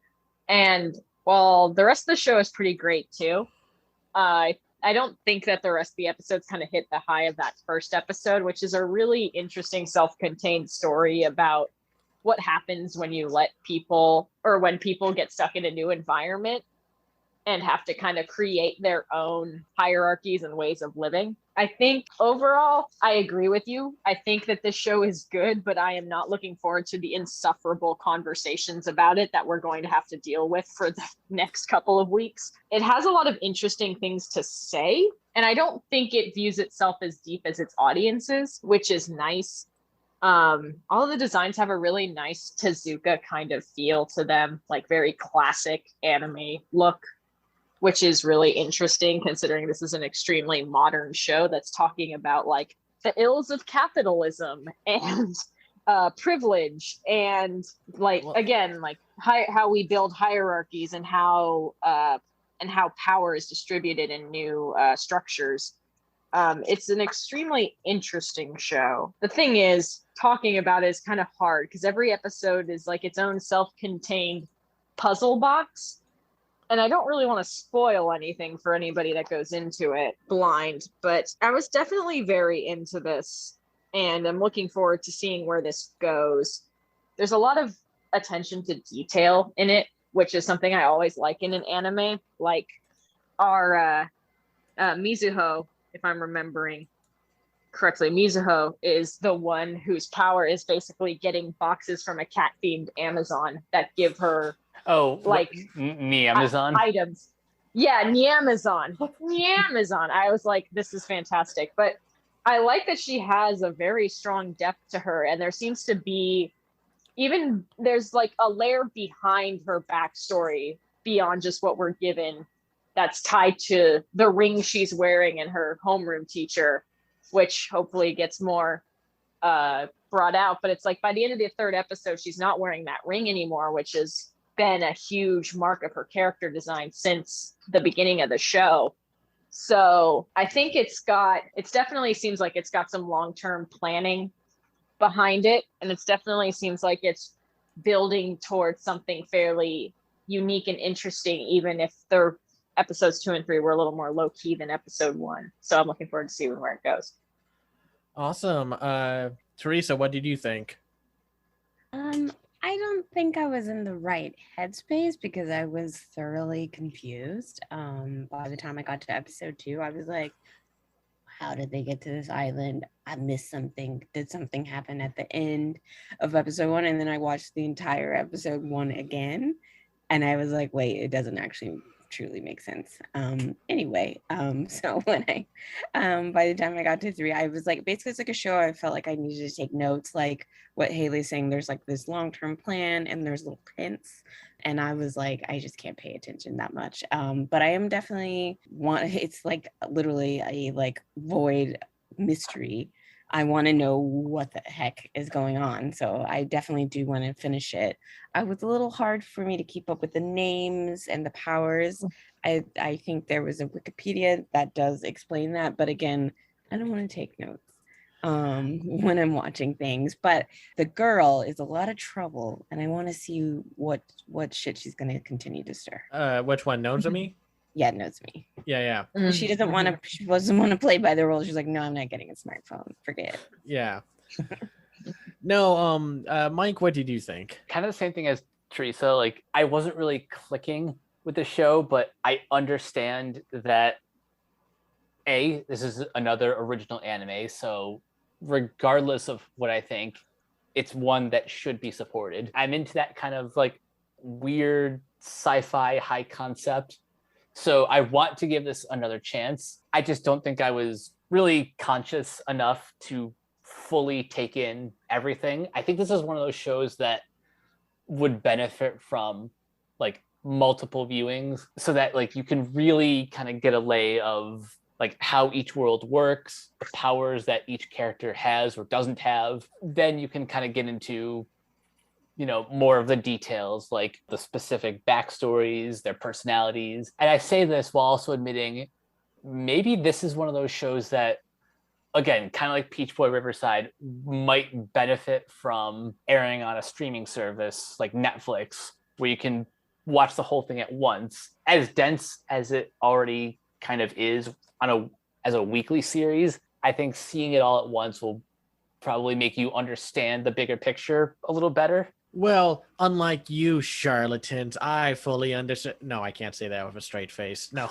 And while the rest of the show is pretty great too, I don't think that the rest of the episodes kind of hit the high of that first episode, which is a really interesting self-contained story about what happens when you let people, or when people get stuck in a new environment and have to kind of create their own hierarchies and ways of living. I think overall, I agree with you. I think that this show is good, but I am not looking forward to the insufferable conversations about it that we're going to have to deal with for the next couple of weeks. It has a lot of interesting things to say, and I don't think it views itself as deep as its audiences, which is nice. All of the designs have a really nice Tezuka kind of feel to them, like very classic anime look, which is really interesting considering this is an extremely modern show that's talking about like the ills of capitalism and privilege and like, again, like how we build hierarchies and how power is distributed in new structures. It's an extremely interesting show. The thing is, talking about it is kind of hard because every episode is like its own self-contained puzzle box. And I don't really want to spoil anything for anybody that goes into it blind, but I was definitely very into this, and I'm looking forward to seeing where this goes. There's a lot of attention to detail in it, which is something I always like in an anime. Like our Mizuho, if I'm remembering correctly, Mizuho is the one whose power is basically getting boxes from a cat-themed Amazon that give her like Amazon items. Yeah, Amazon. Amazon. I was like, this is fantastic. But I like that she has a very strong depth to her, and there seems to be there's like a layer behind her backstory beyond just what we're given that's tied to the ring she's wearing and her homeroom teacher, which hopefully gets more brought out. But it's like by the end of the 3rd episode, she's not wearing that ring anymore, which has been a huge mark of her character design since the beginning of the show. So I think it definitely seems like it's got some long-term planning behind it. And it definitely seems like it's building towards something fairly unique and interesting, even if the episodes 2 and 3 were a little more low key than episode 1. So I'm looking forward to seeing where it goes. Awesome. Teresa, what did you think? I don't think I was in the right headspace because I was thoroughly confused. By the time I got to episode 2, I was like, how did they get to this island? I missed something. Did something happen at the end of episode 1? And then I watched the entire episode 1 again. And I was like, wait, it doesn't actually truly make sense. So when by the time I got to 3, I was like, basically it's like a show. I felt like I needed to take notes, like what Haley's saying. There's like this long-term plan and there's little hints. And I was like, I just can't pay attention that much. But I am definitely it's like literally a like void mystery. I want to know what the heck is going on. So I definitely do want to finish it. It was a little hard for me to keep up with the names and the powers. I think there was a Wikipedia that does explain that. But again, I don't want to take notes when I'm watching things. But the girl is a lot of trouble. And I want to see what shit she's going to continue to stir. Which one? Nozomi? Yeah, Nozomi. Yeah. She doesn't want to. She doesn't want to play by the rules. She's like, no, I'm not getting a smartphone. Forget it. Yeah. No. Mike, what did you think? Kind of the same thing as Teresa. Like, I wasn't really clicking with the show, but I understand that this is another original anime, so regardless of what I think, it's one that should be supported. I'm into that kind of like weird sci-fi high concept. So I want to give this another chance. I just don't think I was really conscious enough to fully take in everything. I think this is one of those shows that would benefit from like multiple viewings so that like you can really kind of get a lay of like how each world works, the powers that each character has or doesn't have. Then you can kind of get into more of the details, like the specific backstories, their personalities. And I say this while also admitting maybe this is one of those shows that, again, kind of like Peach Boy Riverside, might benefit from airing on a streaming service like Netflix, where you can watch the whole thing at once. As dense as it already kind of is as a weekly series, I think seeing it all at once will probably make you understand the bigger picture a little better. Well, unlike you charlatans, I fully understand. No, I can't say that with a straight face. No.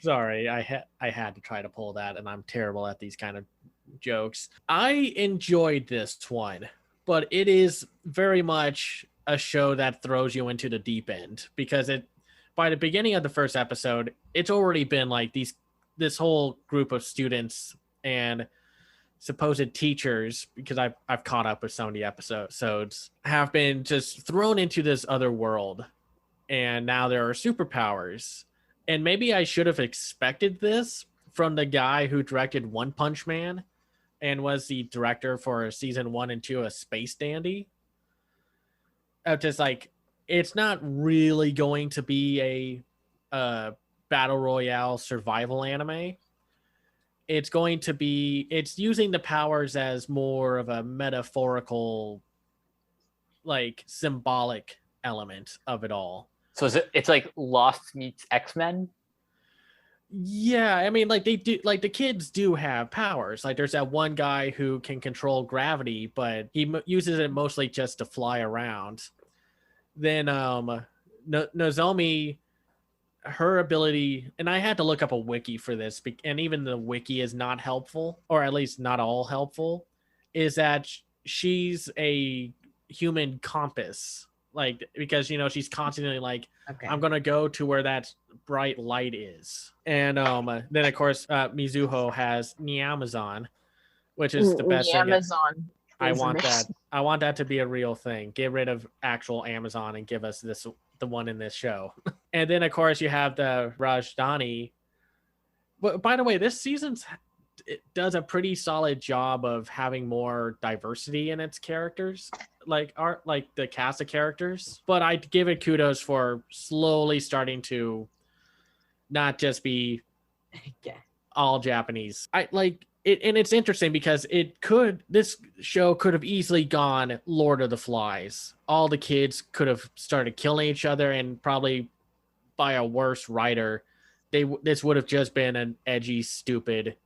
Sorry, I had to try to pull that, and I'm terrible at these kind of jokes. I enjoyed this one, but it is very much a show that throws you into the deep end, because by the beginning of the first episode, it's already been like this whole group of students and supposed teachers, because I've caught up with some of the episodes, have been just thrown into this other world, and now there are superpowers. And maybe I should have expected this from the guy who directed One Punch Man and was the director for season 1 and 2 of Space Dandy. Just like, it's not really going to be a battle royale survival anime. It's using the powers as more of a metaphorical, like symbolic element of it all. So it's like Lost meets X-Men? Yeah, I mean, like they do, like the kids do have powers. Like there's that one guy who can control gravity, but he uses it mostly just to fly around. Then Nozomi, her ability, and I had to look up a wiki for this, and even the wiki is not helpful, or at least not all helpful, is that she's a human compass. Like, because she's constantly like, okay, I'm gonna go to where that bright light is. And then of course Mizuho has the Amazon, which is the best thing. Amazon. I want that to be a real thing. Get rid of actual Amazon and give us the one in this show. And then of course you have the Rajdhani. But by the way, this season's it does a pretty solid job of having more diversity in its characters, like the cast of characters. But I'd give it kudos for slowly starting to not just be all Japanese. I like it, and it's interesting because this show could have easily gone Lord of the Flies. All the kids could have started killing each other and probably by a worse writer, this would have just been an edgy, stupid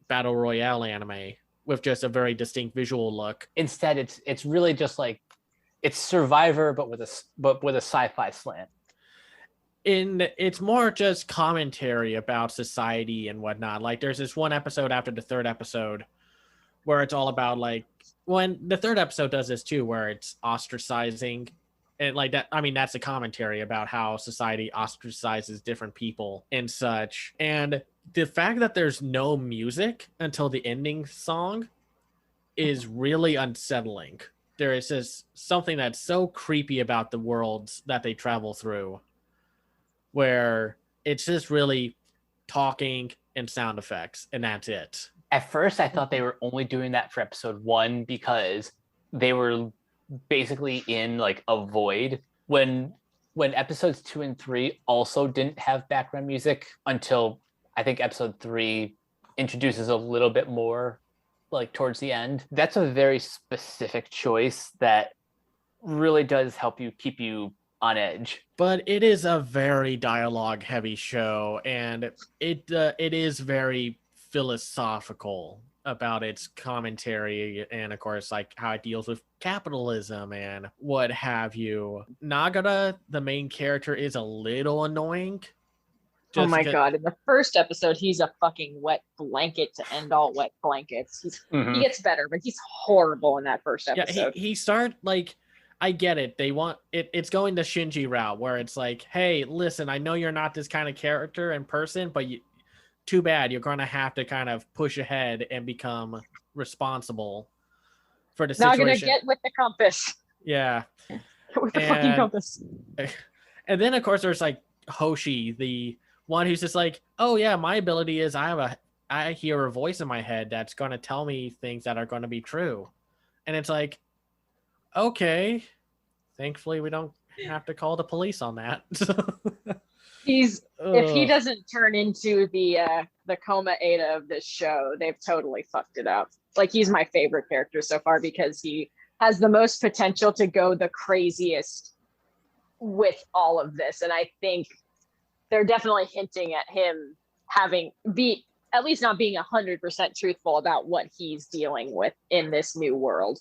battle royale anime with just a very distinct visual look. Instead, it's really just like it's Survivor, but with a sci-fi slant. It's more just commentary about society and whatnot. Like there's this one episode after the third episode where it's all about like when the third episode does this too, where it's ostracizing and like that. I mean, that's a commentary about how society ostracizes different people and such. And the fact that there's no music until the ending song is really unsettling. There is just something that's so creepy about the worlds that they travel through, where it's just really talking and sound effects, and that's it. At first, I thought they were only doing that for episode 1 because they were basically in like a void when episodes 2 and 3 also didn't have background music until I think episode 3 introduces a little bit more like towards the end. That's a very specific choice that really does help you keep you on edge. But it is a very dialogue heavy show, and it is very philosophical about its commentary, and of course like how it deals with capitalism and what have you. Nagata, the main character, is a little annoying. Oh my god, in the first episode he's a fucking wet blanket to end all wet blankets. He gets better, but he's horrible in that first episode. Yeah, he start like, I get it. They want it. It's going the Shinji route where it's like, hey, listen, I know you're not this kind of character in person, but too bad. You're going to have to kind of push ahead and become responsible for the situation. Not going to get with the compass. Yeah. With the fucking compass. And then, of course, there's like Hoshi, the one who's just like, oh, yeah, my ability is I hear a voice in my head that's going to tell me things that are going to be true. And it's like, okay, thankfully we don't have to call the police on that. If he doesn't turn into the Koma Ada of this show, they've totally fucked it up. Like, he's my favorite character so far because he has the most potential to go the craziest with all of this. And I think they're definitely hinting at him at least not being 100% truthful about what he's dealing with in this new world.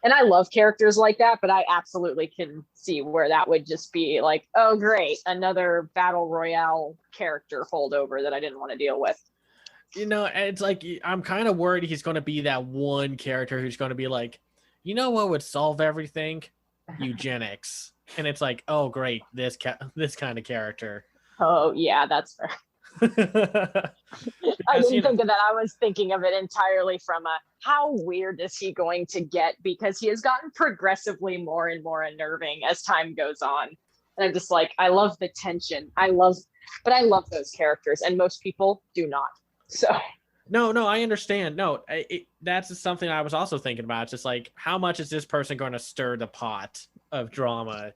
And I love characters like that, but I absolutely can see where that would just be like, oh, great, another battle royale character holdover that I didn't want to deal with. You know, it's like, I'm kind of worried he's going to be that one character who's going to be like, you know what would solve everything? Eugenics. And it's like, oh, great, this kind of character. Oh, yeah, that's fair. I didn't think of that. I was thinking of it entirely from how weird is he going to get, because he has gotten progressively more and more unnerving as time goes on. And I'm just like, I love the tension. But I love those characters, and most people do not. So no, I understand. No, that's something I was also thinking about. It's just like, how much is this person going to stir the pot of drama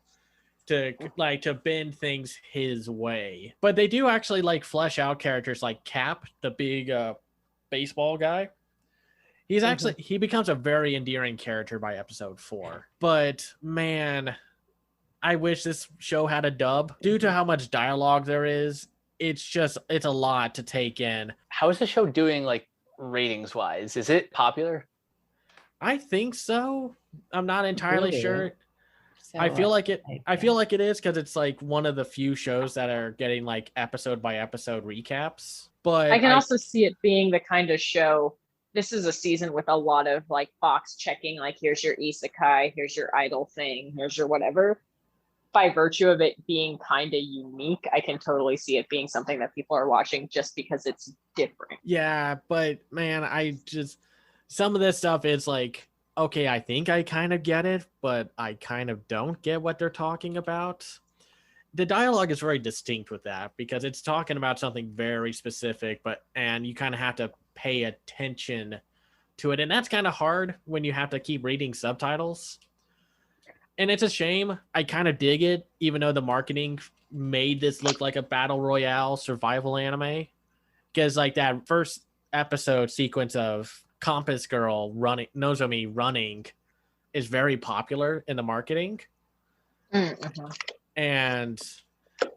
to bend things his way? But they do actually like flesh out characters like Cap, the big baseball guy. He's actually he becomes a very endearing character by episode 4. But man, I wish this show had a dub. Due to how much dialogue there is, it's a lot to take in. How is the show doing, like, ratings wise? Is it popular? I think so. I'm not entirely sure. So, I feel like it is, because it's like one of the few shows that are getting like episode by episode recaps. But I can also see it being the kind of show. This is a season with a lot of like box checking, like here's your isekai, here's your idol thing, here's your whatever. By virtue of it being kind of unique, I can totally see it being something that people are watching just because it's different. Yeah, but man, some of this stuff is like, okay, I think I kind of get it, but I kind of don't get what they're talking about. The dialogue is very distinct with that because it's talking about something very specific, and you kind of have to pay attention to it. And that's kind of hard when you have to keep reading subtitles. And it's a shame. I kind of dig it, even though the marketing made this look like a battle royale survival anime. Because like that first episode sequence of Compass Girl running, Nozomi running, is very popular in the marketing. Mm-hmm. And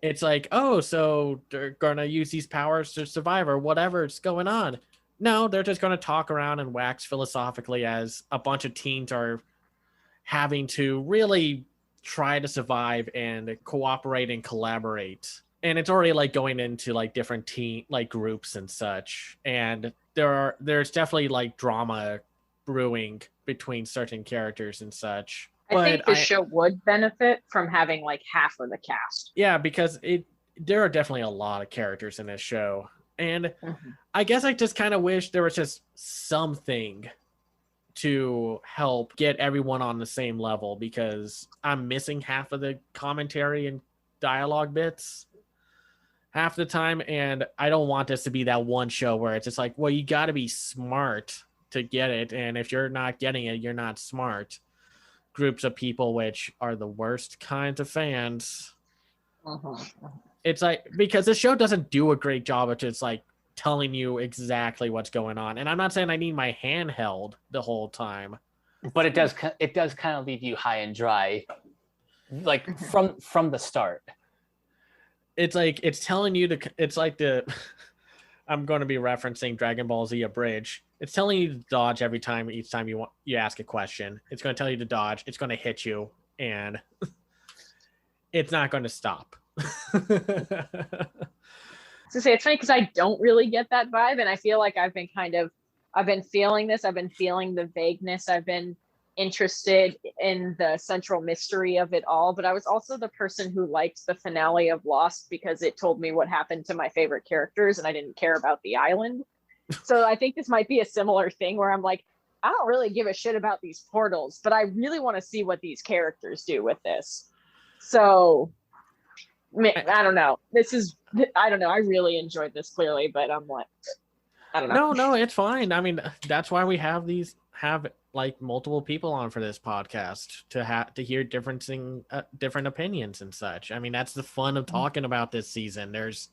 it's like, oh, so they're gonna use these powers to survive or whatever's going on. No, they're just gonna talk around and wax philosophically as a bunch of teens are having to really try to survive and cooperate and collaborate. And it's already like going into like different team like groups and such. And there's definitely like drama brewing between certain characters and such. I think the show would benefit from having like half of the cast. Yeah, because there are definitely a lot of characters in this show. And I guess I just kind of wish there was just something to help get everyone on the same level, because I'm missing half of the commentary and dialogue bits half the time, and I don't want this to be that one show where it's just like, well, you got to be smart to get it, and if you're not getting it, you're not smart. Groups of people, which are the worst kinds of fans. It's like, because the show doesn't do a great job of just like telling you exactly what's going on. And I'm not saying I need my hand held the whole time, but it does kind of leave you high and dry, like from the start. It's like, it's telling you to, it's like I'm going to be referencing Dragon Ball Z Abridged. It's telling you to dodge each time you ask a question. It's going to tell you to dodge. It's going to hit you, and it's not going to stop. To say, it's funny because I don't really get that vibe, and I feel like I've been feeling this. I've been feeling the vagueness. I've been interested in the central mystery of it all, but I was also the person who liked the finale of Lost because it told me what happened to my favorite characters, and I didn't care about the island. So I think this might be a similar thing where I'm like, I don't really give a shit about these portals, but I really want to see what these characters do with this. So I don't know. I don't know. I really enjoyed this clearly, but I'm like, I don't know. No, it's fine. I mean, that's why we have like multiple people on for this podcast to hear different opinions and such. I mean, that's the fun of talking about this season. There's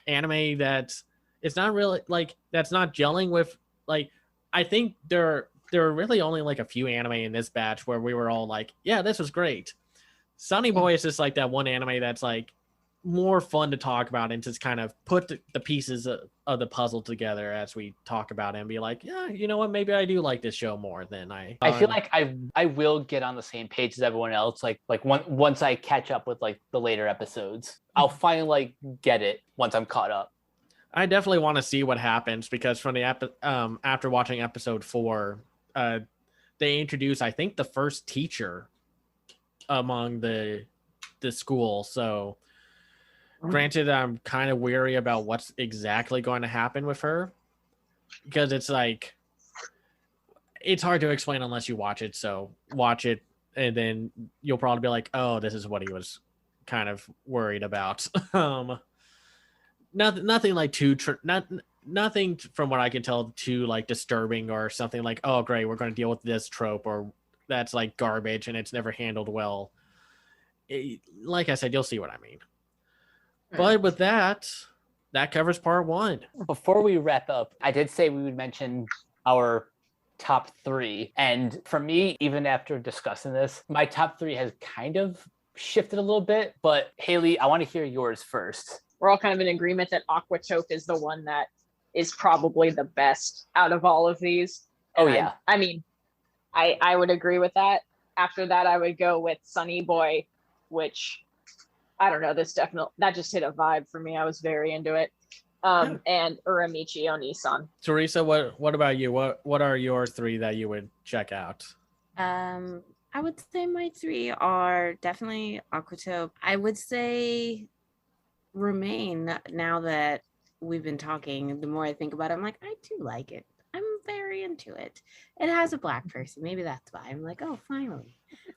anime that it's not really like, that's not gelling with, like, I think there are really only like a few anime in this batch where we were all like, yeah, this was great. Sunny Boy is just like that one anime that's like more fun to talk about and just kind of put the pieces of the puzzle together as we talk about it and be like, yeah, you know what, maybe I do like this show more than I feel like I will get on the same page as everyone else, like once I catch up with like the later episodes. I'll finally like get it once I'm caught up. I definitely want to see what happens, because from the after watching episode 4, they introduce, I think, the first teacher among the school. So granted, I'm kind of weary about what's exactly going to happen with her, because it's like, it's hard to explain unless you watch it. So watch it, and then you'll probably be like, oh, this is what he was kind of worried about. Nothing like nothing from what I can tell too like disturbing or something like, oh great, we're going to deal with this trope, or that's like garbage and it's never handled well. Like I said, you'll see what I mean. But with that covers part 1. Before we wrap up, I did say we would mention our top 3. And for me, even after discussing this, my top 3 has kind of shifted a little bit. But Haley, I want to hear yours first. We're all kind of in agreement that Aquatope is the one that is probably the best out of all of these. Oh, yeah. I mean, I would agree with that. After that, I would go with Sunny Boy, which, I don't know, that just hit a vibe for me. I was very into it. And Uramichi Onisan. Teresa, what about you? What are your 3 that you would check out? I would say my 3 are definitely Aquatope. I would say Remain. Now that we've been talking, the more I think about it, I'm like, I do like it. I'm very into it. It has a black person. Maybe that's why I'm like, oh, finally.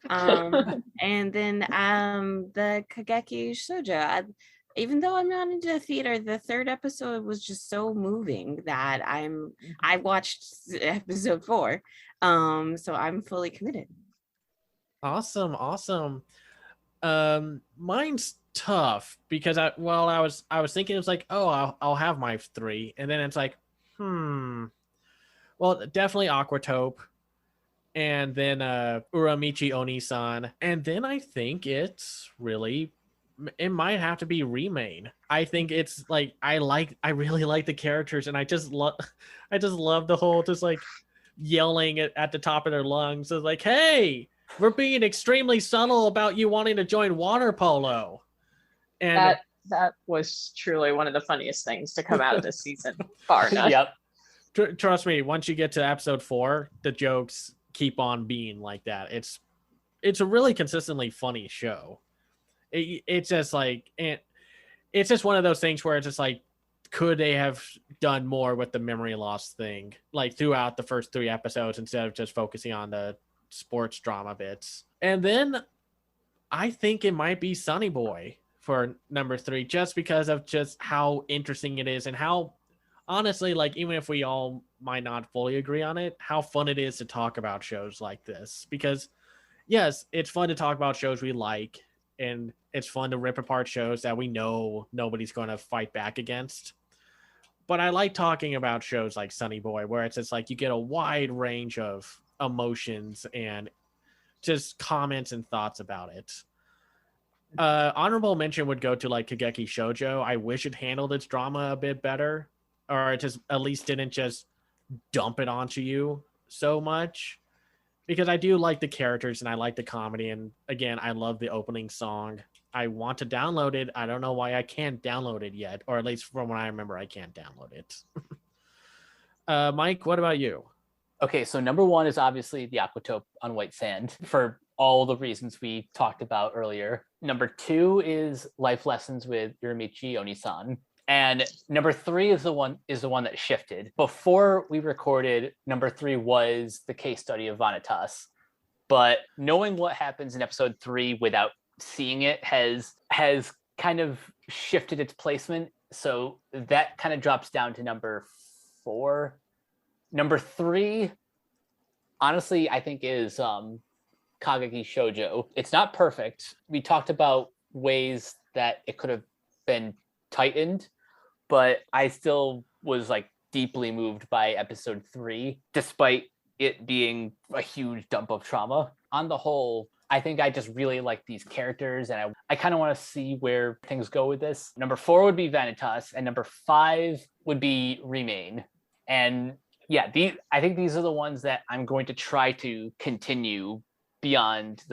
And then the Kageki Shoujo. Even though I'm not into theater, the 3rd episode was just so moving that I watched episode 4. So I'm fully committed. Awesome. Mine's tough because I was thinking, it was like, oh, I'll have my 3, and then it's like, well, definitely Aquatope, and then Uramichi Onisan, and then I think it's really it might have to be Remain. I think it's like I really like the characters, and I just love the whole just like yelling at the top of their lungs. It's like, hey, we're being extremely subtle about you wanting to join water polo. And that was truly one of the funniest things to come out of this season, bar none. Yep. Trust me, once you get to episode 4, the jokes keep on being like that. It's a really consistently funny show. It's just like, it's just one of those things where it's just like, could they have done more with the memory loss thing, like throughout the first 3 episodes instead of just focusing on the sports drama bits? And then I think it might be Sunny Boy for number 3, just because of just how interesting it is and how, honestly, like, even if we all might not fully agree on it, how fun it is to talk about shows like this. Because yes, it's fun to talk about shows we like, and it's fun to rip apart shows that we know nobody's going to fight back against. But I like talking about shows like Sunny Boy, where it's just like you get a wide range of emotions and just comments and thoughts about it. Honorable mention would go to like Kageki Shoujo. I wish it handled its drama a bit better, or it just at least didn't just dump it onto you so much. Because I do like the characters and I like the comedy. And again, I love the opening song. I want to download it. I don't know why I can't download it yet. Or at least from what I remember, I can't download it. Mike, what about you? Okay, so number 1 is obviously the Aquatope on White Sand for all the reasons we talked about earlier. Number 2 is Life Lessons with Uramichi Onisan. And number 3 is the one that shifted. Before we recorded, number 3 was the case study of Vanitas. But knowing what happens in episode 3 without seeing it has kind of shifted its placement. So that kind of drops down to number 4. Number 3, honestly, I think is Kageki Shoujo. It's not perfect. We talked about ways that it could have been tightened, but I still was like deeply moved by episode 3, despite it being a huge dump of trauma. On the whole, I think I just really like these characters, and I kind of want to see where things go with this. Number 4 would be Vanitas, and number 5 would be Remain. And yeah, I think these are the ones that I'm going to try to continue beyond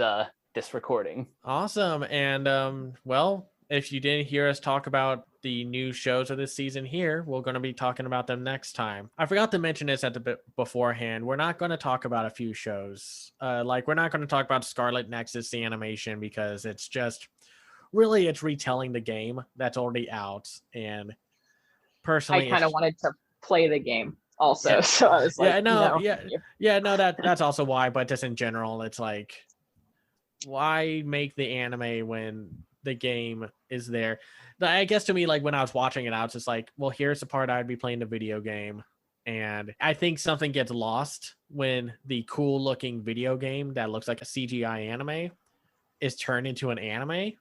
this recording. Awesome. And well, if you didn't hear us talk about the new shows of this season here, we're going to be talking about them next time. I forgot to mention this at the bit beforehand. We're not going to talk about a few shows. Like, we're not going to talk about Scarlet Nexus, the animation, because it's just really, it's retelling the game that's already out. And personally, I kind of wanted to play the game also. So I was like, that's also why. But just in general, it's like, why make the anime when the game is there? I guess to me, like, when I was watching it, I was just like, well, here's the part I'd be playing the video game. And I think something gets lost when the cool looking video game that looks like a CGI anime is turned into an anime.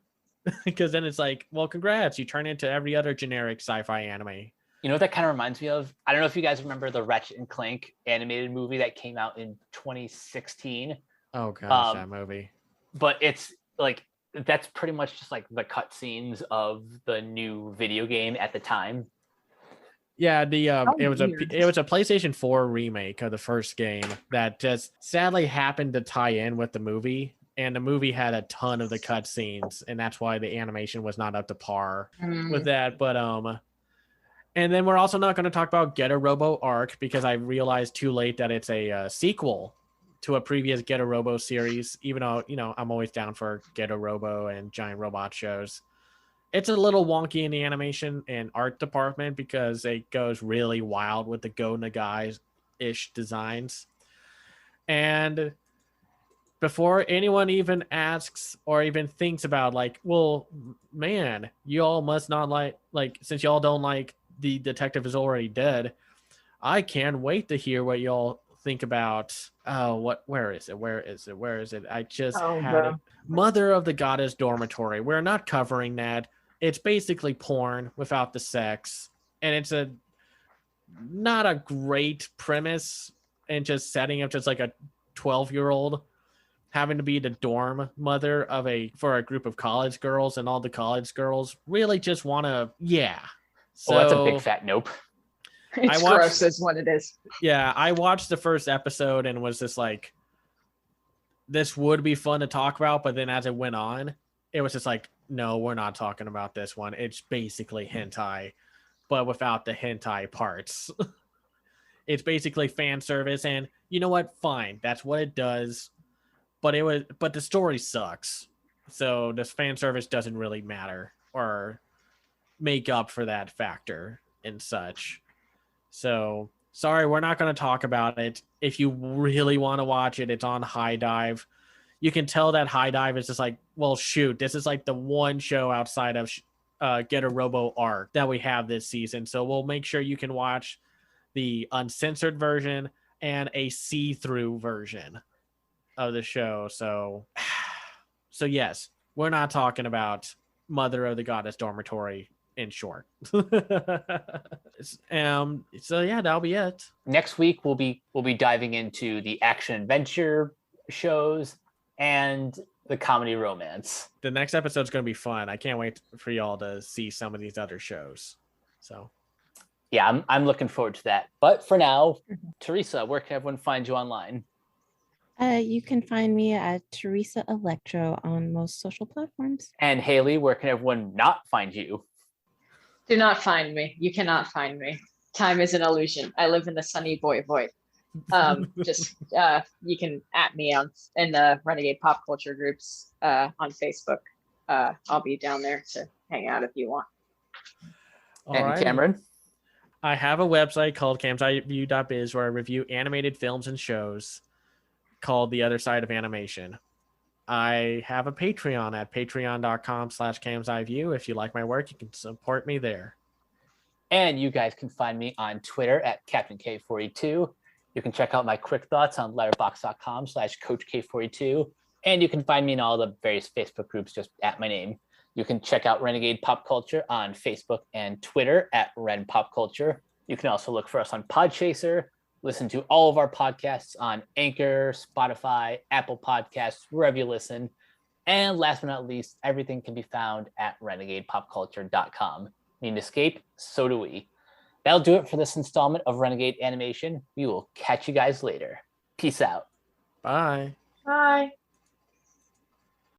Because then it's like, well, congrats, you turn into every other generic sci-fi anime. You know what that kind of reminds me of? I don't know if you guys remember the Ratchet and Clank animated movie that came out in 2016. Oh gosh, that movie. But it's like, that's pretty much just like the cutscenes of the new video game at the time. Yeah, it was a PlayStation 4 remake of the first game that just sadly happened to tie in with the movie, and the movie had a ton of the cutscenes, and that's why the animation was not up to par with that. But and then we're also not going to talk about Getter Robo Arc, because I realized too late that it's a sequel to a previous Getter Robo series, even though, you know, I'm always down for Getter Robo and giant robot shows. It's a little wonky in the animation and art department because it goes really wild with the Go Nagai-ish designs. And before anyone even asks or even thinks about, like, well, man, you all must not like, since y'all don't like The Detective Is Already Dead, I can't wait to hear what y'all think about where is it? I just had it. Mother of the Goddess Dormitory. We're not covering that. It's basically porn without the sex, and it's not a great premise, and just setting up just like a 12-year-old having to be the dorm mother for a group of college girls, and all the college girls really just want to, yeah. So Oh, that's a big fat nope. It's watched- gross is what it is. yeah, I watched the first episode and was just like, this would be fun to talk about, but then as it went on, it was just like, no, we're not talking about this one. It's basically hentai, but without the hentai parts. It's basically fan service, and you know what? Fine, that's what it does. But the story sucks, so this fan service doesn't really matter or make up for that factor and such. So sorry, we're not going to talk about it. If you really want to watch it, it's on High Dive. You can tell that High Dive is just like, well, shoot, this is like the one show outside of Get a Robo Arc that we have this season. So we'll make sure you can watch the uncensored version and a see-through version of the show. So yes, we're not talking about Mother of the Goddess Dormitory in short. So yeah, that'll be it. Next week we'll be diving into the action adventure shows and the comedy romance. The next episode's going to be fun. I can't wait for y'all to see some of these other shows. So yeah, I'm looking forward to that. But for now, Teresa, where can everyone find you online? You can find me at Teresa Electro on most social platforms. And Haley, where can everyone not find you? Do not find me. You cannot find me. Time is an illusion. I live in the sunny boy void. You can at me in the Renegade Pop Culture groups on Facebook. I'll be down there to hang out if you want. And right. Cameron? I have a website called camsiview.biz where I review animated films and shows called The Other Side of Animation. I have a Patreon at patreon.com/camsiview. If you like my work, you can support me there. And you guys can find me on Twitter at Captain K42. You can check out my quick thoughts on letterboxd.com/CoachK42. And you can find me in all the various Facebook groups just at my name. You can check out Renegade Pop Culture on Facebook and Twitter at Ren Pop Culture. You can also look for us on Podchaser. Listen to all of our podcasts on Anchor, Spotify, Apple Podcasts, wherever you listen. And last but not least, everything can be found at renegadepopculture.com. Need an escape? So do we. That'll do it for this installment of Renegade Animation. We will catch you guys later. Peace out. Bye. Bye.